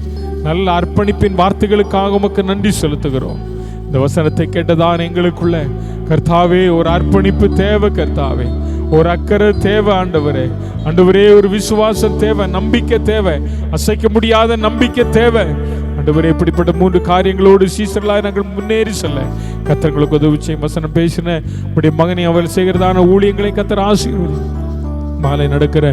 நல்ல அர்ப்பணிப்பின் வார்த்தைகளுக்காக உமக்கு நன்றி செலுத்துகிறோம். இந்த வசனத்தை கேட்டதான் எங்களுக்குள்ள கர்த்தாவே ஒரு அர்ப்பணிப்பு தேவை, கர்த்தாவே ஒரு அக்கறை தேவை ஆண்டவரே. ஆண்டவரே ஒரு விசுவாசம் தேவை, நம்பிக்கை தேவை, அசைக்க முடியாத நம்பிக்கை தேவை ஆண்டவரே. இப்படிப்பட்ட 3 காரியங்களோடு சீசர்களாய் நாங்கள் முன்னேறி செல்ல கர்த்தர்களுக்கு உதவி செய்யும். வசனம் பேசின உடைய மகனை அவள் செய்கிறதான ஊழியங்களை கர்த்தர் ஆசீர்வதி. மாலை நடக்கிற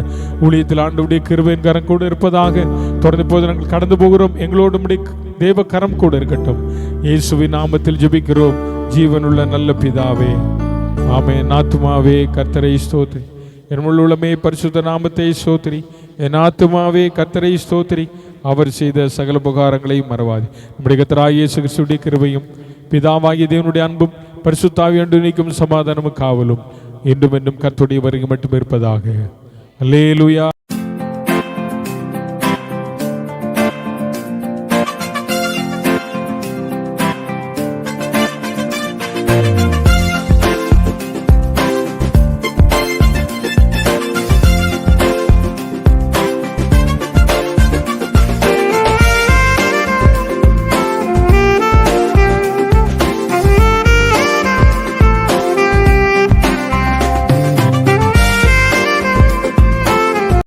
ஊழியத்தில் ஆண்டவருடைய கிருபையின் கரம் கூட இருப்பதாக. தொடர்ந்து போது நாங்கள் கடந்து போகிறோம். எங்களோடு தேவ கரம் கூட இருக்கட்டும். இயேசுவின் நாமத்தில் ஜெபிக்கிறோம் ஜீவனுள்ள நல்ல பிதாவே, ஆமென். ஆத்துமாவே கர்த்தரை ஸ்தோத்திரி, என் உள்ளமே பரிசுத்த நாமத்தை ஸ்தோத்திரி. என் ஆத்துமாவே கர்த்தரை ஸ்தோத்திரி, அவர் செய்த சகல உபகாரங்களையும் மறவாதி. நம்முடைய கர்த்தராகிய இயேசு கிறிஸ்துவின் கிருபையும் பிதாவாகிய தேவனுடைய அன்பும் பரிசுத்த ஆவியானவருடைய நீக்கும் சமாதானமும் காவலும் என்றும் என்றும் கர்த்தருடைய வருகை மட்டும் இருப்பதாக. அல்லேலூயா.